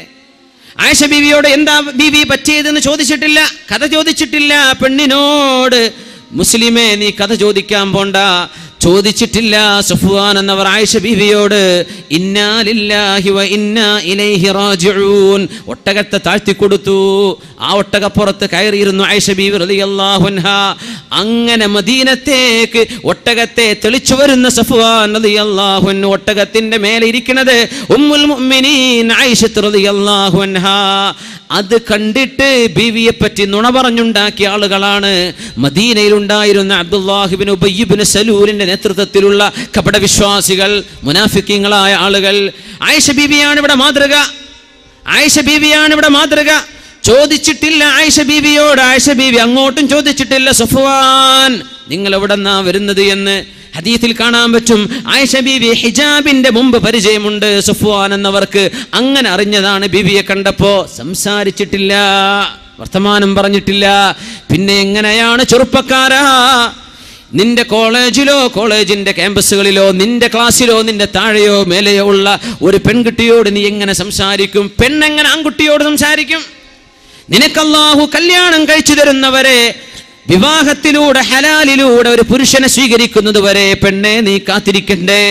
ആയിഷ ബീവിയോട് എന്താ ബീവി പറ്റിയതെന്ന് ചോദിച്ചിട്ടില്ല, കഥ ചോദിച്ചിട്ടില്ല. പെണ്ണിനോട് മുസ്ലിമേ നീ കഥ ചോദിക്കാൻ പോണ്ട ചോദിച്ചിട്ടില്ല. സഫ്വാൻ എന്നവർ ആയിഷ ബീവിയോട് ഇന്നാ ലില്ലാഹി വ ഇന്നാ ഇലൈഹി റാജിഊൻ ഒട്ടകത്തെ താഴ്ത്തി കൊടുത്തു. ആ ഒട്ടകപ്പുറത്ത് കയറിയിരുന്നു ആയിഷ ബീവി റളിയല്ലാഹു അൻഹാ. അങ്ങനെ മദീനത്തേക്ക് ഒട്ടകത്തെ തെളിച്ചു വരുന്ന സഫ്വാൻ റളിയല്ലാഹു അൻഹു ഒട്ടകത്തിന്റെ മേലെ ഇരിക്കുന്നത് ഉമ്മുൽ മുഅ്മിനീൻ ആയിഷ റളിയല്ലാഹു അൻഹാ. അത് കണ്ടിട്ട് ബീവിയെ പറ്റി നുണ പറഞ്ഞുണ്ടാക്കിയ ആളുകളാണ് മദീനയിലുണ്ടായിരുന്ന അബ്ദുല്ലാഹ് ഇബ്നു ഉബയ്യ് ഇബ്നു സലൂലിന്റെ നേതൃത്വത്തിലുള്ള കപടവിശ്വാസികൾ, മുനാഫിക്കീങ്ങളായ ആളുകൾ. ആയിഷ ബീവിയാണ് ഇവിടെ മാതൃക. ആയിഷ ബീവിയാണ് ഇവിടെ മാതൃക. ചോദിച്ചിട്ടില്ല ആയിഷ ബീവിയോട്. ആയിഷ ബീവി അങ്ങോട്ടും ചോദിച്ചിട്ടില്ല സഫ്വാൻ നിങ്ങൾ എവിടെന്നാ വരുന്നത് എന്ന്. ഹദീസിൽ കാണാൻ പറ്റും ആയിഷ ബീവി ഹിജാബിന്റെ മുമ്പ് പരിചയമുണ്ട് സഫ്വാൻ എന്നവർക്ക്. അങ്ങനെ അറിഞ്ഞതാണ് ബീവിയെ കണ്ടപ്പോ. സംസാരിച്ചിട്ടില്ല, വർത്തമാനം പറഞ്ഞിട്ടില്ല. പിന്നെ എങ്ങനെയാണ് ചെറുപ്പക്കാരാ നിന്റെ കോളേജിലോ കോളേജിന്റെ ക്യാമ്പസുകളിലോ നിന്റെ ക്ലാസ്സിലോ നിന്റെ താഴെയോ മേലെയോ ഉള്ള ഒരു പെൺകുട്ടിയോട് നീ എങ്ങനെ സംസാരിക്കും? പെണ്ണെങ്ങനെ ആൺകുട്ടിയോട് സംസാരിക്കും? നിനക്ക് അല്ലാഹു കല്യാണം കഴിച്ചു തരുന്നവരെ, വിവാഹത്തിലൂടെ ഹലാലിലൂടെ ഒരു പുരുഷനെ സ്വീകരിക്കുന്നത് വരെ പെണ്ണെ നീ കാത്തിരിക്കണ്ടേ?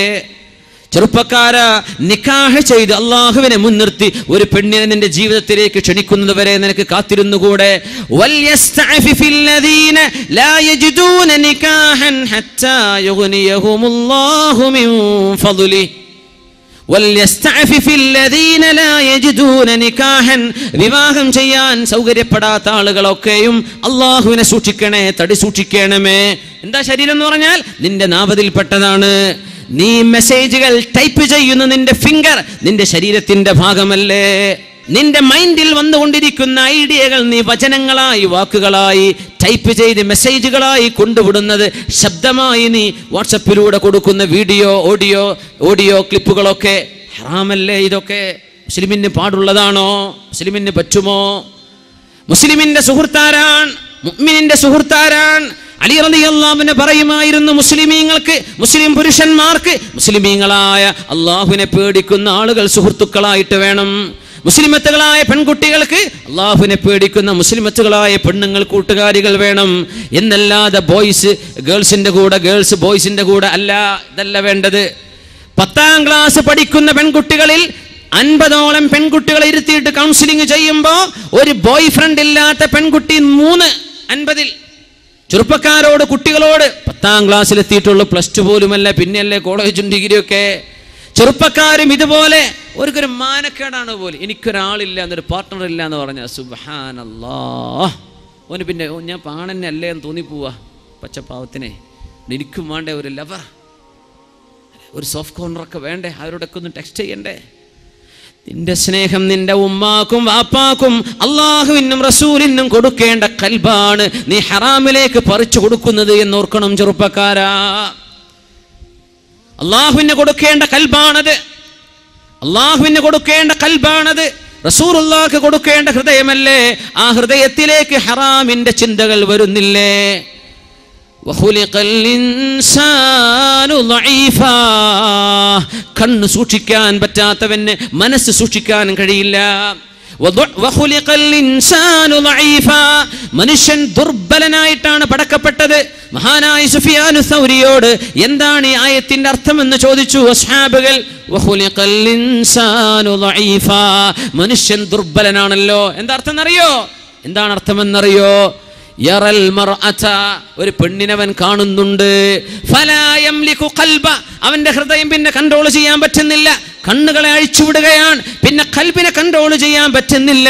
ചെറുപ്പക്കാരാ, നിക്കാഹ് ചെയ്ത് അള്ളാഹുവിനെ മുൻനിർത്തി ഒരു പെണ്ണിനെ നിന്റെ ജീവിതത്തിലേക്ക് ക്ഷണിക്കുന്നത് വരെ നിനക്ക് കാത്തിരുന്നുകൂടെ? വൽയസ്തഅഫിഫില്ലദീന ലാ യജിദൂന നികാഹൻ ഹത്താ യുഗ്നിയഹുമുല്ലാഹു മിൻ ഫദ്ലി. വൽയസ്തഅഫിഫില്ലദീന ലാ യജിദൂന നികാഹൻ. വിവാഹം ചെയ്യാൻ സൗകര്യപ്പെടാത്ത ആളുകളൊക്കെയും അള്ളാഹുവിനെ സൂക്ഷിക്കണേ, തടി സൂക്ഷിക്കണമേ. എന്താ ശരീരം എന്ന് പറഞ്ഞാൽ നിന്റെ നാവതിൽപ്പെട്ടതാണ്. നീ മെസ്സേജുകൾ ടൈപ്പ് ചെയ്യുന്ന നിന്റെ ഫിംഗർ നിന്റെ ശരീരത്തിന്റെ ഭാഗമല്ലേ? നിന്റെ മൈൻഡിൽ വന്നുകൊണ്ടിരിക്കുന്ന ഐഡിയകൾ നീ വചനങ്ങളായി, വാക്കുകളായി ടൈപ്പ് ചെയ്ത് മെസ്സേജുകളായി കൊണ്ടുവിടുന്നത്, ശബ്ദമായി നീ വാട്സപ്പിലൂടെ കൊടുക്കുന്ന വീഡിയോ, ഓഡിയോ ക്ലിപ്പുകളൊക്കെ ഹറാമല്ലേ? ഇതൊക്കെ മുസ്ലിമിന് പാടുള്ളതാണോ? മുസ്ലിമിന് പറ്റുമോ? മുസ്ലിമിന്റെ സുഹൃത്താരാൻ, മുഅ്മിനിന്റെ സുഹൃത്താരാൻ. അലി റളിയല്ലാഹു അൻഹു പറയുമായിരുന്നു, മുസ്ലിമീങ്ങൾക്ക്, മുസ്ലിം പുരുഷന്മാർക്ക് മുസ്ലിമീങ്ങളായ അള്ളാഹുവിനെ പേടിക്കുന്ന ആളുകൾ സുഹൃത്തുക്കളായിട്ട് വേണം. മുസ്ലിമത്തുകളായ പെൺകുട്ടികൾക്ക് അള്ളാഹുവിനെ പേടിക്കുന്ന മുസ്ലിമത്തുകളായ പെണ്ണുങ്ങൾ കൂട്ടുകാരികൾ വേണം എന്നല്ലാതെ ബോയ്സ് ഗേൾസിന്റെ കൂടെ, ഗേൾസ് ബോയ്സിന്റെ കൂടെ അല്ല. ഇതല്ല വേണ്ടത്. 10ാം ക്ലാസ് പഠിക്കുന്ന പെൺകുട്ടികളിൽ 50ഓളം പെൺകുട്ടികളെ ഇരുത്തിയിട്ട് കൗൺസിലിംഗ് ചെയ്യുമ്പോൾ ഒരു ബോയ് ഫ്രണ്ട് ഇല്ലാത്ത പെൺകുട്ടി 50. ചെറുപ്പക്കാരോട്, കുട്ടികളോട് 10ാം ക്ലാസ്സിലെത്തിയിട്ടുള്ളൂ, +2 പോലുമല്ല, പിന്നെയല്ലേ കോളേജും ഡിഗ്രിയൊക്കെ. ചെറുപ്പക്കാരും ഇതുപോലെ ഒരു മാനക്കേടാണ് പോലും. എനിക്കൊരാളില്ല, എന്നൊരു പാർട്ട്ണർ ഇല്ല എന്ന് പറഞ്ഞാൽ സുബ്ഹാനല്ലാഹ്, ഓന് പിന്നെ ഞാൻ പാണെന്നെ അല്ലേ എന്ന് തോന്നിപ്പോവാ. പച്ചപ്പാവത്തിനെ എനിക്കും വേണ്ടേ ഒരു ലവർ, ഒരു സോഫ്റ്റ് കോർണറൊക്കെ വേണ്ടേ? അവരോടൊക്കെ ഒന്ന് ടെക്സ്റ്റ് ചെയ്യണ്ടേ? നിന്റെ സ്നേഹം നിന്റെ ഉമ്മാക്കും വാപ്പാക്കും അള്ളാഹുവിനും റസൂലിനും കൊടുക്കേണ്ട കൽബാണ് നീ ഹറാമിലേക്ക് പറിച്ചു കൊടുക്കുന്നത് എന്നോർക്കണം ചെറുപ്പക്കാരാ. അള്ളാഹുവിന് കൊടുക്കേണ്ട കൽബാണത്, അള്ളാഹുവിന് കൊടുക്കേണ്ട കൽബാണത്. റസൂലുള്ളാഹിക്ക് കൊടുക്കേണ്ട ഹൃദയമല്ലേ? ആ ഹൃദയത്തിലേക്ക് ഹറാമിന്റെ ചിന്തകൾ വരുന്നില്ലേ? കണ്ണ് സൂക്ഷിക്കാൻ പറ്റാത്തവന് മനസ്സ് സൂക്ഷിക്കാൻ കഴിയില്ല. മനുഷ്യൻ ദുർബലനായിട്ടാണ് പടക്കപ്പെട്ടത്. മഹാനായ സുഫിയാനു സൗരിയോട് എന്താണ് ഈ ആയത്തിന്റെ അർത്ഥം എന്ന് ചോദിച്ചു അസ്ഹാബുകൾ. മനുഷ്യൻ ദുർബലനാണല്ലോ. എന്താ അർത്ഥം എന്നറിയോ? എന്താണ് അർത്ഥമെന്നറിയോ? യറൽ മർഅത, ഒരു പെണ്ണിനവൻ കാണുന്നുണ്ട്. ഫലാ യംലികു ഖൽബ, അവന്റെ ഹൃദയം പിന്നെ കൺട്രോൾ ചെയ്യാൻ പറ്റുന്നില്ല. കണ്ണുകളെ അഴിച്ചുവിടുകയാണ്, പിന്നെ ഖൽബിനെ കൺട്രോൾ ചെയ്യാൻ പറ്റുന്നില്ല.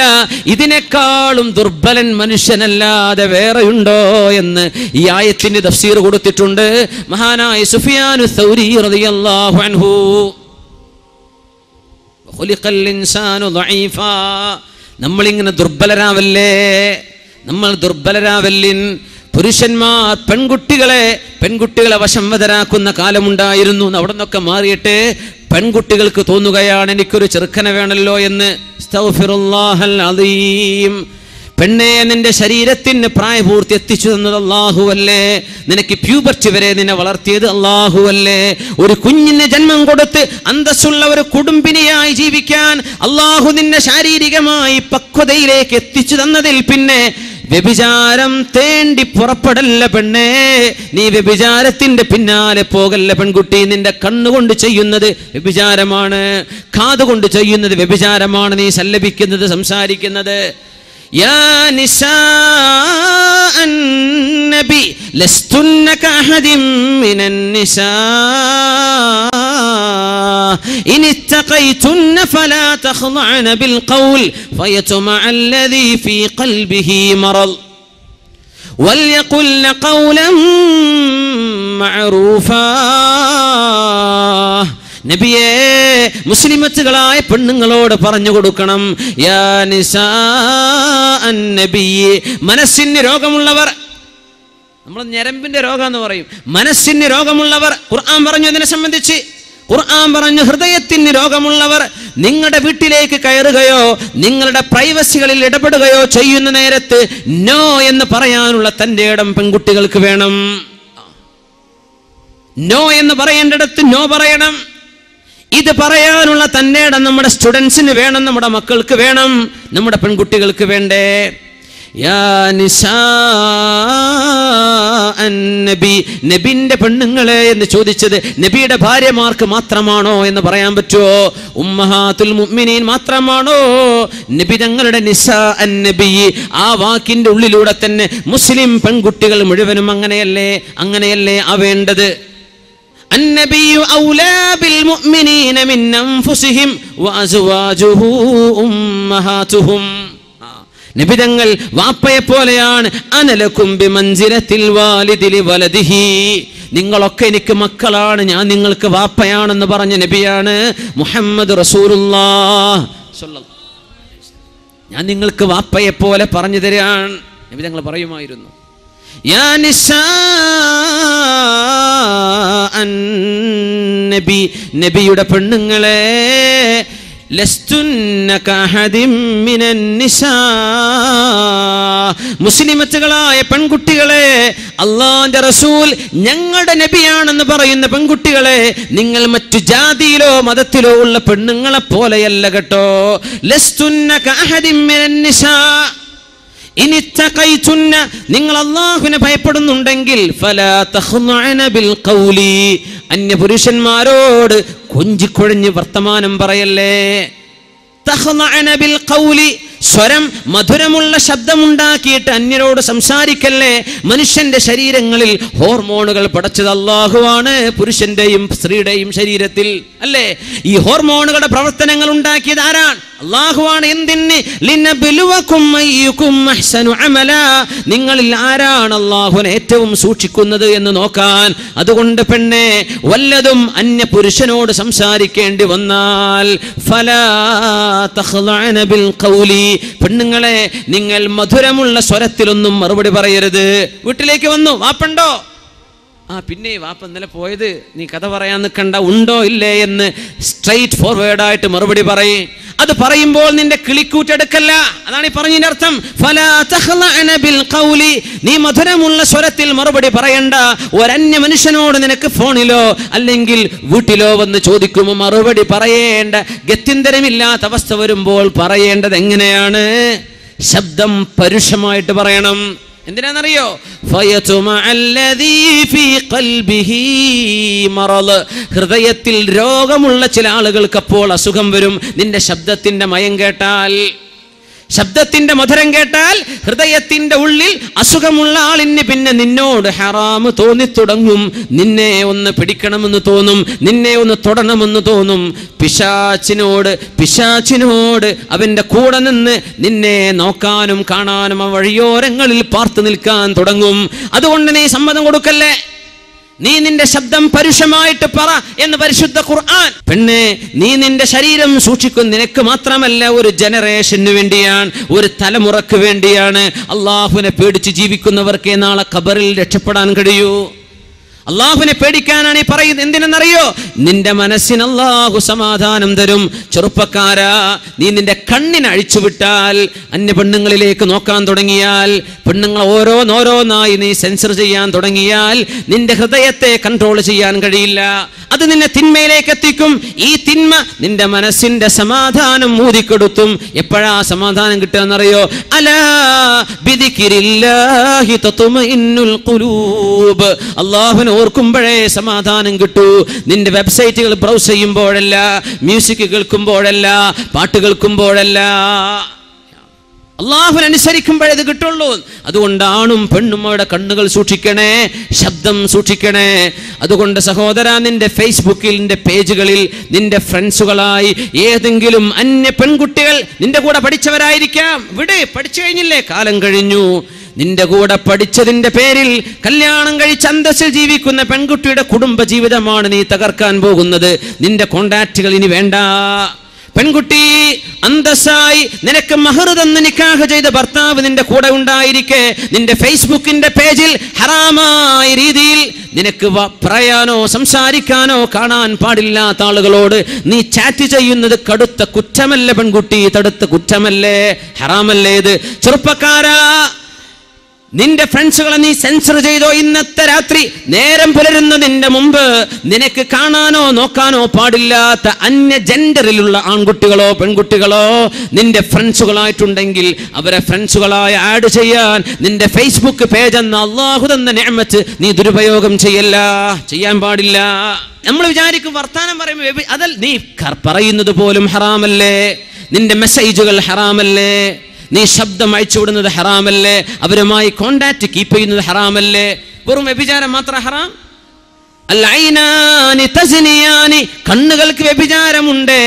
ഇതിനേക്കാളും ദുർബലൻ മനുഷ്യനല്ലാതെ വേറെയുണ്ടോ എന്ന് ഈ ആയത്തിന് തഫ്സീർ കൊടുത്തിട്ടുണ്ട് മഹാനായ സുഫിയാനു സൗരി റളിയല്ലാഹു അൻഹു. ഖുലിഖൽ ഇൻസാനു ദഈഫാ, നമ്മളിങ്ങനെ ദുർബലരാവല്ലേ, നമ്മൾ ദുർബലരാവല്ലിൻ. പുരുഷന്മാർ പെൺകുട്ടികളെ വശംവദരാക്കുന്ന കാലമുണ്ടായിരുന്നു. അവിടെ നിന്നൊക്കെ മാറിയിട്ട് പെൺകുട്ടികൾക്ക് തോന്നുകയാണ് എനിക്കൊരു ചെറുക്കനെ വേണമല്ലോ എന്ന്. അസ്തഗ്ഫിറുല്ലാഹൽ അദീം. പെണ്ണെ, നിന്റെ ശരീരത്തിന് പ്രായപൂർത്തി എത്തിച്ചു തന്നത് അല്ലാഹുവല്ലേ? നിനക്ക് പ്യൂബർട്ടി വരെ നിന്നെ വളർത്തിയത് അല്ലാഹുവല്ലേ? ഒരു കുഞ്ഞിന് ജന്മം കൊടുത്ത് അന്തസ്സുള്ള ഒരു കുടുംബിനിയായി ജീവിക്കാൻ അല്ലാഹു നിന്നെ ശാരീരികമായി പക്വതയിലേക്ക് എത്തിച്ചു തന്നതിൽ പിന്നെ വ്യഭിചാരം തേണ്ടി പുറപ്പെടല്ല പെണ്ണേ. നീ വ്യഭിചാരത്തിന്റെ പിന്നാലെ പോകല്ല പെൺകുട്ടി. നിന്റെ കണ്ണുകൊണ്ട് ചെയ്യുന്നത് വ്യഭിചാരമാണ്, കാതുകൊണ്ട് ചെയ്യുന്നത് വ്യഭിചാരമാണ്. നീ സല്ലപിക്കുന്നത്, സംസാരിക്കുന്നത്. യാ നിസാഅൻ നബി ലസ്തുന്ന കഅഹദിൻ മിനൻ നിസാ ഇൻ ഇത്തഖൈതുന്ന ഫലാ തഖ്ളഅന ബിൽ ഖൗൽ ഫയത്മഅ അല്ലദീ ഫീ ഖൽബിഹി മറദ് വൽയഖുൽന ഖൗലൻ മഅറൂഫാ. നബിയേ, മുസ്ലിമത്തുകളായ പെണ്ണുങ്ങളോട് പറഞ്ഞു കൊടുക്കണം, യാ നിസാഅൻ നബി, മനസ്സിന് രോഗമുള്ളവർ, നമ്മൾ ഞരമ്പിന്റെ രോഗം എന്ന് പറയും, മനസ്സിന് രോഗമുള്ളവർ. ഖുർആൻ പറഞ്ഞു ഇതിനെ സംബന്ധിച്ച്. ഖുർആൻ പറഞ്ഞു ഹൃദയത്തിന് രോഗമുള്ളവർ നിങ്ങളുടെ വീട്ടിലേക്ക് കയറുകയോ നിങ്ങളുടെ പ്രൈവസികളിൽ ഇടപെടുകയോ ചെയ്യുന്ന നേരത്ത് നോ എന്ന് പറയാനുള്ള തന്റെ ഇടം പെൺകുട്ടികൾക്ക് വേണം. നോ എന്ന് പറയേണ്ടിടത്ത് നോ പറയണം. ഇത് പറയാനുള്ള തന്റെ ഇടം നമ്മുടെ സ്റ്റുഡൻസിന് വേണം, നമ്മുടെ മക്കൾക്ക് വേണം, നമ്മുടെ പെൺകുട്ടികൾക്ക് വേണ്ടേ? യാ നിസാഅൻ നബി, നബിന്റെ പെണ്ണുങ്ങളെ എന്ന് ചോദിച്ചത് നബിയുടെ ഭാര്യമാർക്ക് മാത്രമാണോ എന്ന് പറയാൻ പറ്റുമോ? ഉമ്മഹാത്തുൽ മുഅ്മിനീൻ മാത്രമാണോ? നബി തങ്ങളുടെ നിസാഅൻ നബി, ആ വാക്കിന്റെ ഉള്ളിലൂടെ തന്നെ മുസ്ലിം പെൺകുട്ടികൾ മുഴുവനും അങ്ങനെയല്ലേ ആവേണ്ടത്. النبي أولى بالمؤمنين من أنفسهم وأزواجه أمهاتهم. നബി തങ്ങൾ വാപ്പയെ പോലെയാണ്. അനലക്കും ബിമൻസിലത്തിൽ വാലിദി ലിവലദിഹി, നിങ്ങളൊക്കെ എനിക്ക് മക്കളാണ്, ഞാൻ നിങ്ങൾക്ക് വാപ്പയാണെന്ന് പറഞ്ഞ നബിയാണ് മുഹമ്മദ് റസൂലുള്ളാഹ് സ്വല്ലല്ലാഹു അലൈഹി വസല്ലം. ഞാൻ നിങ്ങൾക്ക് വാപ്പയെ പോലെ പറഞ്ഞു തരാൻ നബി തങ്ങൾ പറയുമായിരുന്നു. യാ നിസാഅൻ നബി, നബിയുടെ പെണ്ണുങ്ങളെ, ലസ്തുന്ന കഅഹദിൻ മിനൻ നിസാ, മുസ്ലിമത്തുകളായ പെൺകുട്ടികളെ, അല്ലാഹുവിന്റെ റസൂൽ ഞങ്ങളുടെ നബിയാണെന്ന് പറയുന്ന പെൺകുട്ടികളെ, നിങ്ങൾ മറ്റു ജാതിയിലോ മതത്തിലോ ഉള്ള പെണ്ണുങ്ങളെ പോലെയല്ല കേട്ടോ. ലസ്തുന്ന കഅഹദിൻ മിനൻ നിസാ ഇൻ ഇത്തഖൈതുന്ന, നിങ്ങൾ അല്ലാഹുവിനെ ഭയപ്പെടുന്നുണ്ടെങ്കിൽ ഫലാ തഖ്ളഅന ബിൽ ഖൗലി, അന്യ പുരുഷന്മാരോട് കൊഞ്ചിക്കൊഴിഞ്ഞ് വർത്തമാനം പറയല്ലേ. തഖ്ളഅന ബിൽ ഖൗലി, സ്വരം മധുരമുള്ള ശബ്ദമുണ്ടാക്കിയിട്ട് അന്യരോട് സംസാരിക്കല്ലേ. മനുഷ്യന്റെ ശരീരങ്ങളിൽ ഹോർമോണുകൾ പടച്ചത് അല്ലാഹുവാണ്, പുരുഷന്റെയും സ്ത്രീയുടെയും ശരീരത്തിൽ അല്ലേ? ഈ ഹോർമോണുകളുടെ പ്രവർത്തനങ്ങൾ ഉണ്ടാക്കിയത് ആരാണ്? അല്ലാഹുവാണ്. എന്തിന്? ലിനബ്ലുവകും അയ്യുകും അഹ്സനു അമല, നിങ്ങളിൽ ആരാണ് അല്ലാഹുവിനെ ഏറ്റവും സൂക്ഷിക്കുന്നത് എന്ന് നോക്കാൻ. അതുകൊണ്ട് പെണ്ണെ, വല്ലതും അന്യ പുരുഷനോട് സംസാരിക്കേണ്ടി വന്നാൽ ഫലാ തഖ്ളഅന ബിൽ ഖൗലി, പെണ്ണുങ്ങളെ നിങ്ങൾ മധുരമുള്ള സ്വരത്തിലൊന്നും മറുപടി പറയരുത്. വീട്ടിലേക്ക് വന്നു, വാപ്പുണ്ടോ? പിന്നെ വാപ്പ ഇന്നലെ പോയത്, നീ കഥ പറയാൻ നിൽക്കണ്ട, ഉണ്ടോ ഇല്ലേ എന്ന് സ്ട്രൈറ്റ് ഫോർവേഡായിട്ട് മറുപടി പറയും. അത് പറയുമ്പോൾ നിന്റെ കിളിക്കൂറ്റെടുക്കല്ല, അതാണ് ഈ പറഞ്ഞതിന്റെ അർത്ഥം. ഫലാ തഖ്ളഅന ബിൽ ഖൗലി, നീ മധുരമുള്ള സ്വരത്തിൽ മറുപടി പറയണ്ട. ഒരന്യ മനുഷ്യനോട് നിനക്ക് ഫോണിലോ അല്ലെങ്കിൽ വീട്ടിലോ വന്ന് ചോദിക്കുമ്പോൾ മറുപടി പറയേണ്ട ഗത്യന്തരമില്ലാത്ത അവസ്ഥ വരുമ്പോൾ പറയേണ്ടത് എങ്ങനെയാണ്? ശബ്ദം പരുഷമായിട്ട് പറയണം. എന്തിനാണെന്നറിയോ? ഹൃദയത്തിൽ രോഗമുള്ള ചില ആളുകൾക്ക് അപ്പോൾ അസുഖം വരും. നിന്റെ ശബ്ദത്തിന്റെ മയം കേട്ടാൽ, ശബ്ദത്തിന്റെ മധുരം കേട്ടാൽ ഹൃദയത്തിന്റെ ഉള്ളിൽ അസുഖമുള്ള ആളിന് പിന്നെ നിന്നോട് ഹറാമ് തോന്നിത്തുടങ്ങും. നിന്നെ ഒന്ന് പിടിക്കണമെന്ന് തോന്നും, നിന്നെ ഒന്ന് തൊടണമെന്ന് തോന്നും. പിശാച്ചിനോട് അവന്റെ കൂടെ നിന്ന് നിന്നെ നോക്കാനും കാണാനും ആ വഴിയോരങ്ങളിൽ പാർത്തു നിൽക്കാൻ തുടങ്ങും. അതുകൊണ്ട് നീ സമ്മതം കൊടുക്കല്ലേ. നീ നിന്റെ ശബ്ദം പരുഷമായിട്ട് പറ എന്ന് പരിശുദ്ധ ഖുർആൻ. പെണ്ണെ, നീ നിന്റെ ശരീരം സൂക്ഷിക്കും. നിനക്ക് മാത്രമല്ല, ഒരു ജനറേഷന് വേണ്ടിയാണ്, ഒരു തലമുറക്ക് വേണ്ടിയാണ്. അള്ളാഹുവിനെ പേടിച്ച് ജീവിക്കുന്നവർക്കേ നാളെ ഖബറിൽ രക്ഷപ്പെടാൻ കഴിയൂ. അള്ളാഹുവിനെ പേടിക്കാനാണ് ഈ പറയുന്നത്. എന്തിനെന്നറിയോ? നിന്റെ മനസ്സിന് അള്ളാഹു സമാധാനം തരും. ചെറുപ്പക്കാരാ, നീ നിന്റെ കണ്ണിനെ അഴിച്ചുവിട്ടാൽ, അന്യ പെണ്ണുങ്ങളിലേക്ക് നോക്കാൻ തുടങ്ങിയാൽ, പെണ്ണുങ്ങൾ ഓരോന്നോരോന്നായി നീ സെൻസർ ചെയ്യാൻ തുടങ്ങിയാൽ, നിന്റെ ഹൃദയത്തെ കൺട്രോൾ ചെയ്യാൻ കഴിയില്ല. അത് നിന്നെ തിന്മയിലേക്ക് എത്തിക്കും. ഈ തിന്മ നിന്റെ മനസ്സിന്റെ സമാധാനം ഊതിക്കെടുത്തും. എപ്പോഴാ സമാധാനം കിട്ടുക എന്നറിയോ? അലാ ബിദിക്രില്ലാഹി തത്മഇന്നുൽ ഖുലൂബ്. അല്ലാഹുവിനെ ഓർക്കുമ്പോഴേ സമാധാനം കിട്ടൂ. നിന്റെ വെബ്സൈറ്റുകൾ ബ്രൗസ് ചെയ്യുമ്പോഴല്ല, മ്യൂസിക് കേൾക്കുമ്പോഴല്ല, പാട്ട് കേൾക്കുമ്പോഴല്ല, അള്ളാഹുവിനെ അനുസരിക്കുമ്പോഴേ ഇത് കിട്ടുള്ളൂ. അതുകൊണ്ട് ആണും പെണ്ണും അവരുടെ കണ്ണുകൾ സൂക്ഷിക്കണേ, ശബ്ദം സൂക്ഷിക്കണേ. അതുകൊണ്ട് സഹോദരാ, നിന്റെ ഫേസ്ബുക്കിൽ, നിന്റെ പേജുകളിൽ നിന്റെ ഫ്രണ്ട്സുകളായി ഏതെങ്കിലും അന്യ പെൺകുട്ടികൾ നിന്റെ കൂടെ പഠിച്ചവരായിരിക്കാം. ഇവിടെ പഠിച്ചു കഴിഞ്ഞില്ലേ, കാലം കഴിഞ്ഞു. നിന്റെ കൂടെ പഠിച്ചതിന്റെ പേരിൽ കല്യാണം കഴിച്ച് അന്തസ്സിൽ ജീവിക്കുന്ന പെൺകുട്ടിയുടെ കുടുംബ ജീവിതമാണ് നീ തകർക്കാൻ പോകുന്നത്. നിന്റെ കോണ്ടാക്റ്റുകൾ ഇനി വേണ്ട. പെൺകുട്ടി, അന്തസ്സായി നിനക്ക് മഹർ തന്ന് നിക്കാഹ് ചെയ്ത ഭർത്താവ് നിന്റെ കൂടെ ഉണ്ടായിരിക്കെ, നിന്റെ ഫേസ്ബുക്കിന്റെ പേജിൽ ഹറാമായ രീതിയിൽ നിനക്ക് പറയാനോ സംസാരിക്കാനോ കാണാൻ പാടില്ലാത്ത ആളുകളോട് നീ ചാറ്റ് ചെയ്യുന്നത് കടുത്ത കുറ്റമല്ലേ പെൺകുട്ടി? തടുത്ത കുറ്റമല്ലേ? ഹറാമല്ലേ ഇത്? ചെറുപ്പക്കാരാ, നിന്റെ ഫ്രണ്ട്സുകളെ നീ സെൻസർ ചെയ്തോ? ഇന്നത്തെ രാത്രി നേരം പുലരുന്നതിന്റെ മുമ്പ് നിനക്ക് കാണാനോ നോക്കാനോ പാടില്ലാത്ത അന്യ ജെൻഡറിലുള്ള ആൺകുട്ടികളോ പെൺകുട്ടികളോ നിന്റെ ഫ്രണ്ട്സുകളായിട്ടുണ്ടെങ്കിൽ അവരെ ഫ്രണ്ട്സുകളായി ആഡ് ചെയ്യാൻ നിന്റെ ഫേസ്ബുക്ക് പേജ് എന്ന അള്ളാഹു തന്ന നിഅമത്ത് നീ ദുരുപയോഗം ചെയ്യാൻ പാടില്ല. നമ്മൾ വിചാരിക്കും വർത്താനം പറയുമ്പോൾ അതൽ നീ പറയുന്നത് പോലും ഹറാമല്ലേ? നിന്റെ മെസ്സേജുകൾ ഹറാമല്ലേ? നീ ശബ്ദം അയച്ചുവിടുന്നത് ഹറാമല്ലേ? അവരുമായി കോണ്ടാക്ട് കീപ്പ് ചെയ്യുന്നത് ഹറാമല്ലേ? വെറും വ്യഭിചാരം മാത്രം ഹറാം? കണ്ണുകൾക്ക് വ്യഭിചാരമുണ്ട്.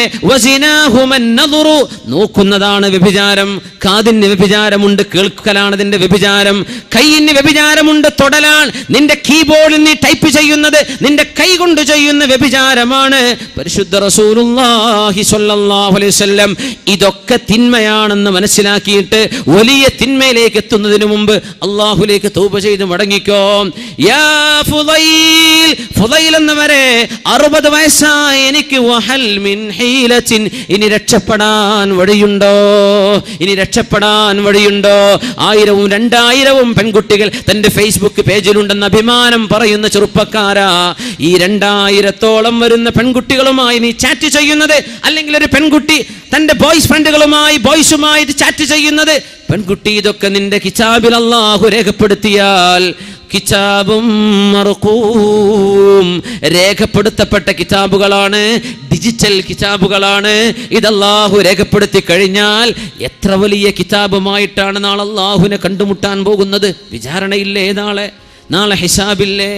നോക്കുന്നതാണ് വ്യഭിചാരം. കാതിന് വ്യഭിചാരമുണ്ട്, കേൾക്കലാണ് അതിന്റെ വ്യഭിചാരം. കൈയിന് വ്യഭിചാരമുണ്ട്, തൊടലാണ്. നിന്റെ കീബോർഡിൽ നീ ടൈപ്പ് ചെയ്യുന്നത് നിന്റെ കൈ കൊണ്ട് ചെയ്യുന്ന വ്യഭിചാരമാണ്. പരിശുദ്ധ റസൂലുള്ളാഹി സ്വല്ലല്ലാഹു അലൈഹി വസല്ലം ഇതൊക്കെ തിന്മയാണെന്ന് മനസ്സിലാക്കിയിട്ട് വലിയ തിന്മയിലേക്ക് എത്തുന്നതിന് മുമ്പ് അള്ളാഹുലേക്ക് തൗബ ചെയ്ത് മടങ്ങിക്കോ. യാ ഫുദൈൽ എന്നവരെ 60 വയസ്സായി എനിക്ക് വഹൽ മിൻ ഹീലത്തിൻ, ഇനി രക്ഷപ്പെടാൻ വഴിയുണ്ടോ? ഇനി രക്ഷപ്പെടാൻ വഴിയുണ്ടോ? 1000ഉം 2000ഉം പെൺകുട്ടികൾ തന്റെ ഫേസ്ബുക്ക് പേജിലുണ്ടെന്ന് അഭിമാനം പറയുന്ന ചെറുപ്പക്കാരാ, ഈ 2000-ഓളം വരുന്ന പെൺകുട്ടികളുമായി നീ ചാറ്റ് ചെയ്യുന്നത്, അല്ലെങ്കിൽ ഒരു പെൺകുട്ടി തന്റെ ബോയ്സുമായി ചാറ്റ് ചെയ്യുന്നത്, പെൺകുട്ടി, ഇതൊക്കെ നിന്റെ കിതാബിൽ അല്ലാഹു രേഖപ്പെടുത്തിയാൽ, കിതാബും മർഖൂം, രേഖപ്പെടുത്തപ്പെട്ട കിതാബുകളാണ്, ഡിജിറ്റൽ കിതാബുകളാണ്. ഇത് അല്ലാഹു രേഖപ്പെടുത്തി കഴിഞ്ഞാൽ എത്ര വലിയ കിതാബുമായിട്ടാണ് നാളെ അല്ലാഹുവിനെ കണ്ടുമുട്ടാൻ പോകുന്നത്. വിചാരണയില്ലേ? നാളെ ഹിസാബില്ലേ?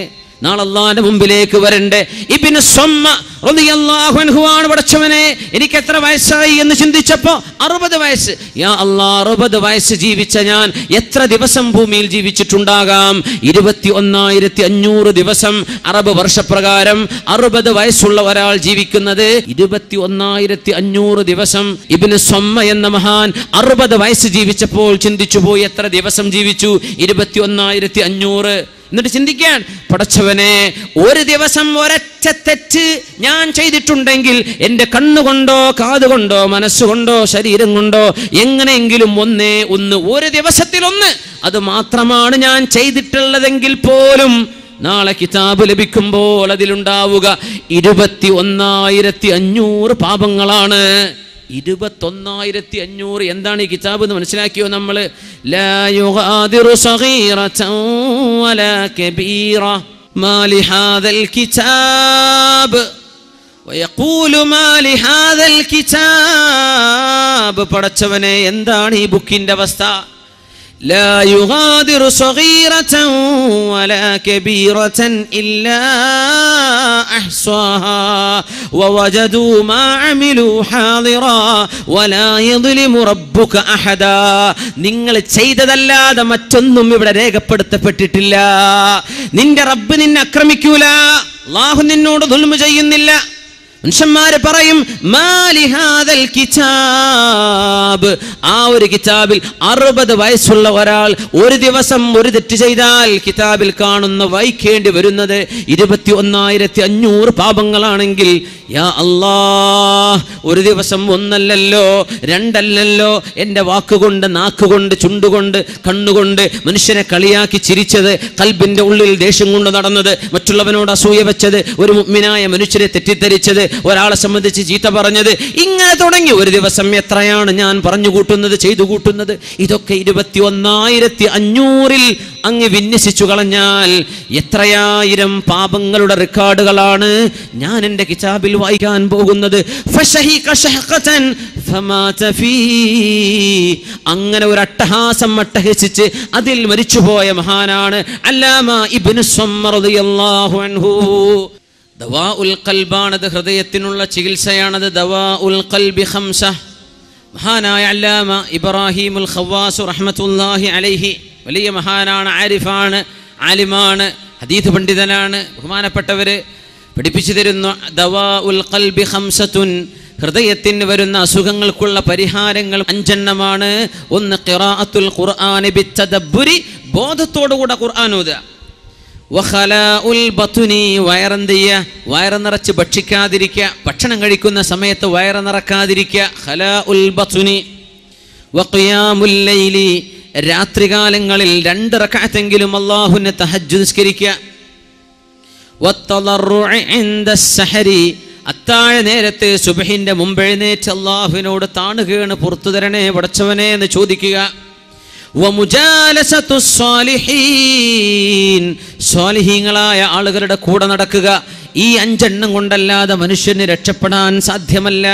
നാളെ അല്ലാഹുവിന്റെ മുമ്പിലേക്ക് വരണ്ടേ? ഇബ്നു സ്വമ്മ റളിയല്ലാഹു അൻഹു ആണ്, പടച്ചവനെ എനിക്ക് എത്ര വയസ്സായി എന്ന് ചിന്തിച്ചപ്പോ 60 വയസ്സ്. യാ അല്ലാഹ്, 60 വയസ്സ് ജീവിച്ച ഞാൻ എത്ര ദിവസം ഭൂമിയിൽ ജീവിച്ചിട്ടുണ്ടാകാം? 21,500 ദിവസം. അറബ് വർഷപ്രകാരം 60 വയസ്സുള്ള ഒരാൾ ജീവിക്കുന്നത് 21,500 ദിവസം. ഇബ്നു സ്വമ്മ എന്ന മഹാൻ 60 വയസ്സ് ജീവിച്ചപ്പോൾ ചിന്തിച്ചു പോയി, എത്ര ദിവസം ജീവിച്ചു? 21,500. എന്നിട്ട് ചിന്തിക്കാൻ, പടച്ചവനെ, ഒരു ദിവസം ഒരൊറ്റ തെറ്റ് ഞാൻ ചെയ്തിട്ടുണ്ടെങ്കിൽ എൻ്റെ കണ്ണുകൊണ്ടോ കാതുകൊണ്ടോ മനസ്സുകൊണ്ടോ ശരീരം കൊണ്ടോ എങ്ങനെയെങ്കിലും ഒരു ദിവസത്തിൽ ഒന്ന്, അത് മാത്രമാണ് ഞാൻ ചെയ്തിട്ടുള്ളതെങ്കിൽ പോലും നാളെ കിതാബ് ലഭിക്കുമ്പോൾ അതിലുണ്ടാവുക 21,500 പാപങ്ങളാണ്. 21,500. എന്താണ് ഈ കിതാബ് എന്ന് മനസ്സിലാക്കിയോ നമ്മൾ? ലാ യുഗാദിറു സഗീറതൻ വലാ കബീറ മാ ലിഹാദൽ കിതാബ് വയഖൂലു മാ ലിഹാദൽ കിതാബ്. പടച്ചവനെ, എന്താണ് ഈ ബുക്കിന്റെ അവസ്ഥ? ലാ യുഗാദിറു സഗീറതൻ വലാ കബീറതൻ ഇല്ലാ അഹ്സാഹാ വവജദൂ മാ അമിലൂ ഹാദിറാ വലാ യദ്ലിമു റബ്ബുക അഹദാ. നിങ്ങൾ ചെയ്തതല്ലാതെ മറ്റൊന്നും ഇവിടെ രേഖപ്പെടുത്തപ്പെട്ടിട്ടില്ല. നിന്റെ റബ്ബ് നിന്നെ ആക്രമിക്കൂല, അല്ലാഹു നിന്നോട് ദുൽമ ചെയ്യുന്നില്ല. മനുഷ്യന്മാര് പറയും മാലി ഹാദൽ കിതാബ്, ആ ഒരു കിതാബിൽ 60 വയസ്സുള്ള ഒരാൾ ഒരു ദിവസം ഒരു തെറ്റ് ചെയ്താൽ കിതാബിൽ കാണുന്ന വായിക്കേണ്ടി വരുന്നത് 21,500 പാപങ്ങളാണെങ്കിൽ, യാ അല്ലാഹ്, ഒരു ദിവസം ഒന്നല്ലല്ലോ രണ്ടല്ലല്ലോ എൻ്റെ വാക്കുകൊണ്ട്, നാക്കുകൊണ്ട്, ചുണ്ടുകൊണ്ട്, കണ്ണുകൊണ്ട് മനുഷ്യനെ കളിയാക്കി ചിരിച്ചത്, കൽബിന്റെ ഉള്ളിൽ ദേഷ്യം കൊണ്ട് നടന്നത്, മറ്റുള്ളവനോട് അസൂയ വെച്ചത്, ഒരു മുഅ്മിനായ മനുഷ്യനെ തെറ്റിദ്ധരിച്ചത്, ഒരാളെ സംബന്ധിച്ച് ചീത്ത പറഞ്ഞത്, ഇങ്ങനെ തുടങ്ങി ഒരു ദിവസം എത്രയാണ് ഞാൻ പറഞ്ഞു കൂട്ടുന്നത്, ചെയ്തു കൂട്ടുന്നത്. ഇതൊക്കെ 21,500 അങ്ങ് വിന്യസിച്ചു കളഞ്ഞാൽ എത്രയായിരം പാപങ്ങളുടെ റെക്കോർഡുകളാണ് ഞാൻ എൻ്റെ കിതാബിൽ വായിക്കാൻ പോകുന്നത്. അങ്ങനെ ഒരു അട്ടഹാസം അട്ടഹസിച്ച് അതിൽ മരിച്ചുപോയ മഹാനാണ് അല്ലാമ ഇബ്നു സ്വമ്മർ റളിയല്ലാഹു അൻഹു. ദവാഉൽ ഖൽബാണത്, ഹൃദയത്തിനുള്ള ചികിത്സയാണത്. ദവാഉൽ ഖൽബി ഖംസ. മഹാനായ അല്ലാമ ഇബ്രാഹിമുൽ ഖവ്വാസ് റഹ്മത്തുള്ളാഹി അലൈഹി വലിയ മഹാനാണ്, ആരിഫാണ്, ആലിമാണ്, ഹദീസ് പണ്ഡിതനാണ്. ബഹുമാനപ്പെട്ടവര് പഠിപ്പിച്ചു തരുന്നു ദവാഉൽ ഖൽബി ഖംസത്തുൻ, ഹൃദയത്തിന് വരുന്ന അസുഖങ്ങൾക്കുള്ള പരിഹാരങ്ങൾ 5 എണ്ണമാണ്. ഒന്ന് ഖിറാഅത്തുൽ ഖുർആനി ബിത്തദബ്ബുരി, ബോധത്തോടുകൂടെ ഖുർആൻ ഓതുക. വഖലാഉൽ ബത്നി, വയറ് നിറച്ച് ഭക്ഷിക്കാതിരിക്കുക, ഭക്ഷണം കഴിക്കുന്ന സമയത്ത് വയറ് നിറക്കാതിരിക്കുക. ഖലാഉൽ ബത്നി. വഖിയാമുൽ ലൈലി, രാത്രികാലങ്ങളിൽ 2 റക്അത്തെങ്കിലും അല്ലാഹുവിനെ തഹജ്ജുദ് നിസ്കരിക്കുക. വത്തളർറുഇ ഇൻദസ്സഹരി, അത്താഴ നേരത്ത് സുബ്ഹിന്റെ മുമ്പ് എഴുന്നേറ്റ് അല്ലാഹുവിനോട് താണുകയാണ്, പുറത്തു തരണേ പടച്ചവനെ എന്ന് ചോദിക്കുക. വമുജാലസത്തു സ്വാലിഹീൻ, സ്വാലിഹീങ്ങളായ ആളുകളുടെ കൂടെ നടക്കുക. ഈ 5 എണ്ണം കൊണ്ടല്ലാതെ മനുഷ്യന് രക്ഷപ്പെടാൻ സാധ്യമല്ല.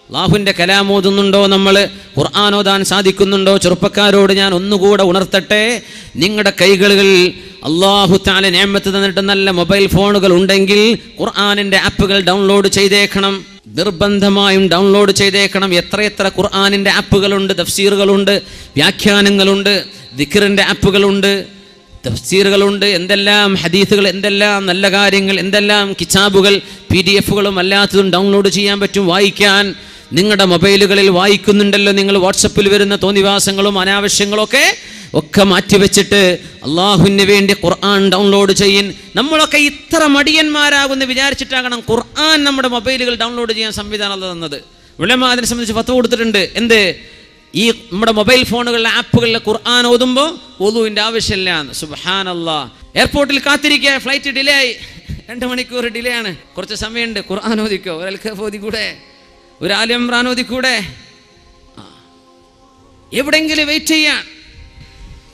അല്ലാഹുവിൻ്റെ കലാം ഓതുന്നുണ്ടോ? നമ്മൾ ഖുർആൻ ഓതാൻ സാധിക്കുന്നുണ്ടോ? ചെറുപ്പക്കാരോട് ഞാൻ ഒന്നുകൂടെ ഉണർത്തട്ടെ, നിങ്ങളുടെ കൈകളിൽ അല്ലാഹു തആല നിഅമത്ത് തന്നിട്ട് നല്ല മൊബൈൽ ഫോണുകൾ ഉണ്ടെങ്കിൽ ഖുർആനിൻ്റെ ആപ്പുകൾ ഡൗൺലോഡ് ചെയ്തേക്കണം, നിർബന്ധമായും ഡൗൺലോഡ് ചെയ്തേക്കണം. എത്രയെത്ര ഖുർആനിൻ്റെ ആപ്പുകളുണ്ട്, തഫ്സീറുകളുണ്ട്, വ്യാഖ്യാനങ്ങളുണ്ട്, ദിക്റിൻ്റെ ആപ്പുകളുണ്ട്, തഫ്സീറുകളുണ്ട്, എന്തെല്ലാം ഹദീസുകൾ, എന്തെല്ലാം നല്ല കാര്യങ്ങൾ, എന്തെല്ലാം കിതാബുകൾ, PDF-കളും അല്ലാത്തതും ഡൗൺലോഡ് ചെയ്യാൻ പറ്റും, വായിക്കാൻ. നിങ്ങളുടെ മൊബൈലുകളിൽ വായിക്കുന്നുണ്ടല്ലോ നിങ്ങൾ, വാട്സപ്പിൽ വരുന്ന തോന്നിവാസങ്ങളും അനാവശ്യങ്ങളൊക്കെ മാറ്റിവെച്ചിട്ട് അള്ളാഹുവിന് വേണ്ടി ഖുർആൻ ഡൗൺലോഡ് ചെയ്യൻ. നമ്മളൊക്കെ ഇത്ര മടിയന്മാരാകുമെന്ന് വിചാരിച്ചിട്ടാകണം ഖുർആൻ നമ്മുടെ മൊബൈലുകൾ ഡൗൺലോഡ് ചെയ്യാൻ സംവിധാനം തന്നത്. ഉലമാ അതിനെ സംബന്ധിച്ച് ഫത്വ കൊടുത്തിട്ടുണ്ട്. എന്ത്, ഈ നമ്മുടെ മൊബൈൽ ഫോണുകളിലെ ആപ്പുകളിലെ ഖുർആൻ ഓതുമ്പോൾ വുളൂവിൻ്റെ ആവശ്യമില്ല. സുബ്ഹാനല്ലാഹ്. എയർപോർട്ടിൽ കാത്തിരിക്കുക, ഫ്ലൈറ്റ് ഡിലേ ആയി, 2 മണിക്കൂർ ഡിലേ ആണ്, കുറച്ച് സമയമുണ്ട്, ഖുർആൻ ഓതിക്കോ, ഒരു അൽഖഫ് ഓതിക്കൂടെ, ഒരു ആലി ഇംറാൻ ഓതിക്കൂടെ, എവിടെയെങ്കിലും വെയിറ്റ് ചെയ്യാൻ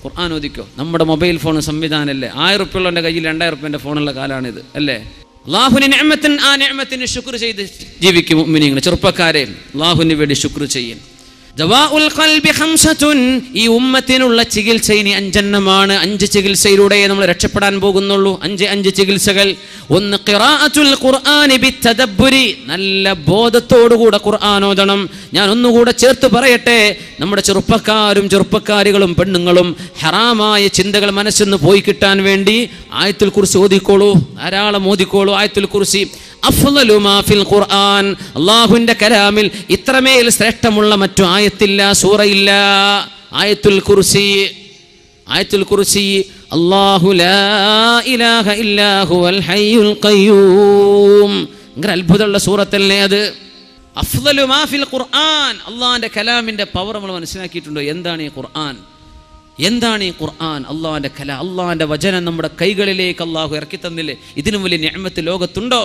ഖുർആൻ ഓതിക്കോ. നമ്മുടെ മൊബൈൽ ഫോൺ സംവിധാനമല്ലേ, 1000 റുപ്യയുടെ കയ്യിൽ 2000 റുപ്യൻ്റെ ഫോണുള്ള കാലമാണിത് അല്ലേ. അല്ലാഹുവിന്റെ നിഅമത്തിൻ, ആ നിഅമത്തിന് ശുക്ർ ചെയ്ത് ജീവിക്കും മുഅ്മിനീങ്ങൾ. ചെറുപ്പക്കാരെ, അല്ലാഹുവിന് വേണ്ടി ശുക്ർ ചെയ്യൻ. ദവാഉൽ ഖൽബി ഖംസത്തുൻ, ഈ ഉമ്മത്തിനുള്ള ചികിത്സ ഇനി 5 എണ്ണമാണ്. 5 ചികിത്സയിലൂടെ നമ്മൾ രക്ഷപ്പെടാൻ പോകുന്നുള്ളൂ. 5 ചികിത്സകൾ. ഒന്ന് ഖിറാഅത്തുൽ ഖുർആനി ബിത്തദബ്ബുരി, നല്ല ബോധത്തോടുകൂടെ ഖുർആൻ ഓതണം. ഞാൻ ഒന്നുകൂടെ ചേർത്ത് പറയട്ടെ, നമ്മുടെ ചെറുപ്പക്കാരികളും പെണ്ണുങ്ങളും ഹറാമായ ചിന്തകൾ മനസ്സിൽ നിന്ന് പോയി കിട്ടാൻ വേണ്ടി ആയത്തുൽ കുർസി ഓതിക്കോളൂ, ധാരാളം ഓതിക്കോളൂ. ആയത്തുൽ കുർസി അഫ്ളലു മാ ഫിൽ ഖുർആൻ, അല്ലാഹുവിൻ്റെ കലാമിൽ ഇത്രമേൽ ശ്രേഷ്ഠമുള്ള മറ്റു ആയത്തില്ല, സൂറയില്ല. ആയത്തുൽ കുർസി അല്ലാഹു ലാ ഇലാഹ ഇല്ലാ ഹുവൽ ഹയ്യുൽ ഖയ്യൂം, ഭയങ്കര അത്ഭുതമുള്ള സൂറത്തല്ലേ അത്. അഫ്ളലു മാ ഫിൽ ഖുർആൻ, അല്ലാഹുവിൻ്റെ കലാമിൻ്റെ പവർ നമ്മൾ മനസ്സിലാക്കിയിട്ടുണ്ടോ? എന്താണ് ഈ ഖുർആൻ? അള്ളാഹുവിൻ്റെ കല, അള്ളാഹുവിൻ്റെ വചനം നമ്മുടെ കൈകളിലേക്ക് അള്ളാഹു ഇറക്കി തന്നില്ലേ? ഇതിനും വലിയ നിഅമത്ത് ലോകത്തുണ്ടോ?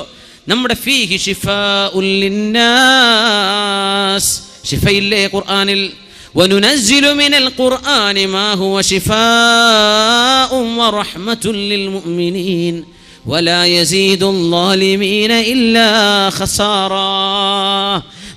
നമ്മുടെ ഫീഹി ശിഫാഉൻ ലിന്നാസ്, ശിഫയില്ലേ ഖുർആനിൽ. വനുനസ്സിലു മിനൽ ഖുർആനി മാ ഹുവ ശിഫാഉൻ വറഹ്മത്തുൻ ലിൽ മുഅ്മിനീൻ വലാ യസീദുൽ ളാലിമീന ഇല്ലാ ഖസാറാ.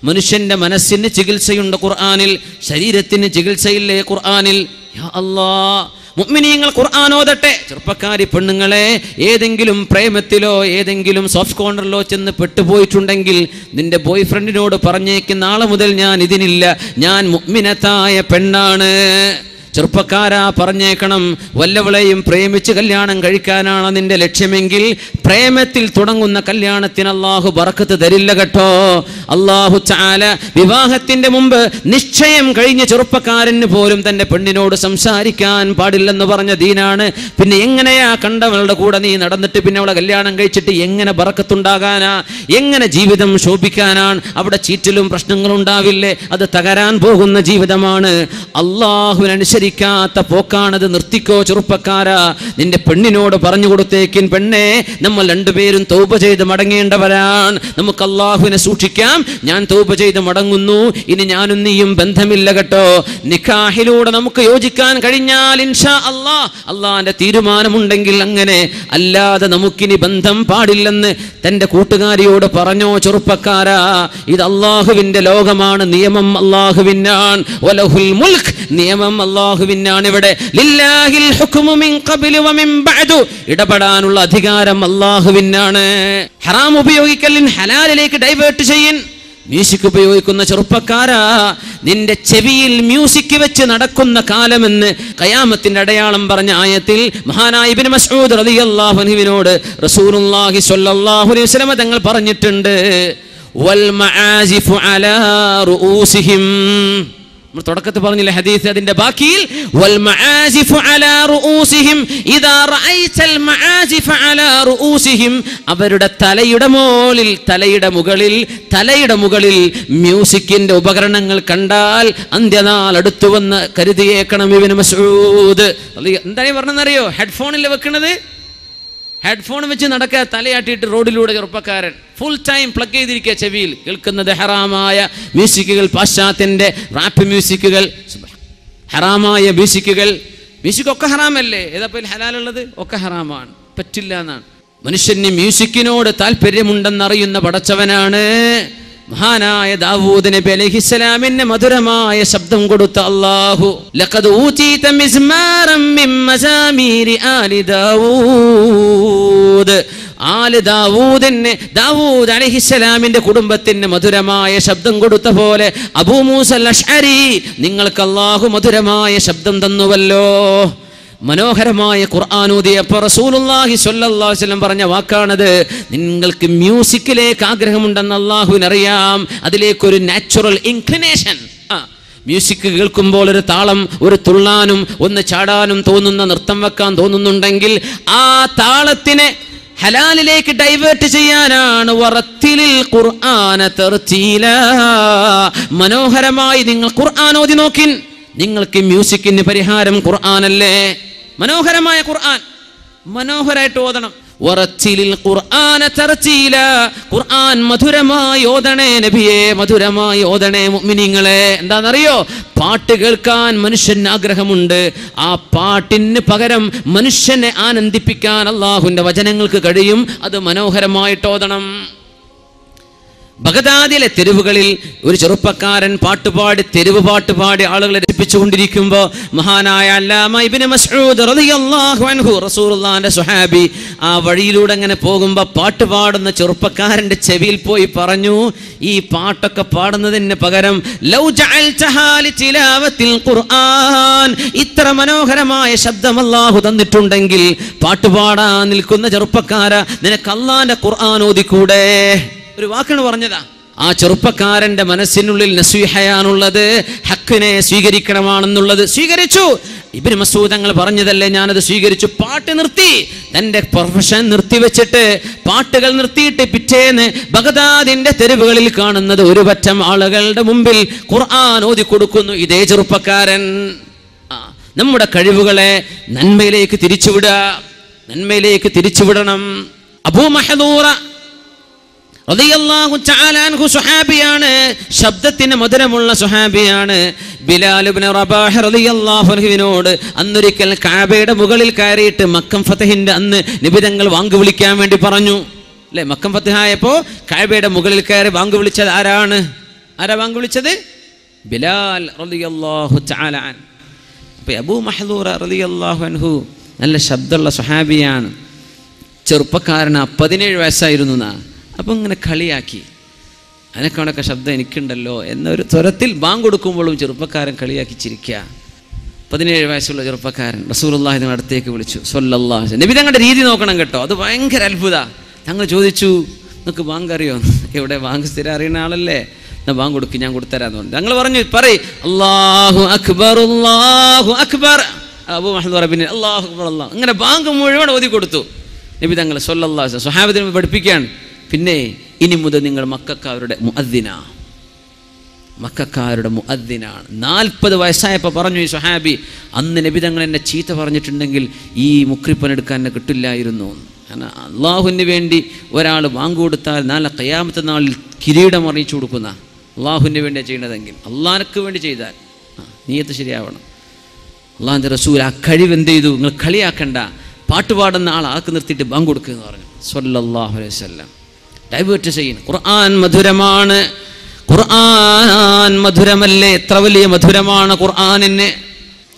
മനുഷ്യന്റെ മനസ്സിന് ചികിത്സയുണ്ട് ഖുർആനിൽ, ശരീരത്തിന് ചികിത്സയില്ലേ ഖുർആനിൽ? യാ അല്ലാഹ്, മുഅ്മിനീങ്ങൾ ഖുർആൻ ഓതട്ടെ. ചെറുപ്പക്കാരി പെണ്ണുങ്ങളെ, ഏതെങ്കിലും പ്രേമത്തിലോ ഏതെങ്കിലും സോഫ്റ്റ് കോർണറിലോ ചെന്ന് പെട്ടുപോയിട്ടുണ്ടെങ്കിൽ നിന്റെ ബോയ് ഫ്രണ്ടിനോട് പറഞ്ഞേക്ക്, നാളെ മുതൽ ഞാൻ ഇതിനില്ല, ഞാൻ മുഅ്മിനത്തായ പെണ്ണാണ്, ചെറുപ്പക്കാരാ പറഞ്ഞേക്കണം, വല്ലവളെയും പ്രേമിച്ച് കല്യാണം കഴിക്കാനാണ് നിന്റെ ലക്ഷ്യമെങ്കിൽ പ്രേമത്തിൽ തുടങ്ങുന്ന കല്യാണത്തിന് അള്ളാഹു ബറക്കത്ത് തരില്ല കേട്ടോ. അള്ളാഹു തആല വിവാഹത്തിന്റെ മുമ്പ് നിശ്ചയം കഴിഞ്ഞ ചെറുപ്പക്കാരന് പോലും തന്റെ പെണ്ണിനോട് സംസാരിക്കാൻ പാടില്ലെന്ന് പറഞ്ഞ ദീനാണ്. പിന്നെ എങ്ങനെയാ കണ്ടവളുടെ കൂടെ നീ നടന്നിട്ട് പിന്നെ അവളെ കല്യാണം കഴിച്ചിട്ട് എങ്ങനെ ബറക്കത്തുണ്ടാകാനാ, എങ്ങനെ ജീവിതം ശോഭിക്കാനാണ്? അവിടെ ചീറ്റലും പ്രശ്നങ്ങളും ഉണ്ടാവില്ലേ? അത് തകരാൻ പോകുന്ന ജീവിതമാണ്. അള്ളാഹുവിനനുസരിക്കാത്ത പോക്കാണത്. നിർത്തിക്കോ ചെറുപ്പക്കാരാ. നിന്റെ പെണ്ണിനോട് പറഞ്ഞു കൊടുത്തേക്കിൻ, പെണ്ണെ നമ്മൾ രണ്ടുപേരും തൗബ ചെയ്ത് മടങ്ങേണ്ടവരാണ്. നമുക്ക് അള്ളാഹുവിനെ സൂക്ഷിക്കാം. ഞാൻ തൗബ ചെയ്ത് മടങ്ങുന്നു, ഇനി ഞാനും നീയും ബന്ധമില്ല കേട്ടോ. നിക്കാഹിലൂടെ നമുക്ക് യോജിക്കാൻ കഴിഞ്ഞാൽ ഇൻഷാ അല്ലാഹ്, അള്ളാഹിന്റെ തീരുമാനമുണ്ടെങ്കിൽ അങ്ങനെ, അല്ലാതെ നമുക്കിനി ബന്ധം പാടില്ലെന്ന് തന്റെ കൂട്ടുകാരിയോട് പറഞ്ഞോ ചെറുപ്പക്കാരാ. ഇത് അള്ളാഹുവിന്റെ ലോകമാണ്, നിയമം അള്ളാഹുവിനാണ്. വലഹുൽ മുൽക്ക്, നിയമം അള്ളാഹുവിനാണ്. ഇവിടെ ലില്ലാഹിൽ ഹുക്മു മിൻ ഖബ്ലു വമിൻ ബഅദു, ഇടപെടാനുള്ള അധികാരം അള്ളാഹുവിനാണ്. ഹറാം ഉപയോഗിക്കലിൻ ഹലാലിലേക്ക് ഡൈവേർട്ട് ചെയ്യൻ. മ്യൂസിക് ഉപയോഗിക്കുന്ന ചെറുപ്പക്കാരാ, നിന്റെ ചെവിയിൽ മ്യൂസിക് വെച്ച് നടക്കുന്ന കാലമെന്ന് ഖിയാമത്തിന്റെ അടയാളം പറഞ്ഞ ആയത്തിൽ മഹാനായ ഇബ്നു മസ്ഊദ് റളിയല്ലാഹു അൻഹുവിനോട് റസൂലുള്ളാഹി സ്വല്ലല്ലാഹു അലൈഹി വസല്ലം തങ്ങൾ പറഞ്ഞിട്ടുണ്ട്, വൽ മആസിഫു അലാ റൂസിഹിം. നമ്മൾ തുടക്കത്തിൽ പറഞ്ഞില്ലേ ഹദീസ്, അതിന്റെ ബാക്കിയിൽ വൽ മആസിഫു അലാ റൂസിഹിം ഇദാ റഅയ്തൽ മആസിഫ അലാ റൂസിഹിം, അവരുടെ തലയുടെ മുകളിൽ മ്യൂസിക്കിന്റെ ഉപകരണങ്ങൾ കണ്ടാൽ അന്ത്യനാൾ അടുത്തുവന്ന് കരുതിയേക്കണം. ഇബ്നു മസ്ഊദ് എന്താണ് പറഞ്ഞെന്നറിയോ? ഹെഡ്ഫോണിൽ വെക്കുന്നത്, ഹെഡ്ഫോൺ വെച്ച് നടക്കുക, തലയാട്ടിയിട്ട് റോഡിലൂടെ ചെറുപ്പക്കാരൻ ഫുൾ ടൈം പ്ലഗ് ചെയ്തിരിക്കുക, ചെവിയിൽ കേൾക്കുന്നത് ഹറാമായ മ്യൂസിക്കുകൾ, പാശ്ചാത്യന്റെ റാപ്പ് മ്യൂസിക്കുകൾ, ഹറാമായ മ്യൂസിക്കൊക്കെ ഹറാമല്ലേ? ഏതാ ഹലാലുള്ളത്? ഒക്കെ ഹറാമാണ്, പറ്റില്ല എന്നാണ്. മനുഷ്യന് മ്യൂസിക്കിനോട് താല്പര്യമുണ്ടെന്നറിയുന്ന പടച്ചവനാണ്. മഹാനായ ദാവൂദ് നബി അലൈഹിസ്സലാമിന് മധുരമായ ശബ്ദം കൊടുത്ത അല്ലാഹു, ലഖദ് ഊതീത മിസ്മാറൻ മിൻ മസാമീരി ആലി ദാവൂദ്, ദാവൂദ് അലൈഹിസ്സലാമിന്റെ കുടുംബത്തിന് മധുരമായ ശബ്ദം കൊടുത്ത പോലെ അബൂ മൂസ അശ്അരി നിങ്ങൾക്ക് അല്ലാഹു മധുരമായ ശബ്ദം തന്നുവല്ലോ. മനോഹരമായ ഖുർആൻ ഓതിയപ്പോൾ റസൂലുള്ളാഹി സ്വല്ലല്ലാഹു അലൈഹി വസല്ലം പറഞ്ഞ വാക്കാണത്. നിങ്ങൾക്ക് മ്യൂസിക്കിലേക്ക് ആഗ്രഹമുണ്ടെന്ന് അല്ലാഹുവിനറിയാം. അതിലേക്കൊരു നാച്ചുറൽ ഇൻക്ലിനേഷൻ. മ്യൂസിക് കേൾക്കുമ്പോൾ ഒരു താളം, ഒരു തുള്ളാനും ഒന്ന് ചാടാനും തോന്നുന്ന, നൃത്തം വെക്കാൻ തോന്നുന്നുണ്ടെങ്കിൽ ആ താളത്തിനെ ഹലാലിലേക്ക് ഡൈവേർട്ട് ചെയ്യാനാണ്. വറത്തിലിൽ ഖുർആന തർതീല, മനോഹരമായി നിങ്ങൾ ഖുർആൻ ഓതി നോക്കിൻ. നിങ്ങൾക്ക് മ്യൂസിക്കിന് പരിഹാരം ഖുർആനല്ലേ? മനോഹരമായ ഖുർആൻ മനോഹരമായിട്ട് ഓതണം. വറത്തിലിൽ ഖുർആന തർതീല, ഖുർആൻ മധുരമായി ഓതണേ നബിയെ, മധുരമായി ഓതണേ മുഅ്മിനീങ്ങളെ. എന്താണെന്നറിയോ? പാട്ട് കേൾക്കാൻ മനുഷ്യന് ആഗ്രഹമുണ്ട്. ആ പാട്ടിന് പകരം മനുഷ്യനെ ആനന്ദിപ്പിക്കാൻ അല്ലാഹുവിന്റെ വചനങ്ങൾക്ക് കഴിയും. അത് മനോഹരമായിട്ട് ഓതണം. ബഗ്ദാദിലെ തെരുവുകളിൽ ഒരു ചെറുപ്പക്കാരൻ പാട്ടുപാടി, തെരുവ് പാട്ടുപാടി ആളുകളെ രസിപ്പിച്ചുകൊണ്ടിരിക്കുമ്പോൾ മഹാനായ അല്ലാമ ഇബ്നു മസ്ഊദ് റളിയല്ലാഹു അൻഹു, റസൂലുള്ളാഹിന്റെ സ്വഹാബി, ആ വഴിയിലൂടെ അങ്ങനെ പോകുമ്പോൾ പാട്ട് പാടുന്ന ചെറുപ്പക്കാരന്റെ ചെവിയിൽ പോയി പറഞ്ഞു, ഈ പാട്ടൊക്കെ പാടുന്നതിന് പകരം ലൗ ജഅൽതഹാ ലിതിലാവത്തിൽ ഖുർആൻ, ഇത്ര മനോഹരമായ ശബ്ദം അല്ലാഹു തന്നിട്ടുണ്ടെങ്കിൽ പാട്ടുപാടാൻ നിൽക്കുന്ന ചെറുപ്പക്കാരാ, നിനക്ക് അല്ലാഹുവിന്റെ ഖുർആൻ ഓതിക്കൂടെ? ഒരു വാക്കാണ് പറഞ്ഞതാ. ആ ചെറുപ്പക്കാരന്റെ മനസ്സിനുള്ളിൽ നസീഹയാണുള്ളത്, ഹക്കിനെ സ്വീകരിക്കണമാണെന്നുള്ളത്. സ്വീകരിച്ചു. ഇബ്നു മസ്ഊദ് തങ്ങൾ പറഞ്ഞതല്ലേ, ഞാനത് സ്വീകരിച്ചു. പാട്ട് നിർത്തി, തന്റെ പ്രൊഫഷൻ നിർത്തിവെച്ചിട്ട്, പാട്ടുകൾ നിർത്തിയിട്ട് പിറ്റേന്ന് ബഗ്ദാദിന്റെ തെരുവുകളിൽ കാണുന്നത് ഒരു പറ്റം ആളുകളുടെ മുമ്പിൽ ഖുർആൻ ഓതി കൊടുക്കുന്നു ഇതേ ചെറുപ്പക്കാരൻ. നമ്മുടെ കഴിവുകളെ നന്മയിലേക്ക് തിരിച്ചുവിടണം. അബൂ മഹ്ദൂറ റളിയല്ലാഹു തആല അൻഹു സ്വഹാബിയാണ്, ശബ്ദത്തിന് മധുരമുള്ള സ്വഹാബിയാണ്. ബിലാൽ ഇബ്നു റബാഹ് റളിയല്ലാഹു അൻഹുവിനോട് അന്നൊരിക്കൽ കഅബയുടെ മുകളിൽ കയറിയിട്ട് മക്കം ഫതഹിന്റെ അന്ന് നബി തങ്ങൾ വാങ്ക് വിളിക്കാൻ വേണ്ടി പറഞ്ഞു അല്ലേ? മക്കം ഫതഹായപ്പോൾ കഅബയുടെ മുകളിൽ കയറി വാങ്ക് വിളിച്ചത് ആരാ വാങ്ക് വിളിച്ചത്? ബിലാൽ റളിയല്ലാഹു തആല അൻ. അപ്പോൾ അബൂ മഹ്ദൂറ റളിയല്ലാഹു അൻഹു നല്ല ശബ്ദമുള്ള സ്വഹാബിയാണ്. ചെറുപ്പക്കാരനാ, 17 വയസ്സായിരുന്നു. അപ്പം ഇങ്ങനെ കളിയാക്കി, അതിനേക്കാളൊക്കെ ശബ്ദം എനിക്കുണ്ടല്ലോ എന്നൊരു സ്വരത്തിൽ ബാങ്ക് കൊടുക്കുമ്പോഴും ചെറുപ്പക്കാരൻ കളിയാക്കി ചിരിക്കുക. 17 വയസ്സുള്ള ചെറുപ്പക്കാരൻ റസൂലുള്ളാഹി തങ്ങളുടെ അടുത്തേക്ക് വിളിച്ചു സ്വല്ലല്ലാഹു അലൈഹി. നബി തങ്ങളുടെ രീതി നോക്കണം കേട്ടോ, അത് ഭയങ്കര അത്ഭുത. തങ്ങൾ ചോദിച്ചു, നിങ്ങൾക്ക് ബാങ്ക് അറിയോ? എവിടെ ബാങ്ക് സ്ഥിരം അറിയുന്ന ആളല്ലേ, ഞാൻ ബാങ്ക് കൊടുക്കും, ഞാൻ കൊടുത്തരാന്ന് പറഞ്ഞു. തങ്ങൾ പറഞ്ഞു, പറയ് അല്ലാഹു അക്ബർ അല്ലാഹു അക്ബർ. അബൂ മുഹമ്മദ് റബിന് അല്ലാഹു അക്ബർ അല്ലാഹു, അങ്ങനെ ബാങ്ക് മുഴുവൻ ഓതി കൊടുത്തു നബി തങ്ങൾ സ്വല്ലല്ലാഹു അലൈഹി വസല്ലം. സ്വഹാബത്തിനെ പഠിപ്പിക്കാൻ, പിന്നെ ഇനി മുതൽ നിങ്ങൾ മക്കക്കാരുടെ മുഅദ്ദിനാണ്, മക്കക്കാരുടെ മുഅദ്ദിനാണ്. 40 വയസ്സായപ്പോൾ പറഞ്ഞു ഈ സ്വഹാബി, അന്ന് നബി തങ്ങൾ എന്നെ ചീത്ത പറഞ്ഞിട്ടുണ്ടെങ്കിൽ ഈ മുക്രിപ്പനെടുക്കാൻ എന്നെ കിട്ടില്ലായിരുന്നു. കാരണം അള്ളാഹുവിന് വേണ്ടി ഒരാൾ ബാങ്ക് കൊടുത്താൽ നാളെ ഖിയാമത്ത് നാളിൽ കിരീടം അറിയിച്ചു കൊടുക്കുന്ന, അള്ളാഹുവിന് വേണ്ടിയാണ് ചെയ്യണതെങ്കിൽ, അള്ളാഹ്ക്ക് വേണ്ടി ചെയ്താൽ നിയ്യത്ത് ശരിയാവണം. അള്ളാഹിൻ്റെ റസൂൽ ആ കഴിവ് എന്ത് ചെയ്തു? നിങ്ങൾ കളിയാക്കണ്ട, പാട്ടുപാടുന്ന ആൾക്ക് നിർത്തിയിട്ട് ബാങ്ക് കൊടുക്കുക എന്ന് പറഞ്ഞു സ്വല്ലല്ലാഹു അലൈഹി വസല്ലം. ഡൈവേർട്ട് ചെയ്യുന്നു. ഖുർആൻ മധുരമാണ്, ഖുർആൻ മധുരമല്ലേ, എത്ര വലിയ മധുരമാണ് ഖുർആനിന്.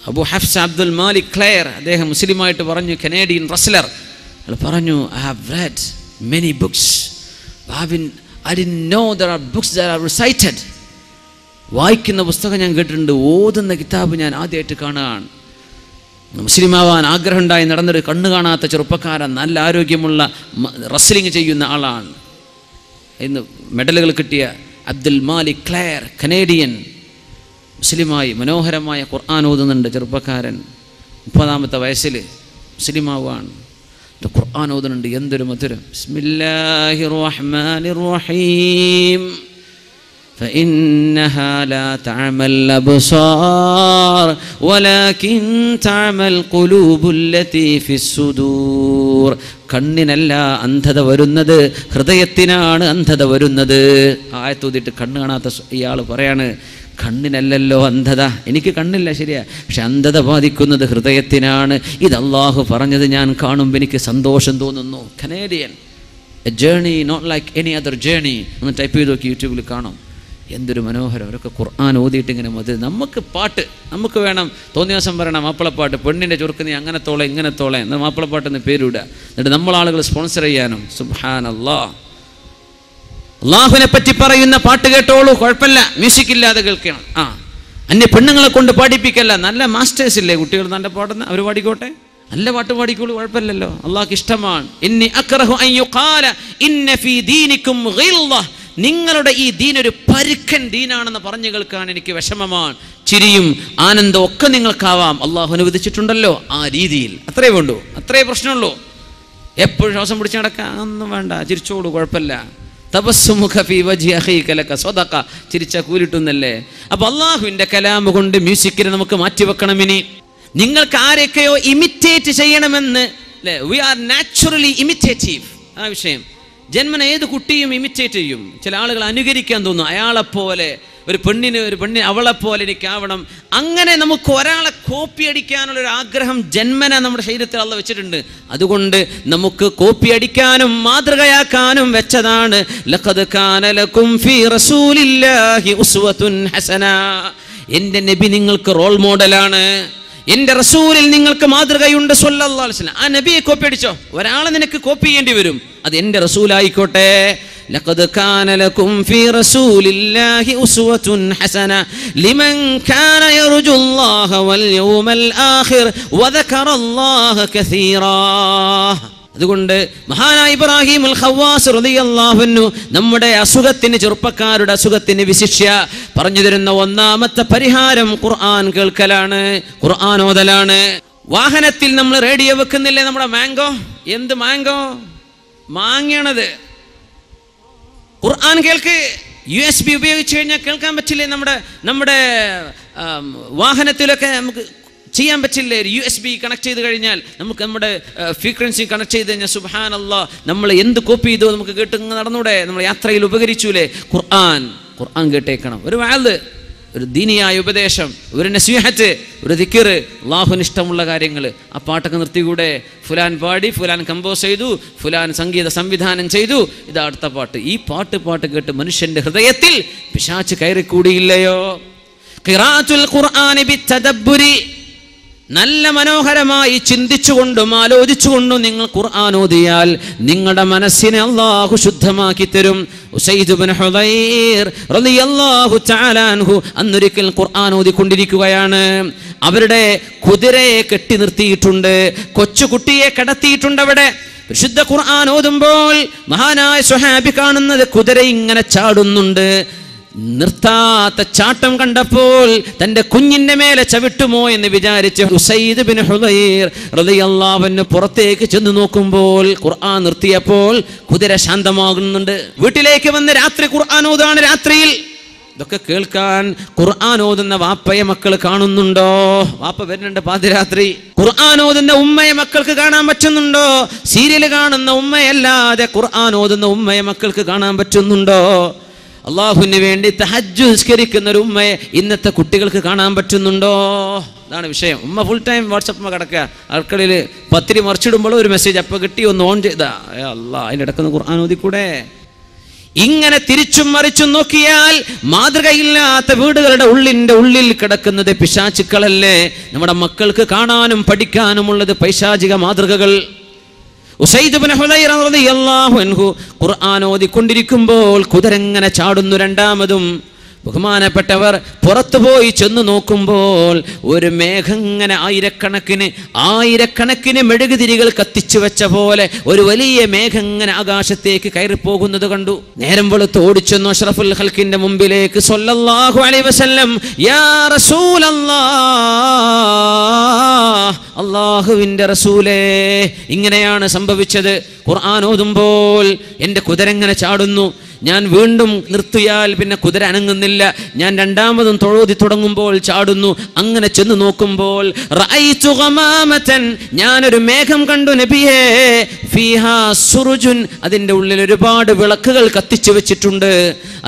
അബു ഹഫ്സ് അബ്ദുൽ മാലിക് ക്ലെയർ, അദ്ദേഹം മുസ്ലിമായിട്ട് പറഞ്ഞു, കനേഡിയൻ റസ്ലർ, അയാൾ പറഞ്ഞു, I have read many books, I didn't know there are books that are recited. വായിക്കുന്ന പുസ്തകം ഞാൻ കേട്ടിട്ടുണ്ട്, ഓതുന്ന കിതാബ് ഞാൻ ആദ്യമായിട്ട് കാണുകയാണ്. മുസ്ലിമാവാൻ ആഗ്രഹം ഉണ്ടായി നടന്നൊരു കണ്ണു കാണാത്ത ചെറുപ്പക്കാരൻ, നല്ല ആരോഗ്യമുള്ള റസ്ലിംഗ് ചെയ്യുന്ന ആളാണ്. ഇന്ന് മെഡലുകൾ കിട്ടിയ അബ്ദുൽ മാലിക് ക്ലെയർ, കനേഡിയൻ, മുസ്ലിമായി മനോഹരമായ ഖുർആൻ ഓതുന്നുണ്ട് ചെറുപ്പക്കാരൻ. 30-ാമത്തെ വയസ്സിൽ മുസ്ലിമാവാണ്, ഖുർആൻ ഓതുന്നുണ്ട്. എന്തൊരു മധുരം. ബിസ്മില്ലാഹിർ റഹ്മാനിർ റഹീം. فإنها لا تعمى الأبصار ولكن تعمى القلوب التي في الصدور. കണ്ണിനല്ല അന്ധത വരുന്നത്, ഹൃദയത്തിനാണ് അന്ധത വരുന്നത്. ആയത്തോതിട്ട് കണ്ണ് കാണാത്ത ഇയാൾ പറയാണ്, കണ്ണിനല്ലല്ലോ അന്ധത, എനിക്ക് കണ്ണില്ല ശരിയാ, പക്ഷെ അന്ധത ബാധിക്കുന്നത് ഹൃദയത്തിനാണ്. ഇത് അള്ളാഹു പറഞ്ഞത് ഞാൻ കാണുമ്പോൾ എനിക്ക് സന്തോഷം തോന്നുന്നു. Canadian, a journey not like any other journey ഒന്ന് ടൈപ്പ് ചെയ്ത് നോക്കി, യൂട്യൂബിൽ കാണും. എന്തൊരു മനോഹരം. അവരൊക്കെ ഖുർആൻ ഓതിയിട്ട് ഇങ്ങനെ മതി. നമുക്ക് പാട്ട് നമുക്ക് വേണം, തോന്നിയ ദിവസം പറയണം മാപ്പിളപ്പാട്ട്, പെണ്ണിൻ്റെ ചുരുക്ക് നീ അങ്ങനെ തോളെ ഇങ്ങനെ തോളെ എന്നാൽ മാപ്പിളപ്പാട്ടെന്ന് പേരിടുക, എന്നിട്ട് നമ്മളാളുകൾ സ്പോൺസർ ചെയ്യാനും. സുബ്ഹാനല്ലാഹ്. അള്ളാഹുവിനെ പറ്റി പറയുന്ന പാട്ട് കേട്ടോളൂ, കുഴപ്പമില്ല, മ്യൂസിക് ഇല്ലാതെ കേൾക്കണം. അന്യ പെണ്ണുങ്ങളെ കൊണ്ട് പാടിപ്പിക്കല്ല, നല്ല മാസ്റ്റേഴ്സ് ഇല്ലേ കുട്ടികൾ നല്ല പാടുന്ന, അവർ പാടിക്കോട്ടെ, നല്ല പാട്ട് പാടിക്കോളൂ, കുഴപ്പമില്ലല്ലോ, അള്ളാഹ്ക്ക് ഇഷ്ടമാണ്. ഇന്നി അക്റഹു അൻ യുഖാല ഇന്ന ഫീ ദീനികും ഗിൽദ. നിങ്ങളുടെ ഈ ദീൻ ഒരു പരുക്കൻ ദീനാണെന്ന് പറഞ്ഞു കേൾക്കാൻ എനിക്ക് വിഷമമാണ്. ചിരിയും ആനന്ദവും ഒക്കെ നിങ്ങൾക്കാവാം, അള്ളാഹു അനുവദിച്ചിട്ടുണ്ടല്ലോ ആ രീതിയിൽ. അത്രേ വേണ്ടൂ, അത്രേ പ്രശ്നമുള്ളൂ. എപ്പോഴും ശ്വാസം പിടിച്ച് നടക്കാൻ ഒന്നും വേണ്ട, ചിരിച്ചോളൂ, കുഴപ്പമില്ല. തബസ്സുമുഖ ഫീ വജ്ഹി അഖീക ലക സദഖ, ചിരിച്ച കൂലിട്ടുന്നല്ലേ. അപ്പോൾ അള്ളാഹുവിൻ്റെ കലാം കൊണ്ട് മ്യൂസിക്കിനെ നമുക്ക് മാറ്റിവെക്കണം. ഇനി നിങ്ങൾക്ക് ആരെയൊക്കെയോ ഇമിറ്റേറ്റ് ചെയ്യണമെന്ന്, അല്ലേ, വി ആർ നാച്ചുറലി ഇമിറ്റേറ്റീവ്. ആ വിഷയം ജന്മന ഏത് കുട്ടിയും ഇമിറ്റേറ്റ് ചെയ്യും. ചില ആളുകൾ അനുകരിക്കാൻ തോന്നും, അയാളെപ്പോലെ ഒരു പെണ്ണിന് അവളെപ്പോലെ എനിക്കാവണം. അങ്ങനെ നമുക്ക് ഒരാളെ കോപ്പി അടിക്കാനുള്ളൊരു ആഗ്രഹം ജന്മന നമ്മുടെ ശരീരത്തിൽ അള്ളാഹു വെച്ചിട്ടുണ്ട്. അതുകൊണ്ട് നമുക്ക് കോപ്പി അടിക്കാനും മാതൃകയാക്കാനും വെച്ചതാണ്. ലഖദ് കാന ലക്കും ഫീ റസൂലില്ലാഹി ഉസ്വത്തുൻ ഹസന. എൻ്റെ നബി നിങ്ങൾക്ക് റോൾ മോഡലാണ്, എൻ്റെ റസൂലിൽ നിങ്ങൾക്ക് മാതൃകയുണ്ട് സ്വല്ലല്ലാഹു അലൈഹി വസല്ലം. ആ നബിയെ കോപ്പി അടിച്ചോ, ഒരാളെ നിനക്ക് കോപ്പി ചെയ്യേണ്ടി വരും, അത് എൻ്റെ റസൂലായിക്കോട്ടെ. ലഖദ് കാന ലക്കും ഫീ റസൂലില്ലാഹി ഉസ്വത്തുൻ ഹസന ലിമൻ കാന യർജുല്ലാഹ വൽ യൗമൽ ആഖിർ വദകറല്ലാഹ കസീറാ. അതുകൊണ്ട് മഹാനായ ഇബ്രാഹിം അൽ ഖവാസ് റളിയല്ലാഹു അൻഹു നമ്മുടെ അസുഖത്തിന്, ചെറുപ്പക്കാരുടെ അസുഖത്തിന് വിശിഷ്യ പറഞ്ഞു തരുന്ന ഒന്നാമത്തെ പരിഹാരം ഖുർആൻ കേൾക്കലാണ്, ഖുർആൻ ഓതലാണ്. വാഹനത്തിൽ നമ്മൾ റേഡിയോ വെക്കുന്നില്ലേ, നമ്മുടെ മാംഗോ, എന്ത് മാംഗോ, മാങ്ങയാണത്. ഖുർആൻ കേൾക്ക്. USB ഉപയോഗിച്ച് കഴിഞ്ഞാൽ കേൾക്കാൻ പറ്റില്ലേ? നമ്മുടെ വാഹനത്തിലൊക്കെ നമുക്ക് ചെയ്യാൻ പറ്റില്ലേ? USB കണക്ട് ചെയ്ത് കഴിഞ്ഞാൽ നമുക്ക് നമ്മുടെ ഫ്രീക്വൻസി കണക്ട് ചെയ്ത് കഴിഞ്ഞാൽ സുബ്ഹാനല്ലാഹ് നമ്മൾ എന്ത് കോപ്പി ചെയ്തോ നമുക്ക് കേട്ട് നടന്നൂടെ? നമ്മൾ യാത്രയിൽ ഉപകരിച്ചൂലേ? ഖുർആൻ കേട്ടേക്കണം. ഒരു വഅദ്, ഒരു ദീനിയായ ഉപദേശം, ഒരു നസീഹത്ത്, ഒരു ദിക്ർ, അല്ലാഹുവിന് ഇഷ്ടമുള്ള കാര്യങ്ങൾ. ആ പാട്ടൊക്കെ നിർത്തിക്കൂടെ? ഫുലാൻ പാടി, ഫുലാൻ കമ്പോസ് ചെയ്തു, ഫുലാൻ സംഗീത സംവിധാനം ചെയ്തു, ഇതാ അടുത്ത പാട്ട്. ഈ പാട്ട് കേട്ട് മനുഷ്യന്റെ ഹൃദയത്തിൽ പിശാച് കയറിക്കൂടിയില്ലയോ? ഖിറാഅത്തുൽ ഖുർആനി ബിത്തദബ്ബുരി, നല്ല മനോഹരമായി ചിന്തിച്ചുകൊണ്ടും ആലോചിച്ചുകൊണ്ടും നിങ്ങൾ ഖുർആൻ ഓതിയാൽ നിങ്ങളുടെ മനസ്സിനെ അല്ലാഹു ശുദ്ധമാക്കി തരും. ഉസൈദ് ഇബ്നു ഹുദൈർ റളിയല്ലാഹു തആല അൻഹു അന്നൊരിക്കൽ ഖുർആൻ ഓതിക്കൊണ്ടിരിക്കുകയാണ്. അവരുടെ കുതിരയെ കെട്ടി നിർത്തിയിട്ടുണ്ട്, കൊച്ചുകുട്ടിയെ കിടത്തിയിട്ടുണ്ട്. അവിടെ വിശുദ്ധ ഖുർആൻ ഓതുമ്പോൾ മഹാനായ സ്വഹാബി കാണുന്നത് കുതിര ഇങ്ങനെ ചാടുന്നുണ്ട്. നിർത്താത്ത ചാട്ടം കണ്ടപ്പോൾ തന്റെ കുഞ്ഞിന്റെ മേലെ ചവിട്ടുമോ എന്ന് വിചാരിച്ച് ഉസൈദ് ഇബ്നു ഹുദൈർ റളിയല്ലാഹു അൻഹു പുറത്തേക്ക് ചെന്ന് നോക്കുമ്പോൾ ഖുർആൻ നിർത്തിയപ്പോൾ കുതിര ശാന്തമാകുന്നുണ്ട്. വീട്ടിലേക്ക് വന്ന് രാത്രി ഖുർആൻ ഓതാണ്. രാത്രിയിൽ ഇതൊക്കെ കേൾക്കാൻ ഖുർആൻ ഓതുന്ന വാപ്പയെ മക്കൾ കാണുന്നുണ്ടോ? വാപ്പ വരുന്നുണ്ട് പാതിരാത്രി. ഖുർആൻ ഓതുന്ന ഉമ്മയെ മക്കൾക്ക് കാണാൻ പറ്റുന്നുണ്ടോ? സീരിയൽ കാണുന്ന ഉമ്മയല്ലാതെ ഖുർആൻ ഓതുന്ന ഉമ്മയെ മക്കൾക്ക് കാണാൻ പറ്റുന്നുണ്ടോ? അള്ളാഹുവിന് വേണ്ടി തഹജ്ജുദ് നിസ്കരിക്കുന്ന ഒരു ഉമ്മയെ ഇന്നത്തെ കുട്ടികൾക്ക് കാണാൻ പറ്റുന്നുണ്ടോ? അതാണ് വിഷയം. ഉമ്മ ഫുൾ ടൈം വാട്സപ്പ് കിടക്കുക, അടുക്കളയിൽ പത്തിരി മറിച്ചിടുമ്പോൾ ഒരു മെസ്സേജ് അപ്പം കിട്ടി, ഒന്ന് ഓൺ ചെയ്താ അല്ലാ അതിൻ്റെ ഇടക്കുന്ന ഖുർആൻ ഓതിക്കൂടെ? ഇങ്ങനെ തിരിച്ചും മറിച്ചും നോക്കിയാൽ മാതൃകയില്ലാത്ത വീടുകളുടെ ഉള്ളിൽ കിടക്കുന്നത് പിശാചുക്കളല്ലേ? നമ്മുടെ മക്കൾക്ക് കാണാനും പഠിക്കാനുമുള്ളത് പൈശാചിക മാതൃകകൾ. ഉസൈദ് ഇബ്നു ഹുദൈർ റളിയല്ലാഹു അൻഹു ഖുർആൻ ഓതിക്കൊണ്ടിരിക്കുമ്പോൾ കുതിരങ്ങനെ ചാടുന്നു. രണ്ടാമതും ബഹുമാനപ്പെട്ടവർ പുറത്തു പോയി ചെന്ന് നോക്കുമ്പോൾ ഒരു മേഘം ഇങ്ങനെ ആയിരക്കണക്കിന് മെഴുകുതിരികൾ കത്തിച്ചു വെച്ച പോലെ ഒരു വലിയ മേഘം ഇങ്ങനെ ആകാശത്തേക്ക് കയറിപ്പോകുന്നത് കണ്ടു. നേരം വെളുത്ത് ഓടിച്ചെന്നു അഷ്റഫുൽ ഖൽഖിന്റെ മുമ്പിലേക്ക് സ്വല്ലല്ലാഹു അലൈഹി വസല്ലം, യാ റസൂലല്ലാഹ്, അല്ലാഹുവിന്റെ റസൂലേ, ഇങ്ങനെയാണ് സംഭവിച്ചത്. ഖുർആൻ ഓതുമ്പോൾ എൻ്റെ കുതിര ഇങ്ങനെ ചാടുന്നു. ഞാൻ വീണ്ടും നിർത്തിയാൽ പിന്നെ കുതിര അനങ്ങുന്നില്ല. ഞാൻ രണ്ടാമതും തൊഴോതി തുടങ്ങുമ്പോൾ ചാടുന്നു. അങ്ങനെ ചെന്ന് നോക്കുമ്പോൾ റഅയ്തു ഗമാമതൻ, ഞാനൊരു മേഘം കണ്ടു നബിയേ, ഫീഹാ സുറുജുൻ, അതിൻ്റെ ഉള്ളിൽ ഒരുപാട് വിളക്കുകൾ കത്തിച്ചു വെച്ചിട്ടുണ്ട്.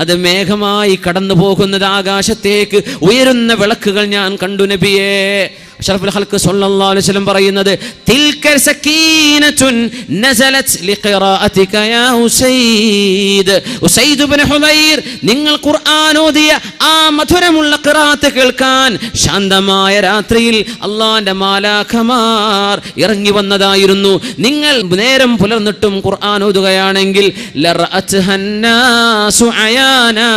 അത് മേഘമായി കടന്നു പോകുന്നത്, ആകാശത്തേക്ക് ഉയരുന്ന വിളക്കുകൾ ഞാൻ കണ്ടു നബിയേ. അഷ്റഫുൽ ഖൽഖ് സ്വല്ലല്ലാഹു അലൈഹി വസല്ലം പറയുന്നത്, തിൽക സകീനത്തുൻ നസലത് ലിഖിറാഅതിക യാ ഉസൈദ്. ഉസൈദ് ഇബ്നു ഹുദൈർ, നിങ്ങൾ ഖുർആൻ ഓതിയ ആ മധുരമുള്ള ഖിറാഅത്ത് കേൾക്കാൻ ശാന്തമായ രാത്രിയിൽ അല്ലാഹുവിന്റെ മാലാഖമാർ ഇറങ്ങി വന്നതായിരുന്നു. നിങ്ങൾ നേരം പുലർന്നിട്ടും ഖുർആൻ ഓതുകയാണെങ്കിൽ ലറഅത്ഹന്നാസു അയാനാ,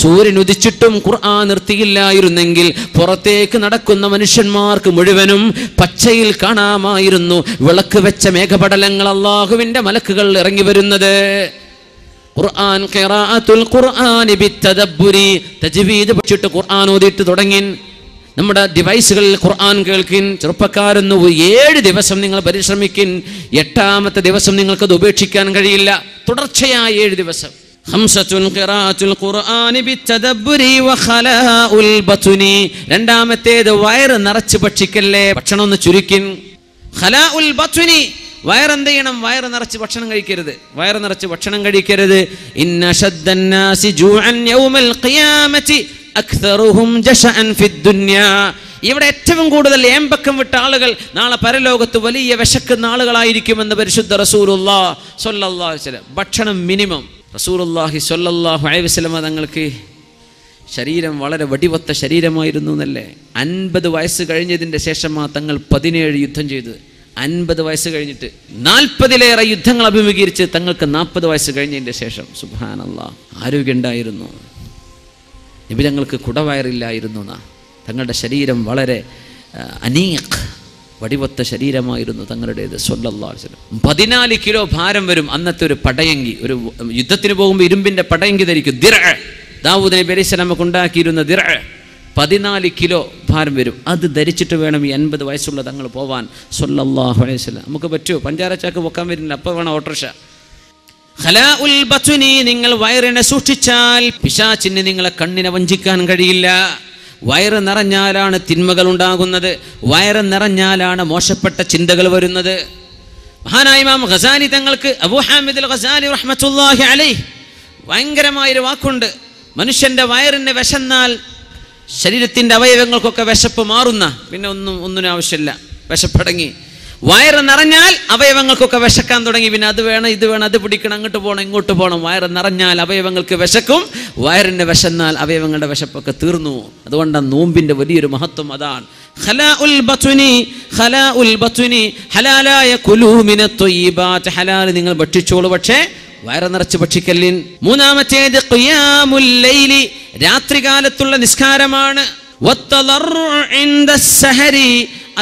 സൂര്യൻ ഉദിച്ചിട്ടും ഖുർആൻ നിർത്തിയില്ലായിരുന്നെങ്കിൽ പുറത്തേക്ക് നടക്കുന്ന മനുഷ്യന്മാർക്ക് മുഴുവനും പച്ചയിൽ കാണാമായിരുന്നു വിളക്ക് വെച്ച മേഘപടലങ്ങൾ, അല്ലാഹുവിന്റെ മലക്കുകൾ ഇറങ്ങി വരുന്നത്. ഖുർആൻ ഖിറാഅത്തുൽ ഖുർആൻ ബിത്തദബ്ബുരി, തജ്വീദ് പഠിച്ചിട്ട് ഖുർആൻ ഓതിയിട്ട് തുടങ്ങി. നമ്മുടെ ഡിവൈസുകളിൽ ഖുർആൻ കേൾക്കിൻ. ചെറുപ്പക്കാരൊന്ന് 7 ദിവസം നിങ്ങൾ പരിശ്രമിക്കിൻ. 8ാമത്തെ ദിവസം നിങ്ങൾക്കത് ഉപേക്ഷിക്കാൻ കഴിയില്ല. തുടർച്ചയായ 7 ദിവസം. ഖംസത്തുൻ ഖിറാഅത്തുൽ ഖുർആനി ബിത്തദബ്ബുരി വഖലാഉൽ ബത്നി, രണ്ടാമത്തേത് വയറ് നിറച്ച് ഭക്ഷിക്കല്ലേ, ഭക്ഷണം ഒന്ന് ചുരുക്കിൻ. ഖലാഉൽ ബത്നി, വയറെന്ത് ചെയ്യണം? വയറ് നിറച്ച് ഭക്ഷണം കഴിക്കരുത്. വയറ് നിറച്ച് ഭക്ഷണം കഴിക്കരുത്. ഇന്ന അശദ്ദന്നാസി ജൂഅൻ യൗമൽ ഖിയാമത്തി അക്തറുഹും ജശഅൻ ഫിദ്ദുനിയാ, ഇവിടെ ഏറ്റവും കൂടുതൽ ഏമ്പക്കം വിട്ട ആളുകൾ നാളെ പരലോകത്ത് വലിയ വിശക്കുന്ന ആളുകളായിരിക്കുമെന്ന് പരിശുദ്ധ റസൂലുള്ളാഹി സ്വല്ലല്ലാഹു അലൈഹി വസല്ലം. ഭക്ഷണം മിനിമം. റസൂലുള്ളാഹി സ്വല്ലല്ലാഹു അലൈഹി വസല്ലം തങ്ങൾക്ക് ശരീരം വളരെ വടിവത്ത ശരീരമായിരുന്നു എന്നല്ലേ? 50 വയസ്സ് കഴിഞ്ഞതിൻ്റെ ശേഷമാണ് തങ്ങൾ 17 യുദ്ധം ചെയ്തത്. 50 വയസ്സ് കഴിഞ്ഞിട്ട് 40ലേറെ യുദ്ധങ്ങൾ അഭിമുഖീകരിച്ച് തങ്ങൾക്ക് 40 വയസ്സ് കഴിഞ്ഞതിൻ്റെ ശേഷം സുബ്ഹാനല്ലാഹ് ആരോഗ്യം ഉണ്ടായിരുന്നു. നബി തങ്ങൾക്ക് കുടവയറില്ലായിരുന്നു. തങ്ങളുടെ ശരീരം വളരെ അനീഖ്, വടിവത്ത ശരീരമായിരുന്നു തങ്ങളുടേത് സ്വല്ലല്ലാഹു അലൈഹി വസല്ലം. 14 കിലോ ഭാരം വരും അന്നത്തെ ഒരു പടയങ്കി. ഒരു യുദ്ധത്തിന് പോകുമ്പോൾ ഇരുമ്പിൻ്റെ പടയങ്കി ധരിക്കും. ദിർഅ, ദാവൂദ് നബി അലൈഹി സ്വലാമക്ക് ഉണ്ടാക്കിയിരുന്ന ദിർഅ 14 കിലോ ഭാരം വരും. അത് ധരിച്ചിട്ട് വേണം ഈ 50 വയസ്സുള്ള തങ്ങൾ പോവാൻ സ്വല്ലല്ലാഹു അലൈഹി വസല്ലം. നമുക്ക് പറ്റുമോ? പഞ്ചാരച്ചാക്ക് പൊക്കാൻ വരുന്നില്ല, അപ്പോൾ വേണം ഓട്ടോറിക്ഷ. ഖലാഉൽ ബത്നി, നിങ്ങൾ വയറിനെ സൂക്ഷിച്ചാൽ പിശാചിന് നിങ്ങളെ കണ്ണിനെ വഞ്ചിക്കാൻ കഴിയില്ല. വയറ് നിറഞ്ഞാലാണ് തിന്മകൾ ഉണ്ടാകുന്നത്. വയറ് നിറഞ്ഞാലാണ് മോശപ്പെട്ട ചിന്തകൾ വരുന്നത്. മഹാനായ ഇമാം ഗസാലി തങ്ങൾക്ക്, അബൂ ഹാമിദ് അൽ ഗസാലി റഹ്മത്തുള്ളാഹി അലൈഹി, ഭയങ്കരമായൊരു വാക്കുണ്ട്. മനുഷ്യൻ്റെ വയറിന് വിശന്നാൽ ശരീരത്തിൻ്റെ അവയവങ്ങൾക്കൊക്കെ വിശപ്പ് മാറുന്ന, പിന്നെ ഒന്നിനും ആവശ്യമില്ല, വിശപ്പടങ്ങി. വയറ് നിറഞ്ഞാൽ അവയവങ്ങൾക്കൊക്കെ വിശക്കാൻ തുടങ്ങി. പിന്നെ അത് വേണം, ഇത് വേണം, അത് പിടിക്കണം, അങ്ങോട്ട് പോകണം, ഇങ്ങോട്ട് പോകണം. വയറ് നിറഞ്ഞാൽ അവയവങ്ങൾക്ക് വിശക്കും, വയറിന് വിശന്നാൽ അവയവങ്ങളുടെ വിശപ്പൊക്കെ തീർന്നു. അതുകൊണ്ടാണ് നോമ്പിന്റെ വലിയൊരു മഹത്വം അതാണ്. ഹലാലായ കുലൂ മിനത് ത്വയ്യിബാത്ത്, ഹലാൽ നിങ്ങൾ ഭക്ഷിച്ചോളൂ, പക്ഷേ വയറ് നിറച്ച് ഭക്ഷിക്കല്ലിൻ. മൂന്നാമത്തേത് ഖിയാമുൽ ലൈലി, രാത്രികാലത്തുള്ള നിസ്കാരമാണ്.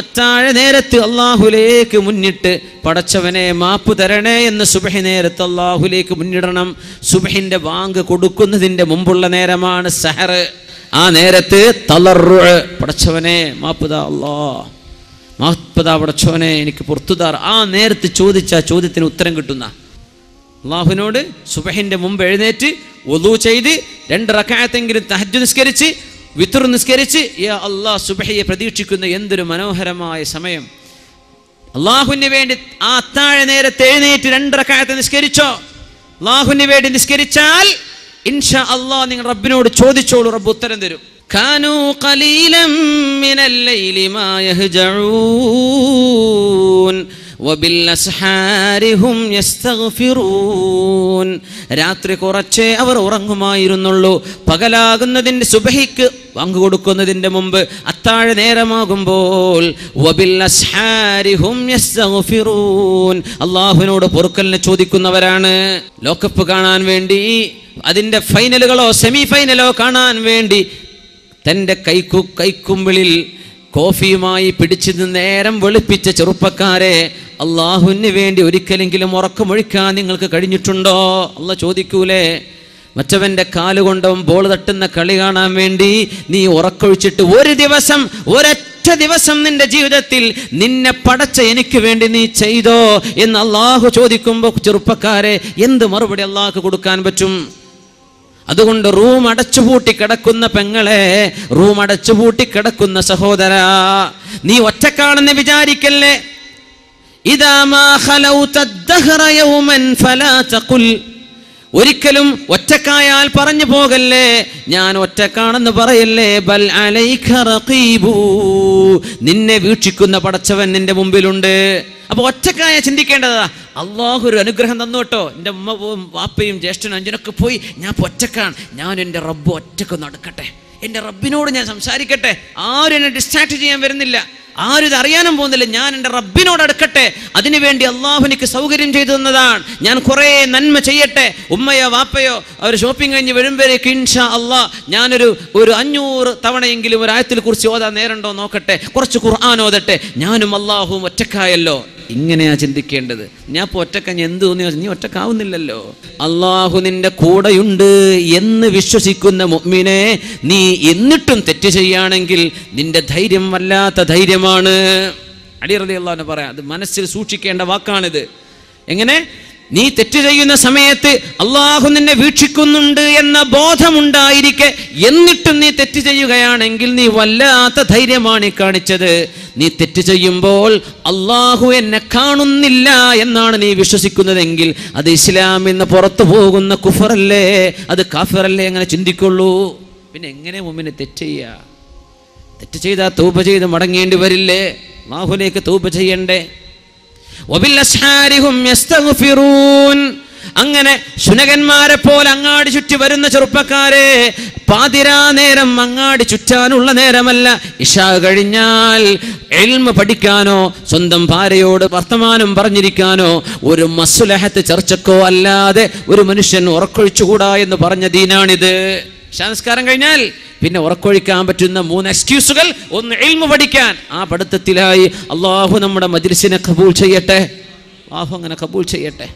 അത്താഴ നേരത്ത് അള്ളാഹുലേക്ക് മുന്നിട്ട് പടച്ചവനെ മാപ്പ് തരണേ എന്ന് സുബ്ഹി നേരത്ത് അള്ളാഹുലേക്ക് മുന്നിടണം. സുബ്ഹിന്റെ ബാങ്ക് കൊടുക്കുന്നതിന്റെ മുമ്പുള്ള നേരമാണ് സഹർ. ആ നേരത്ത് തളർറു, പടച്ചവനെ മാപ്പുതാ, മാപ്പുതാ പടച്ചവനെ എനിക്ക് പുറത്തുതാർ. ആ നേരത്ത് ചോദിച്ച ചോദ്യത്തിന് ഉത്തരം കിട്ടുന്ന അള്ളാഹുവിനോട് സുബ്ഹിന്റെ മുമ്പ് എഴുന്നേറ്റ് വുളൂ ചെയ്ത് 2 റക്അത്തെങ്കിലും തഹജ്ജുദ് നിസ്കരിച്ച് വിത്ർ നിസ്കരിച്ച് യാ അല്ലാഹ് സുബ്ഹിയെ പ്രതീക്ഷിക്കുന്ന എന്തൊരു മനോഹരമായ സമയം. അള്ളാഹുവിന് വേണ്ടി ആ അത്താഴ നേരത്തെ എഴുന്നേറ്റ് 2 റക്അത്ത് നിസ്കരിച്ചോ, അള്ളാഹുവിന് വേണ്ടി നിസ്കരിച്ചാൽ ഇൻഷാ അല്ലാഹ് നിങ്ങൾ റബ്ബിനോട് ചോദിച്ചോളൂ, റബ്ബ് ഉത്തരം തരും. കാനൂ ഖലീലം മിനൽ ലൈലി മാ യഹ്ജഊൻ വബിൽഅസ്ഹാരിഹും യസ്തഗ്ഫിറൂൻ. രാത്രി കുറച്ചേ അവർ ഉറങ്ങുമായിരുന്നുള്ളൂ. പകലാകുന്നതിൻ്റെ സുബഹിക്ക് പങ്കു കൊടുക്കുന്നതിൻ്റെ മുമ്പ് അത്താഴ നേരമാകുമ്പോൾ വബിൽഅസ്ഹാരിഹും യസ്തഗ്ഫിറൂൻ, അള്ളാഹുവിനോട് പൊറുക്കലിനെ ചോദിക്കുന്നവരാണ്. ലോകകപ്പ് കാണാൻ വേണ്ടി, അതിൻ്റെ ഫൈനലുകളോ സെമി ഫൈനലോ കാണാൻ വേണ്ടി തൻ്റെ കൈക്കുമ്പിളിൽ കോഫിയുമായി പിടിച്ചു നേരം വെളുപ്പിച്ച ചെറുപ്പക്കാരെ, അള്ളാഹുവിന് വേണ്ടി ഒരിക്കലെങ്കിലും ഉറക്കമൊഴിക്കാൻ നിങ്ങൾക്ക് കഴിഞ്ഞിട്ടുണ്ടോ? അള്ളാഹ് ചോദിക്കൂലേ? മറ്റവൻ്റെ കാലുകൊണ്ടവൻ ബോൾ തട്ടുന്ന കളി കാണാൻ വേണ്ടി നീ ഉറക്കൊഴിച്ചിട്ട് ഒരൊറ്റ ദിവസം നിന്റെ ജീവിതത്തിൽ നിന്നെ പടച്ച എനിക്ക് വേണ്ടി നീ ചെയ്തോ എന്ന് അള്ളാഹു ചോദിക്കുമ്പോൾ ചെറുപ്പക്കാരെ എന്ത് മറുപടി അള്ളാഹ്ക്ക് കൊടുക്കാൻ പറ്റും? അതുകൊണ്ട് റൂം അടച്ചുപൂട്ടി കിടക്കുന്ന പെങ്ങളെ, റൂം അടച്ചുപൂട്ടി കിടക്കുന്ന സഹോദരാ, നീ ഒറ്റക്കാണെന്ന് വിചാരിക്കല്ലേ. ഇദാ മാ ഖലൗത ദഹ്റ യൗമൻ ഫലാ തഖുൽ, ഒരിക്കലും ഒറ്റക്കായാൽ പറഞ്ഞു പോകല്ലേ ഞാൻ ഒറ്റക്കാണെന്ന് പറയല്ലേ. ബൽ അലൈക റഖീബു, നിന്നെ വീക്ഷിക്കുന്ന പടച്ചവൻ നിന്റെ മുമ്പിലുണ്ട്. അപ്പൊ ഒറ്റക്കായ ചിന്തിക്കേണ്ടതാ, അള്ളാഹു ഒരു അനുഗ്രഹം തന്നു കേട്ടോ, എൻ്റെ ഉമ്മവും വാപ്പയും ജ്യേഷ്ഠനും അഞ്ചനൊക്കെ പോയി, ഞാൻ ഒറ്റക്കാണ്, ഞാൻ എൻ്റെ റബ്ബ് ഒറ്റക്കൊന്ന് അടുക്കട്ടെ, എൻ്റെ റബ്ബിനോട് ഞാൻ സംസാരിക്കട്ടെ, ആരും എന്നെ ഡിസ്ട്രാക്ട് ചെയ്യാൻ വരുന്നില്ല, ആരും ഇത് അറിയാനും പോകുന്നില്ല, ഞാൻ എൻ്റെ റബ്ബിനോട് അടുക്കട്ടെ. അതിനുവേണ്ടി അള്ളാഹു എനിക്ക് സൗകര്യം ചെയ്തു തന്നതാണ്, ഞാൻ കുറേ നന്മ ചെയ്യട്ടെ. ഉമ്മയോ വാപ്പയോ അവർ ഷോപ്പിംഗ് കഴിഞ്ഞ് വരുമ്പോഴേക്ക് ഇൻഷാ അള്ളാഹ് ഞാനൊരു 500 തവണയെങ്കിലും ഒരു ആയത്തിൽ കുറിച്ച് ഓതാൻ നേരണ്ടോ നോക്കട്ടെ, കുറച്ച് ഖുർആൻ ഓതട്ടെ, ഞാനും അള്ളാഹുവും ഒറ്റക്കായല്ലോ. ഇങ്ങനെയാ ചിന്തിക്കേണ്ടത്. ഞാൻ ഇപ്പോൾ ഒറ്റക്ക എന്ത് തോന്നിയോ, നീ ഒറ്റക്കാവുന്നില്ലല്ലോ. അള്ളാഹു നിന്റെ കൂടെയുണ്ട് എന്ന് വിശ്വസിക്കുന്ന മുഅ്മിനെ, നീ എന്നിട്ടും തെറ്റ് ചെയ്യുകയാണെങ്കിൽ നിന്റെ ധൈര്യം വല്ലാത്ത ധൈര്യമാണ്. അലി റളിയല്ലാഹു അൻഹു പറയാം, അത് മനസ്സിൽ സൂക്ഷിക്കേണ്ട വാക്കാണിത്. എങ്ങനെ? നീ തെറ്റ് ചെയ്യുന്ന സമയത്ത് അള്ളാഹു നിന്നെ വീക്ഷിക്കുന്നുണ്ട് എന്ന ബോധമുണ്ടായിരിക്കെ എന്നിട്ടും നീ തെറ്റ് ചെയ്യുകയാണെങ്കിൽ നീ വല്ലാത്ത ധൈര്യമാണ് കാണിച്ചത്. നീ തെറ്റ് ചെയ്യുമ്പോൾ അള്ളാഹു എന്നെ കാണുന്നില്ല എന്നാണ് നീ വിശ്വസിക്കുന്നതെങ്കിൽ അത് ഇസ്ലാമിൽ നിന്ന് പുറത്തു പോകുന്ന കുഫറല്ലേ, അത് കാഫിറല്ലേ, അങ്ങനെ ചിന്തിക്കുള്ളൂ. പിന്നെ എങ്ങനെ മുഅ്മിന് തെറ്റ് ചെയ്യുക? തെറ്റ് ചെയ്താൽ തൗബ ചെയ്ത് മടങ്ങേണ്ടി വരില്ലേ? അള്ളാഹുലേക്ക് തൗബ ചെയ്യണ്ടേ? വബിൽഅസ്ഹാരിഹും യസ്തഗ്ഫിറൂൻ. അങ്ങനെ ശുനകന്മാരെ പോലെ അങ്ങാടി ചുറ്റി വരുന്ന ചെറുപ്പക്കാരെ, പാതിരാ നേരം അങ്ങാടി ചുറ്റാനുള്ള നേരമല്ല. ഇശാ കഴിഞ്ഞാൽ ഇൽമ പഠിക്കാനോ സ്വന്തം ഭാര്യയോട് വർത്തമാനം പറഞ്ഞിരിക്കാനോ ഒരു മസ്ലഹത്ത് ചർച്ചക്കോ അല്ലാതെ ഒരു മനുഷ്യൻ ഉറക്കൊഴിച്ചുകൂടാ എന്ന് പറഞ്ഞ ദീനാണിത്. ഇശാനിസ്കാരം കഴിഞ്ഞാൽ പിന്നെ ഉറക്കൊഴിക്കാൻ പറ്റുന്ന 3 എക്സ്ക്യൂസുകൾ. ഒന്ന്, ഇൽമ പഠിക്കാൻ. ആ പഠിത്തത്തിലായി അള്ളാഹു നമ്മുടെ മജ്ലിസിനെ കബൂൽ ചെയ്യട്ടെ, അള്ളാഹു അങ്ങനെ കബൂൽ ചെയ്യട്ടെ.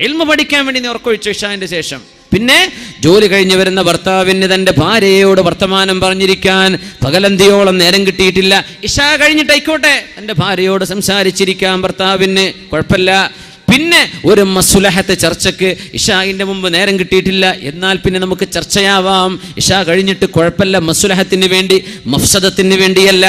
ഇൽമ പഠിക്കാൻ വേണ്ടി നീ ഉറക്കൊഴിച്ചു ഇശാന്റെ ശേഷം. പിന്നെ ജോലി കഴിഞ്ഞ് വരുന്ന ഭർത്താവിന് തൻ്റെ ഭാര്യയോട് വർത്തമാനം പറഞ്ഞിരിക്കാൻ പകലന്തിയോളം നേരം കിട്ടിയിട്ടില്ല. ഇശാ കഴിഞ്ഞിട്ടായിക്കോട്ടെ തൻ്റെ ഭാര്യയോട് സംസാരിച്ചിരിക്കാൻ ഭർത്താവിന് കുഴപ്പമില്ല. പിന്നെ ഒരു മസ്ലഹത്ത് ചർച്ചയ്ക്ക് ഇശാഇന്റെ മുമ്പ് നേരം കിട്ടിയിട്ടില്ല, എന്നാൽ പിന്നെ നമുക്ക് ചർച്ചയാവാം. ഇശാ കഴിഞ്ഞിട്ട് കുഴപ്പമില്ല, മസ്ലഹത്തിന് വേണ്ടി, മഫ്സദത്തിന് വേണ്ടിയല്ല.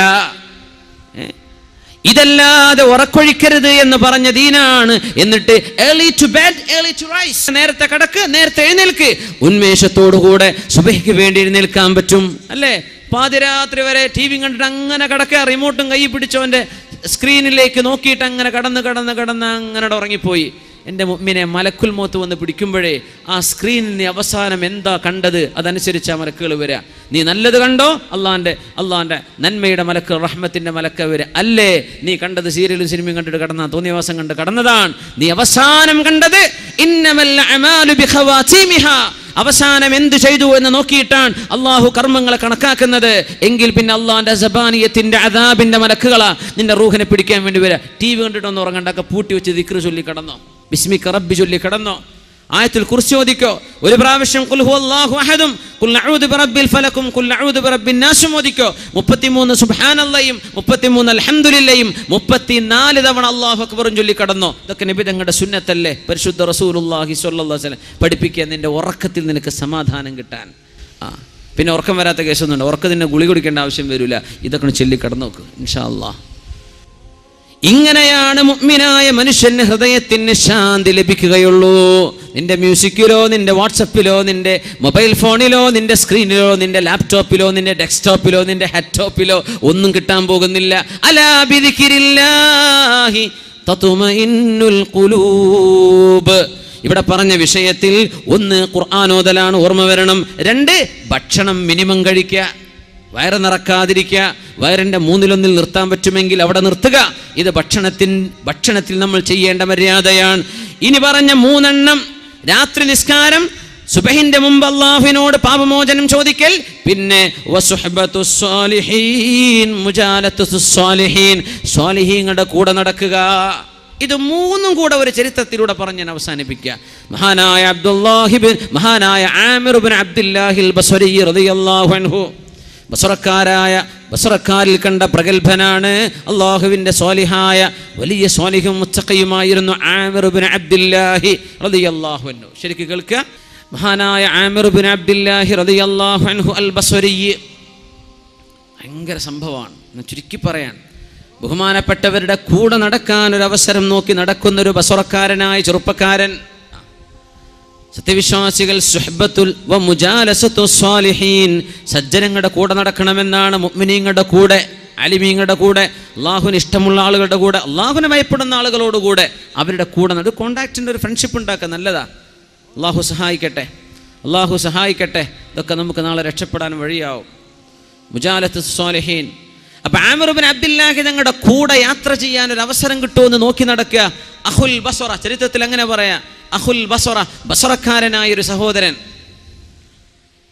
ഇതല്ലാതെ ഉറക്കൊഴിക്കരുത് എന്ന് പറഞ്ഞ ദീനാണ്. എന്നിട്ട് early to bed, early to rise, നേരത്തെ കിടക്ക്, നേരത്തെ എഴുന്നേൽക്ക്. ഉന്മേഷത്തോടുകൂടെ സുബഹിക്ക് വേണ്ടി എഴുന്നേൽക്കാൻ പറ്റും അല്ലേ? പാതിരാത്രി വരെ TV കണ്ടിട്ട് അങ്ങനെ കിടക്കുക, റിമോട്ടും കൈ പിടിച്ചവൻ്റെ സ്ക്രീനിലേക്ക് നോക്കിയിട്ട് അങ്ങനെ കടന്ന് അങ്ങനെ ഉറങ്ങിപ്പോയി. എൻ്റെ മുഅ്മിനെ, മലക്കുൽ മൗത്ത് വന്ന് പിടിക്കുമ്പോഴേ ആ സ്ക്രീനിൽ നീ അവസാനം എന്താ കണ്ടത് അതനുസരിച്ച് ആ മലക്കുകൾ വരിക. നീ നല്ലത് കണ്ടോ, അള്ളാന്റെ നന്മയുടെ മലക്ക്, റഹ്മത്തിന്റെ മലക്ക് വരിക. അല്ലേ നീ കണ്ടത് സീരിയലും സിനിമയും കണ്ടിട്ട് കടന്ന, തോന്നിയവാസം കണ്ട് കടന്നതാണ്. നീ അവസാനം കണ്ടത് ഇന്നമൽ അഅമാലു ബിഖവാതീമിഹാ, അവസാനം എന്ത് ചെയ്തു എന്ന് നോക്കിയിട്ടാണ് അള്ളാഹു കർമ്മങ്ങളെ കണക്കാക്കുന്നത്. എങ്കിൽ പിന്നെ അള്ളാഹിന്റെ സബാനിയത്തിന്റെ അദാബിന്റെ മലക്കുകളാ നിന്റെ റൂഹിനെ പിടിക്കാൻ വേണ്ടി വരിക. TV കണ്ടിട്ടൊന്നും ഉറങ്ങണ്ടൊക്കെ പൂട്ടി വെച്ച് ദിക്ർ ചൊല്ലി കടന്നോ, ബിസ്മിക റബ്ബി ചൊല്ലി കടന്നോ, ആയത്തുൽ കുർസി ഓദിക്കോ, ഒരു പ്രാവശ്യം ഖുൽ ഹുവല്ലാഹു അഹദും ഖുൽ അഊദു ബിറബ്ബിൽ ഫലക്കും ഖുൽ അഊദു ബിറബ്ബിൻ നാസും ഓദിക്കോ. 33 സുബ്ഹാനല്ലാഹയും 33 അൽഹംദുലില്ലയും 34 തവണ അല്ലാഹു അക്ബറും ചൊല്ലി കടന്നോ. ഇതൊക്കെ നബി തങ്ങളുടെ സുന്നത്തല്ലേ, പരിശുദ്ധ റസൂലുള്ളാഹി സ്വല്ലല്ലാഹു അലൈഹി വസല്ലം പഠിപ്പിക്കുക, നിന്റെ ഉറക്കത്തിൽ നിനക്ക് സമാധാനം കിട്ടാൻ. പിന്നെ ഉറക്കം വരാത്ത കേസൊന്നുണ്ട്, ഉറക്കത്തിന് ഗുളി കുടിക്കേണ്ട ആവശ്യം വരില്ല. ഇതൊക്കെ ചൊല്ലി കടന്നു നോക്ക് ഇൻഷാ അല്ലാഹ്. ഇങ്ങനെയാണ് മുഅ്മിനായ മനുഷ്യന് ഹൃദയത്തിന് ശാന്തി ലഭിക്കുകയുള്ളൂ. നിന്റെ മ്യൂസിക്കിലോ, നിന്റെ വാട്സപ്പിലോ, നിന്റെ മൊബൈൽ ഫോണിലോ, നിന്റെ സ്ക്രീനിലോ, നിന്റെ ലാപ്ടോപ്പിലോ, നിന്റെ ഡെസ്ക്ടോപ്പിലോ, നിന്റെ ഹെഡ്ടോപ്പിലോ ഒന്നും കിട്ടാൻ പോകുന്നില്ല. അലാ ബിദിക്രില്ലാഹി തത്മഇന്നുൽ ഖുലൂബ്. ഇവിടെ പറഞ്ഞ വിഷയത്തിൽ 1 ഖുർആൻ ഓതലാണ് ഓർമ്മ വരണം. 2 ഭക്ഷണം മിനിമം കഴിക്കുക, വയറ് നിറക്കാതിരിക്കുക. വയറിൻ്റെ 1/3 നിർത്താൻ പറ്റുമെങ്കിൽ അവിടെ നിർത്തുക. ഇത് ഭക്ഷണത്തിൽ നമ്മൾ ചെയ്യേണ്ട മര്യാദയാണ്. ഇനി പറഞ്ഞ 3 എണ്ണം, രാത്രി നിസ്കാരം, സുബഹിന്റെ മുമ്പ് അല്ലാഹുവിനോട് പാപമോചനം ചോദിക്കൽ, പിന്നെ വസുഹ്ബത്തുസ് സ്വാലിഹീൻ, മുജാലത്തുസ് സ്വാലിഹീൻ, സ്വാലിഹീങ്ങളുടെ കൂടെ നടക്കുക. ഇത് 3ഉം കൂടെ ഒരു ചരിത്രത്തിലൂടെ പറഞ്ഞ് അവസാനിപ്പിക്കുക. മഹാനായ ആമിർ ഇബ്നു അബ്ദുല്ലാഹിൽ ബസ്രി റളിയല്ലാഹു അൻഹു, ബസ്രക്കാരിൽ കണ്ട പ്രഗൽഭനാണ്. അള്ളാഹുവിൻ്റെ സ്വാലിഹായ വലിയ സ്വാലിഹും മുത്തഖിയുമായിരുന്നു ആമിർ ഇബ്നു അബ്ദുല്ലാഹി റളിയല്ലാഹു അൻഹു. ശരിക്കും കേൾക്കുക, മഹാനായ ആമിർ ഇബ്നു അബ്ദുല്ലാഹി റളിയല്ലാഹു അൻഹു അൽ ബസ്രി. ഭയങ്കര സംഭവമാണ്, ഞാൻ ചുരുക്കി പറയാൻ. ബഹുമാനപ്പെട്ടവരുടെ കൂടെ നടക്കാൻ ഒരു അവസരം നോക്കി നടക്കുന്നൊരു ബസ്രക്കാരനായ ചെറുപ്പക്കാരൻ. സത്യവിശ്വാസികൾ സുഹ്ബത്തുൽ വ മുജാലസത്തു സ്വാലിഹീൻ, സജ്ജനങ്ങളുടെ കൂടെ നടക്കണമെന്നാണ്. മുഅ്മിനീങ്ങളുടെ കൂടെ, അലിമീങ്ങളുടെ കൂടെ, അള്ളാഹുവിന് ഇഷ്ടമുള്ള ആളുകളുടെ കൂടെ, അള്ളാഹുവിനെ ഭയപ്പെടുന്ന ആളുകളോടുകൂടെ അവരുടെ കൂടെ നട കോണ്ടാക്റ്റിൻ്റെ ഒരു ഫ്രണ്ട്ഷിപ്പ് ഉണ്ടാക്കുക, നല്ലതാ. അള്ളാഹു സഹായിക്കട്ടെ. ഇതൊക്കെ നമുക്ക് നാളെ രക്ഷപ്പെടാൻ വഴിയാവും. മുജാലത്തു സ്വാലിഹീൻ. അപ്പൊ ആമിർ ഇബ്നു അബ്ദുല്ലാഹി തങ്ങളുടെ കൂടെ യാത്ര ചെയ്യാൻ ഒരു അവസരം കിട്ടുമെന്ന് നോക്കി നടക്കുക. അഹുൽ ബസ്റ, ചരിത്രത്തിൽ അങ്ങനെ പറയാം, അഹുൽ ബസ്റ, ബസ്റക്കാരനായ ഒരു സഹോദരൻ.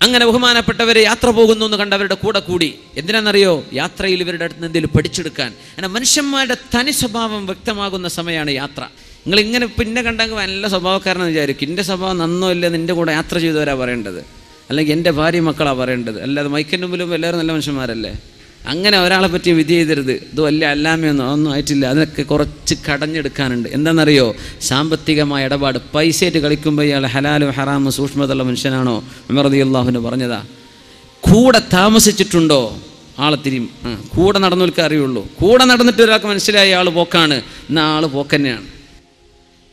അങ്ങനെ ബഹുമാനപ്പെട്ടവരെ യാത്ര പോകുന്നു എന്ന് കണ്ടവരുടെ കൂടെ കൂടി. എന്തിനാണെന്നറിയോ? യാത്രയിൽ ഇവരുടെ അടുത്ത് എന്തെങ്കിലും പഠിച്ചെടുക്കാൻ. അങ്ങനെ മനുഷ്യന്മാരുടെ തനി സ്വഭാവം വ്യക്തമാകുന്ന സമയമാണ് യാത്ര. നിങ്ങൾ ഇങ്ങനെ പിന്നെ കണ്ടെങ്കിൽ നല്ല സ്വഭാവക്കാരനെന്ന് വിചാരിക്കും. എൻ്റെ സ്വഭാവം നന്നോ ഇല്ല, നിൻ്റെ കൂടെ യാത്ര ചെയ്തവരാ പറയേണ്ടത്, അല്ലെങ്കിൽ എൻ്റെ ഭാര്യ മക്കളാണ് പറയേണ്ടത്. അല്ലാതെ മൈക്കിൻ്റെ മുമ്പിലും എല്ലാവരും നല്ല മനുഷ്യന്മാരല്ലേ. അങ്ങനെ ഒരാളെ പറ്റി വിധി ചെയ്തരുത്. ഇത് വലിയ അല്ലാമയൊന്നും അതൊന്നും ആയിട്ടില്ല, അതിനൊക്കെ കുറച്ച് കടഞ്ഞെടുക്കാനുണ്ട്. എന്താണെന്നറിയോ? സാമ്പത്തികമായ ഇടപാട്, പൈസയായിട്ട് കളിക്കുമ്പോൾ ഇയാൾ ഹലാലും ഹറാമും സൂക്ഷ്മതയുള്ള മനുഷ്യനാണോ? ഉമർ റളിയല്ലാഹു പറഞ്ഞതാ. കൂടെ താമസിച്ചിട്ടുണ്ടോ? ആളെത്തിരിയും കൂടെ നടന്നവർക്ക് അറിയുള്ളൂ. കൂടെ നടന്നിട്ട് ഒരാൾക്ക് മനസ്സിലായ ആൾ പോക്കാണ്, എന്നാൽ ആൾ പോക്കന്നെയാണ്.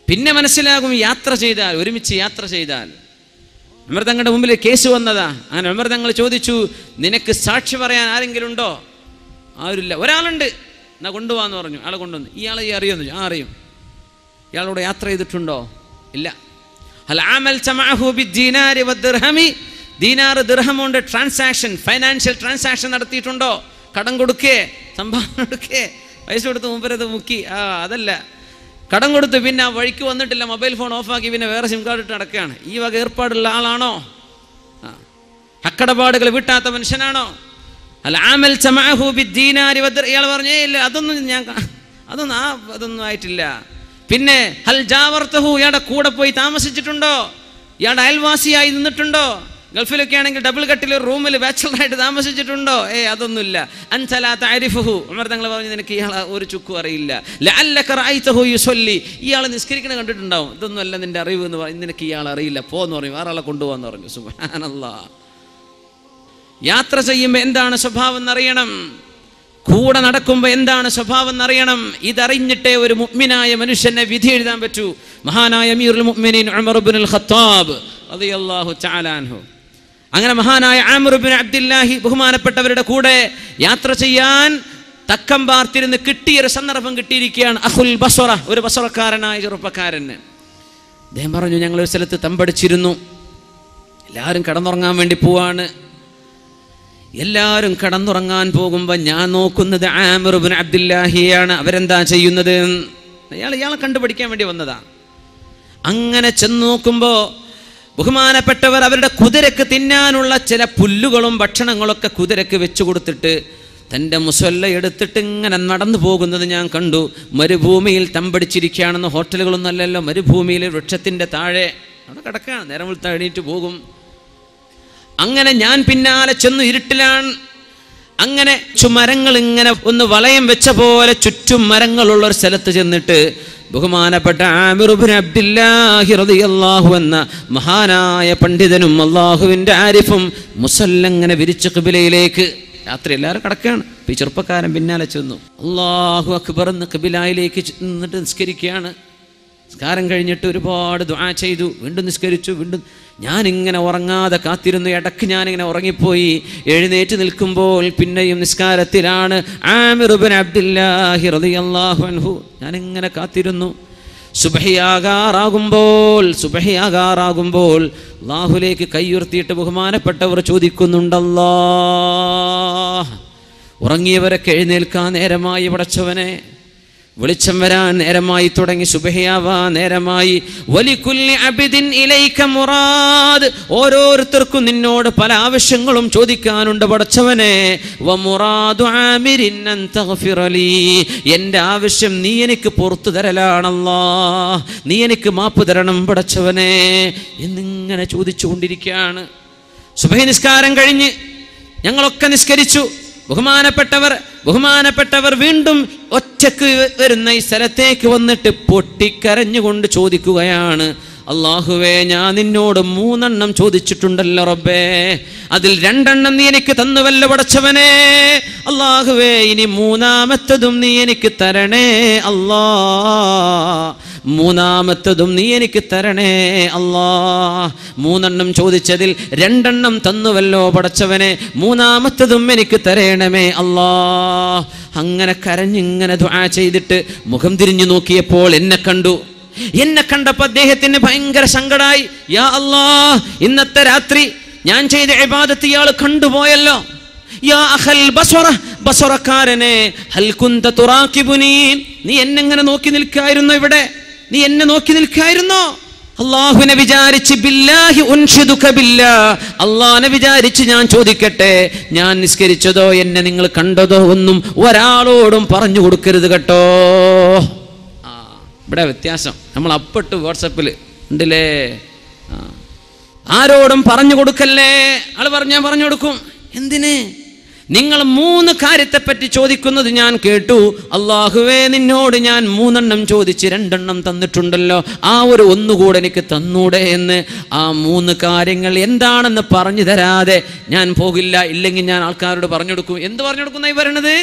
പിന്നെ മനസ്സിലാകും യാത്ര ചെയ്താൽ, ഒരുമിച്ച് യാത്ര ചെയ്താൽ. ഉമർ തങ്ങളുടെ മുമ്പിൽ കേസ് വന്നതാ. അങ്ങനെ ഉമർ തങ്ങൾ ചോദിച്ചു, നിനക്ക് സാക്ഷി പറയാൻ ആരെങ്കിലും ഉണ്ടോ? ആരുമില്ല. ഒരാളുണ്ട്, എന്നാ കൊണ്ടുപോകാന്ന് പറഞ്ഞു. ആളെ കൊണ്ടുവന്നു. ഇയാളെ ഈ അറിയുന്നു? അറിയും. ഇയാളോട് യാത്ര ചെയ്തിട്ടുണ്ടോ? ഇല്ല. ദീനാർ ദിർഹം കൊണ്ട് ട്രാൻസാക്ഷൻ, ഫൈനാൻഷ്യൽ ട്രാൻസാക്ഷൻ നടത്തിയിട്ടുണ്ടോ? കടം കൊടുക്കേ, സംഭാവന കൊടുക്കേ, പൈസ കൊടുത്ത് മുമ്പരത് മുക്കി, അതല്ല. കടം കൊടുത്ത് പിന്നെ ആ വഴിക്ക് വന്നിട്ടില്ല, മൊബൈൽ ഫോൺ ഓഫാക്കി പിന്നെ വേറെ സിം കാർഡ് ഇട്ട് നടക്കുകയാണ്. ഈ വക ഏർപ്പാടുള്ള ആളാണോ? ഹക്കടപാടുകൾ വിട്ടാത്ത മനുഷ്യനാണോ? ഇയാൾ പറഞ്ഞേ ഇല്ല, അതൊന്നും ആയിട്ടില്ല. പിന്നെ ഹൽ ജാവർതഹു, ഇയാളുടെ കൂടെ പോയി താമസിച്ചിട്ടുണ്ടോ? ഇയാളുടെ അയൽവാസിയായി നിന്നിട്ടുണ്ടോ? ഗൾഫിലൊക്കെ ആണെങ്കിൽ ഡബിൾ കട്ടിൽ റൂമിൽ ബാച്ചലറായിട്ട് താമസിച്ചിട്ടുണ്ടോ? അതൊന്നുമില്ല. അൻതലാ തഅരിഫുഹു, ഉമർ തങ്ങൾ പറഞ്ഞു, നിനക്ക് ഇയാളെ ഒരു ചുക്കും അറിയില്ല. ലഅല്ലക റഅയ്തഹു യുസല്ലി, ഇയാൾ നിസ്കരിക്കണ കണ്ടിട്ടുണ്ടാവും. ഇതൊന്നും അല്ല നിന്റെ അറിവ് എന്ന് പറഞ്ഞു. നിനക്ക് ഇയാൾ അറിയില്ല, പോന്ന് പറയും, വേറെ ആളെ കൊണ്ടുപോകാന്ന് പറഞ്ഞു. സുബ്ഹാനല്ലാഹ്. യാത്ര ചെയ്യുമ്പോൾ എന്താണ് സ്വഭാവം എന്നറിയണം. കൂടെ നടക്കുമ്പോൾ എന്താണ് സ്വഭാവം എന്നറിയണം. ഇതറിഞ്ഞിട്ടേ ഒരു മുഅ്മിനായ മനുഷ്യനെ വിധി എഴുതാൻ പറ്റൂ. മഹാനായ അമീറുൽ മുഅ്മിനീൻ ഉമർ ഇബ്നുൽ ഖത്താബ് റളിയല്ലാഹു തആല അൻഹു, അങ്ങനെ മഹാനായ ആമിർ ഇബ്നു അബ്ദുല്ലാഹി ബഹുമാനപ്പെട്ടവരുടെ കൂടെ യാത്ര ചെയ്യാൻ തക്കം പാർത്തിരുന്ന് കിട്ടിയൊരു സന്ദർഭം കിട്ടിയിരിക്കുകയാണ്. അഹുൽ ബസ്വറ, ഒരു ബസ്വറക്കാരനായ ചെറുപ്പക്കാരന്. അദ്ദേഹം പറഞ്ഞു, ഞങ്ങളൊരു സ്ഥലത്ത് തമ്പടിച്ചിരുന്നു. എല്ലാവരും കിടന്നുറങ്ങാൻ വേണ്ടി പോവാണ്. എല്ലാവരും കിടന്നുറങ്ങാൻ പോകുമ്പോൾ ഞാൻ നോക്കുന്നത് ആമിർ ഇബ്നു അബ്ദുല്ലാഹിയാണ്. അവരെന്താ ചെയ്യുന്നത്? ഇയാളെ കണ്ടുപിടിക്കാൻ വേണ്ടി വന്നതാ. അങ്ങനെ ചെന്ന് നോക്കുമ്പോൾ ബഹുമാനപ്പെട്ടവർ അവരുടെ കുതിരക്ക് തിന്നാനുള്ള ചില പുല്ലുകളും ഭക്ഷണങ്ങളൊക്കെ കുതിരക്ക് വെച്ചു കൊടുത്തിട്ട് തൻ്റെ മുസല്ല എടുത്തിട്ട് ഇങ്ങനെ നടന്നു പോകുന്നത് ഞാൻ കണ്ടു. മരുഭൂമിയിൽ തമ്പടിച്ചിരിക്കുകയാണെന്ന്. ഹോട്ടലുകളൊന്നും അല്ലല്ലോ, മരുഭൂമിയിൽ വൃക്ഷത്തിൻ്റെ താഴെ അവിടെ കിടക്കുകയാണ്. നേരം വെളുത്ത് എണീറ്റ് പോകും. അങ്ങനെ ഞാൻ പിന്നാലെ ചെന്നു. ഇരുട്ടിലാണ്. അങ്ങനെ മരങ്ങൾ ഇങ്ങനെ ഒന്ന് വളയം വെച്ച പോലെ ചുറ്റും മരങ്ങളുള്ള ഒരു സ്ഥലത്ത് ചെന്നിട്ട് ബഹുമാനപ്പെട്ട ആമിർ ഇബ്നു അബ്ദുല്ലാഹി റളിയല്ലാഹു എന്ന മഹാനായ പണ്ഡിതനും അള്ളാഹുവിൻ്റെ ആരിഫും മുസല്ലങ്ങനെ വിരിച്ച് ഖിബിലയിലേക്ക്, രാത്രി എല്ലാവരും കിടക്കുകയാണ്. ഈ ചെറുപ്പക്കാരൻ പിന്നാലെ ചെന്നു. അല്ലാഹു അക്ബർ എന്ന് ഖിബിലയിലേക്ക് നിന്നിട്ട് നിസ്കരിക്കുകയാണ്. നിസ്കാരം കഴിഞ്ഞിട്ട് ഒരുപാട് ദുആ ചെയ്തു. വീണ്ടും നിസ്കരിച്ചു. വീണ്ടും ഞാനിങ്ങനെ ഉറങ്ങാതെ കാത്തിരുന്നു. ഇടയ്ക്ക് ഞാനിങ്ങനെ ഉറങ്ങിപ്പോയി. എഴുന്നേറ്റ് നിൽക്കുമ്പോൾ പിന്നെയും നിസ്കാരത്തിലാണ്. ആമിർ ഇബ്നു അബ്ദുല്ലാഹി റളിയല്ലാഹു അൻഹു. ഞാനിങ്ങനെ കാത്തിരുന്നു. സുബ്ഹിയാകാറാകുമ്പോൾ അല്ലാഹുവിലേക്ക് കൈയുയർത്തിയിട്ട് ബഹുമാനപ്പെട്ടവർ ചോദിക്കുന്നുണ്ടല്ലോ, ഉറങ്ങിയവരൊക്കെ എഴുന്നേൽക്കാൻ നേരമായി പടച്ചവനെ, വെളിച്ചം വരാൻ നേരമായി തുടങ്ങി, സുബ്ഹിയാവാൻ നേരമായി. വലികുല്ലി അബ്ദിൻ ഇലൈക മുറാദ്, ഓരോരുത്തർക്കും നിന്നോട് പല ആവശ്യങ്ങളും ചോദിക്കാനുണ്ട് പടച്ചവനെ. വമുറാദു ആമിരിൻ അൻ തഗ്ഫിറ ലീ, എൻ്റെ ആവശ്യം നീ എനിക്ക് പുറത്തു തരലാണല്ലാഹ്, നീ എനിക്ക് മാപ്പ് തരണം പടച്ചവനെ എന്നിങ്ങനെ ചോദിച്ചുകൊണ്ടിരിക്കുകയാണ്. സുബ്ഹി നിസ്കാരം കഴിഞ്ഞ് ഞങ്ങളൊക്കെ നിസ്കരിച്ചു. ബഹുമാനപ്പെട്ടവർ വീണ്ടും ഒറ്റക്ക് വരുന്ന ഈ സ്ഥലത്തേക്ക് വന്നിട്ട് പൊട്ടിക്കരഞ്ഞുകൊണ്ട് ചോദിക്കുകയാണ്, അല്ലാഹുവേ, ഞാൻ നിന്നോട് 3 ചോദിച്ചിട്ടുണ്ടല്ലോ റബ്ബേ, അതിൽ 2 നീ എനിക്ക് തന്നുവല്ലോ പടച്ചവനെ. അല്ലാഹുവേ, ഇനി 3ാമത്തതും നീ എനിക്ക് തരണേ അല്ലാ, 3ാമത്തതും നീ എനിക്ക് തരണേ അല്ലാ. 3 ചോദിച്ചതിൽ 2 തന്നുവല്ലോ പടച്ചവനെ, 3ാമത്തതും എനിക്ക് തരണമേ അല്ലാ. അങ്ങനെ കരഞ്ഞിങ്ങനെ ദുആ ചെയ്തിട്ട് മുഖം തിരിഞ്ഞു നോക്കിയപ്പോൾ എന്നെ കണ്ടപ്പോൾ അദ്ദേഹത്തിന് ഭയങ്കര സങ്കടമായി. യാ അല്ലാഹ്, ഇന്നത്തെ രാത്രി ഞാൻ ചെയ്ത ഇബാദത്ത് ഇയാൾ കണ്ടുപോയല്ലോ. യാ അഖൽ ബസ്വറക്കാരനെ, ഹൽ കുന്ത തുറാഖിബുനി, നീ എന്നെങ്ങനെ നോക്കി നിൽക്കായിരുന്നു? ഇവിടെ നീ എന്നെ നോക്കി നിൽക്കായിരുന്നോ? അല്ലാഹുവിനെ വിചാരിച്ച്, ബില്ലാഹി ഉൻഷിദുക ബില്ലാഹ്, അല്ലാഹുവിനെ വിചാരിച്ച് ഞാൻ ചോദിക്കട്ടെ, ഞാൻ നിസ്കരിച്ചതോ എന്നെ നിങ്ങൾ കണ്ടതോ ഒന്നും ഒരാളോടും പറഞ്ഞു കൊടുക്കരുത് കേട്ടോ. ഇവിടെ വ്യത്യാസം. നമ്മൾ അപ്പിട്ട് വാട്സപ്പിൽ ഉണ്ടല്ലേ, ആരോടും പറഞ്ഞു കൊടുക്കല്ലേ. ആള് ഞാൻ പറഞ്ഞു കൊടുക്കും. എന്തിന്? നിങ്ങൾ 3 കാര്യത്തെപ്പറ്റി ചോദിക്കുന്നത് ഞാൻ കേട്ടു. അല്ലാഹുവേ, നിന്നോട് ഞാൻ 3 ചോദിച്ച് 2 തന്നിട്ടുണ്ടല്ലോ, ആ ഒരു 1 കൂടെ എനിക്ക് തന്നൂടെ എന്ന്. ആ 3 കാര്യങ്ങൾ എന്താണെന്ന് പറഞ്ഞു തരാതെ ഞാൻ പോകില്ല. ഇല്ലെങ്കിൽ ഞാൻ ആൾക്കാരോട് പറഞ്ഞു കൊടുക്കും. എന്ത് പറഞ്ഞു കൊടുക്കുന്നതായി പറയണത്?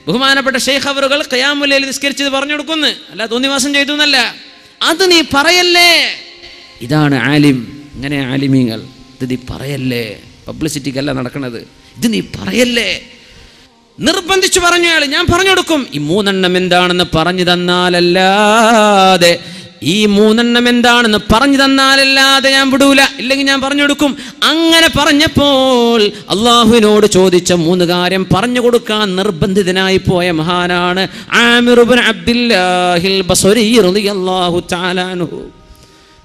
ബഹുമാനപ്പെട്ട ഷെയ്ഖ് അവറുകൾ ഖിയാമുൽ ലൈൽ നിസ്കരിച്ചത് പറഞ്ഞു കൊടുക്കുന്നു, അല്ല തോന്നിവാസം ചെയ്തു എന്നല്ല. അത് നീ പറയല്ലേ. ഇതാണ് ആലിം. ഇങ്ങനെ ആലിമീങ്ങൾ, ഇത് നീ പറയല്ലേ. പബ്ലിസിറ്റിക്കല്ല നടക്കണത്. ഇത് നീ പറയല്ലേ. നിർബന്ധിച്ചു പറഞ്ഞു അയാൾ. ഞാൻ പറഞ്ഞു കൊടുക്കും. ഈ 3 എന്താണെന്ന് പറഞ്ഞു തന്നാലല്ലാതെ, ഈ 3 എന്താണെന്ന് പറഞ്ഞു തന്നാലല്ലാതെ ഞാൻ വിടൂല. ഇല്ലെങ്കിൽ ഞാൻ പറഞ്ഞു കൊടുക്കും. അങ്ങനെ പറഞ്ഞപ്പോൾ അള്ളാഹുവിനോട് ചോദിച്ച 3 കാര്യം പറഞ്ഞു കൊടുക്കാൻ നിർബന്ധിതനായി പോയ മഹാനാണ് ആമിർ ഇബ്നു അബ്ദുല്ലാഹിൽ ബസ്വരി റളിയല്ലാഹു തആല അൻഹു.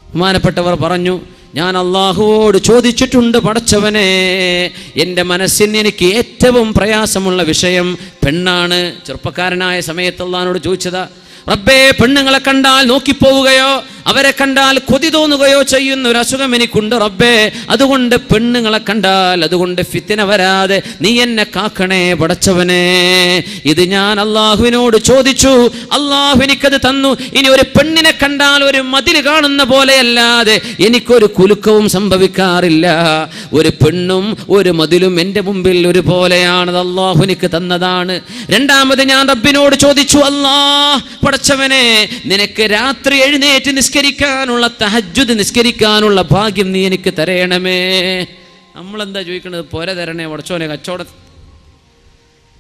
ബഹുമാനപ്പെട്ടവർ പറഞ്ഞു, ഞാൻ അള്ളാഹുവോട് ചോദിച്ചിട്ടുണ്ട്, പടച്ചവനെ, എൻ്റെ മനസ്സിന് എനിക്ക് ഏറ്റവും പ്രയാസമുള്ള വിഷയം പെണ്ണാണ്. ചെറുപ്പക്കാരനായ സമയത്ത് അള്ളാഹിനോട് ചോദിച്ചതാ, റബ്ബേ, പെണ്ണുങ്ങളെ കണ്ടാൽ നോക്കിപ്പോവുകയോ അവരെ കണ്ടാൽ കൊതി തോന്നുകയോ ചെയ്യുന്ന ഒരു അസുഖം എനിക്കുണ്ട് റബ്ബേ. അതുകൊണ്ട് പെണ്ണുങ്ങളെ കണ്ടാൽ അതുകൊണ്ട് ഫിത്ന വരാതെ നീ എന്നെ കാക്കണേ പടച്ചവനെ. ഇത് ഞാൻ അള്ളാഹുവിനോട് ചോദിച്ചു. അള്ളാഹു എനിക്കത് തന്നു. ഇനി ഒരു പെണ്ണിനെ കണ്ടാൽ ഒരു മതിൽ കാണുന്ന പോലെയല്ലാതെ എനിക്കൊരു കുലുക്കവും സംഭവിക്കാറില്ല. ഒരു പെണ്ണും ഒരു മതിലും എൻ്റെ മുമ്പിൽ ഒരുപോലെയാണ്. അള്ളാഹു എനിക്ക് തന്നതാണ്. രണ്ടാമത് ഞാൻ റബ്ബിനോട് ചോദിച്ചു, അല്ലാഹ് പടച്ചവനെ, നിനക്ക് രാത്രി എഴുന്നേറ്റ് നിസ്കരിക്കാനുള്ള, തഹജ്ജുദ് നിസ്കരിക്കാനുള്ള ഭാഗ്യം നീ എനിക്ക് തരയണമേ. നമ്മളെന്താ ചോദിക്കണത്? പോര തരണേ പടച്ചോനെ. കച്ചവട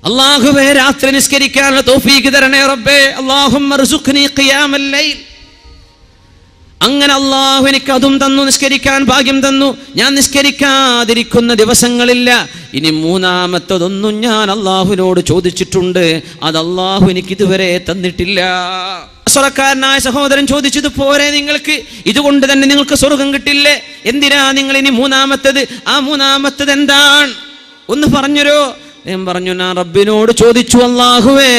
അല്ലാഹുവേ രാത്രി നിസ്കരിക്കാനുള്ള തൗഫീഖ് തരണേ റബ്ബേ. അല്ലാഹുമ്മ ർസുഖ്നി ഖിയാമൽ ലൈൽ. അങ്ങനെ അല്ലാഹു എനിക്ക് അതും തന്നു, നിസ്കരിക്കാൻ ഭാഗ്യം തന്നു. ഞാൻ നിസ്കരിക്കാതിരിക്കുന്ന ദിവസങ്ങളില്ല. ഇനി മൂന്നാമത്തതൊന്നും ഞാൻ അല്ലാഹുവിനോട് ചോദിച്ചിട്ടുണ്ട്, അത് അല്ലാഹു എനിക്ക് ഇതുവരെ തന്നിട്ടില്ല. സ്വർഗ്ഗക്കാരനായ സഹോദരൻ ചോദിച്ചത് പോരെ നിങ്ങൾക്ക്? ഇതുകൊണ്ട് തന്നെ നിങ്ങൾക്ക് സ്വർഗം കിട്ടില്ലേ? എന്തിനാ നിങ്ങൾ ഇനി മൂന്നാമത്തത്? ആ മൂന്നാമത്തത് എന്താണ് ഒന്ന് പറഞ്ഞുരോ? ഞാൻ പറഞ്ഞു, ഞാൻ റബ്ബിനോട് ചോദിച്ചു, അല്ലാഹുവേ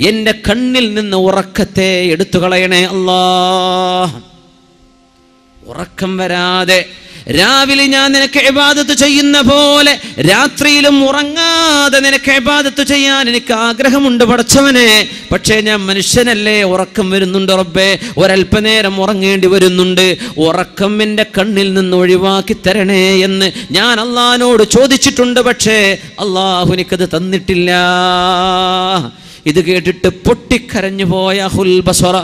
എൻ്റെ കണ്ണിൽ നിന്ന് ഉറക്കത്തെ എടുത്തു കളയണേ അല്ലാഹ്. ഉറക്കം വരാതെ രാവിലെ ഞാൻ നിനക്ക് ഇബാദത്ത് ചെയ്യുന്ന പോലെ രാത്രിയിലും ഉറങ്ങാതെ നിനക്ക് ഇബാദത്ത് ചെയ്യാൻ എനിക്ക് ആഗ്രഹമുണ്ട് പടച്ചവനെ. പക്ഷേ ഞാൻ മനുഷ്യനല്ലേ, ഉറക്കം വരുന്നുണ്ട് റബ്ബേ, ഒരല്പനേരം ഉറങ്ങേണ്ടി വരുന്നുണ്ട്. ഉറക്കം എൻ്റെ കണ്ണിൽ നിന്ന് ഒഴിവാക്കി തരണേ എന്ന് ഞാൻ അല്ലാഹുവിനോട് ചോദിച്ചിട്ടുണ്ട്. പക്ഷേ അല്ലാഹു എനിക്കത് തന്നിട്ടില്ല. ഇത് കേട്ടിട്ട് പൊട്ടിക്കരഞ്ഞു പോയ അഹുൽ ബസ്വറ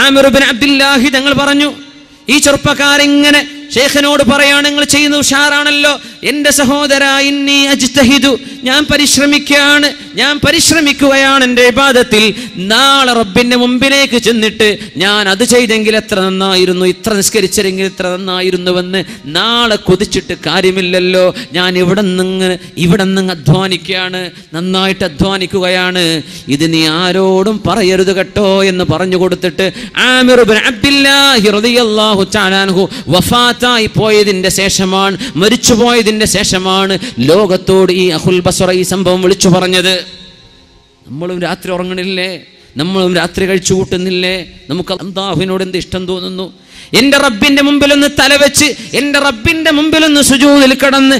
ആമിർ ഇബ്നു അബ്ദുല്ലാഹി തങ്ങൾ പറഞ്ഞു, ഈ ചെറുപ്പക്കാരിങ്ങനെ ഷേഖിനോട് പറയാണ്, നിങ്ങൾ ചെയ്യുന്ന ഉഷാറാണല്ലോ എൻ്റെ സഹോദര, ഇന്നി അജ്തഹിദു, ഞാൻ പരിശ്രമിക്കുകയാണ് എൻ്റെ ഇബാദത്തിൽ. നാളെ റബ്ബിന്റെ മുമ്പിലേക്ക് ചെന്നിട്ട് ഞാൻ അത് ചെയ്തെങ്കിൽ എത്ര നന്നായിരുന്നു, ഇത്ര നിസ്കരിച്ചെങ്കിൽ ഇത്ര നന്നായിരുന്നുവെന്ന് നാളെ കൊതിച്ചിട്ട് കാര്യമില്ലല്ലോ. ഞാൻ ഇവിടെ നിന്ന് അധ്വാനിക്കുകയാണ്, നന്നായിട്ട് അധ്വാനിക്കുകയാണ്. ഇത് നീ ആരോടും പറയരുത് കേട്ടോ എന്ന് പറഞ്ഞു കൊടുത്തിട്ട് ആമിർ ഇബ്നു അബ്ദുല്ലാഹി റളിയല്ലാഹു തആല അൻഹു വഫാത്തായി പോയതിന്റെ ശേഷമാണ്, മരിച്ചുപോയതിന്റെ ശേഷമാണ് ലോകത്തോട് ഈ അഹുൽ ബസ്വറ ഈ സംഭവം വിളിച്ചു പറഞ്ഞത്. നമ്മളും രാത്രി ഉറങ്ങണില്ലേ? നമ്മളും രാത്രി കഴിച്ചു കൂട്ടുന്നില്ലേ? നമുക്ക് അല്ലാഹുവിനോട് എന്ത് ഇഷ്ടം തോന്നുന്നു? എൻ്റെ റബ്ബിന്റെ മുമ്പിലൊന്ന് തലവെച്ച്, എൻ്റെ റബ്ബിന്റെ മുമ്പിലൊന്ന് സുജൂദിൽ കിടന്ന്,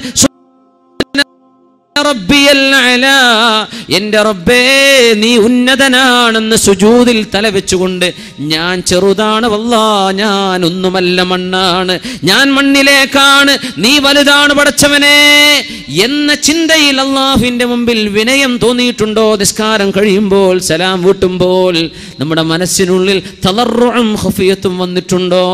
എൻ്റെ റബ്ബേ നീ ഉന്നതനാണെന്ന് സുജൂദിൽ തലവെച്ചുകൊണ്ട്, ഞാൻ ചെറുതാണ് വല്ലാ, ഞാൻ ഒന്നുമല്ല, മണ്ണാണ്, ഞാൻ മണ്ണിലേക്കാണ്, നീ വലുതാണ് പടച്ചവനെ എന്ന ചിന്തയിൽ അല്ലാഹുവിന്റെ മുമ്പിൽ വിനയം തോന്നിയിട്ടുണ്ടോ? നിസ്കാരം കഴിയുമ്പോൾ, സലാം വീട്ടുമ്പോൾ നമ്മുടെ മനസ്സിനുള്ളിൽ തളർറുഉം ഖഫിയത്തും വന്നിട്ടുണ്ടോ?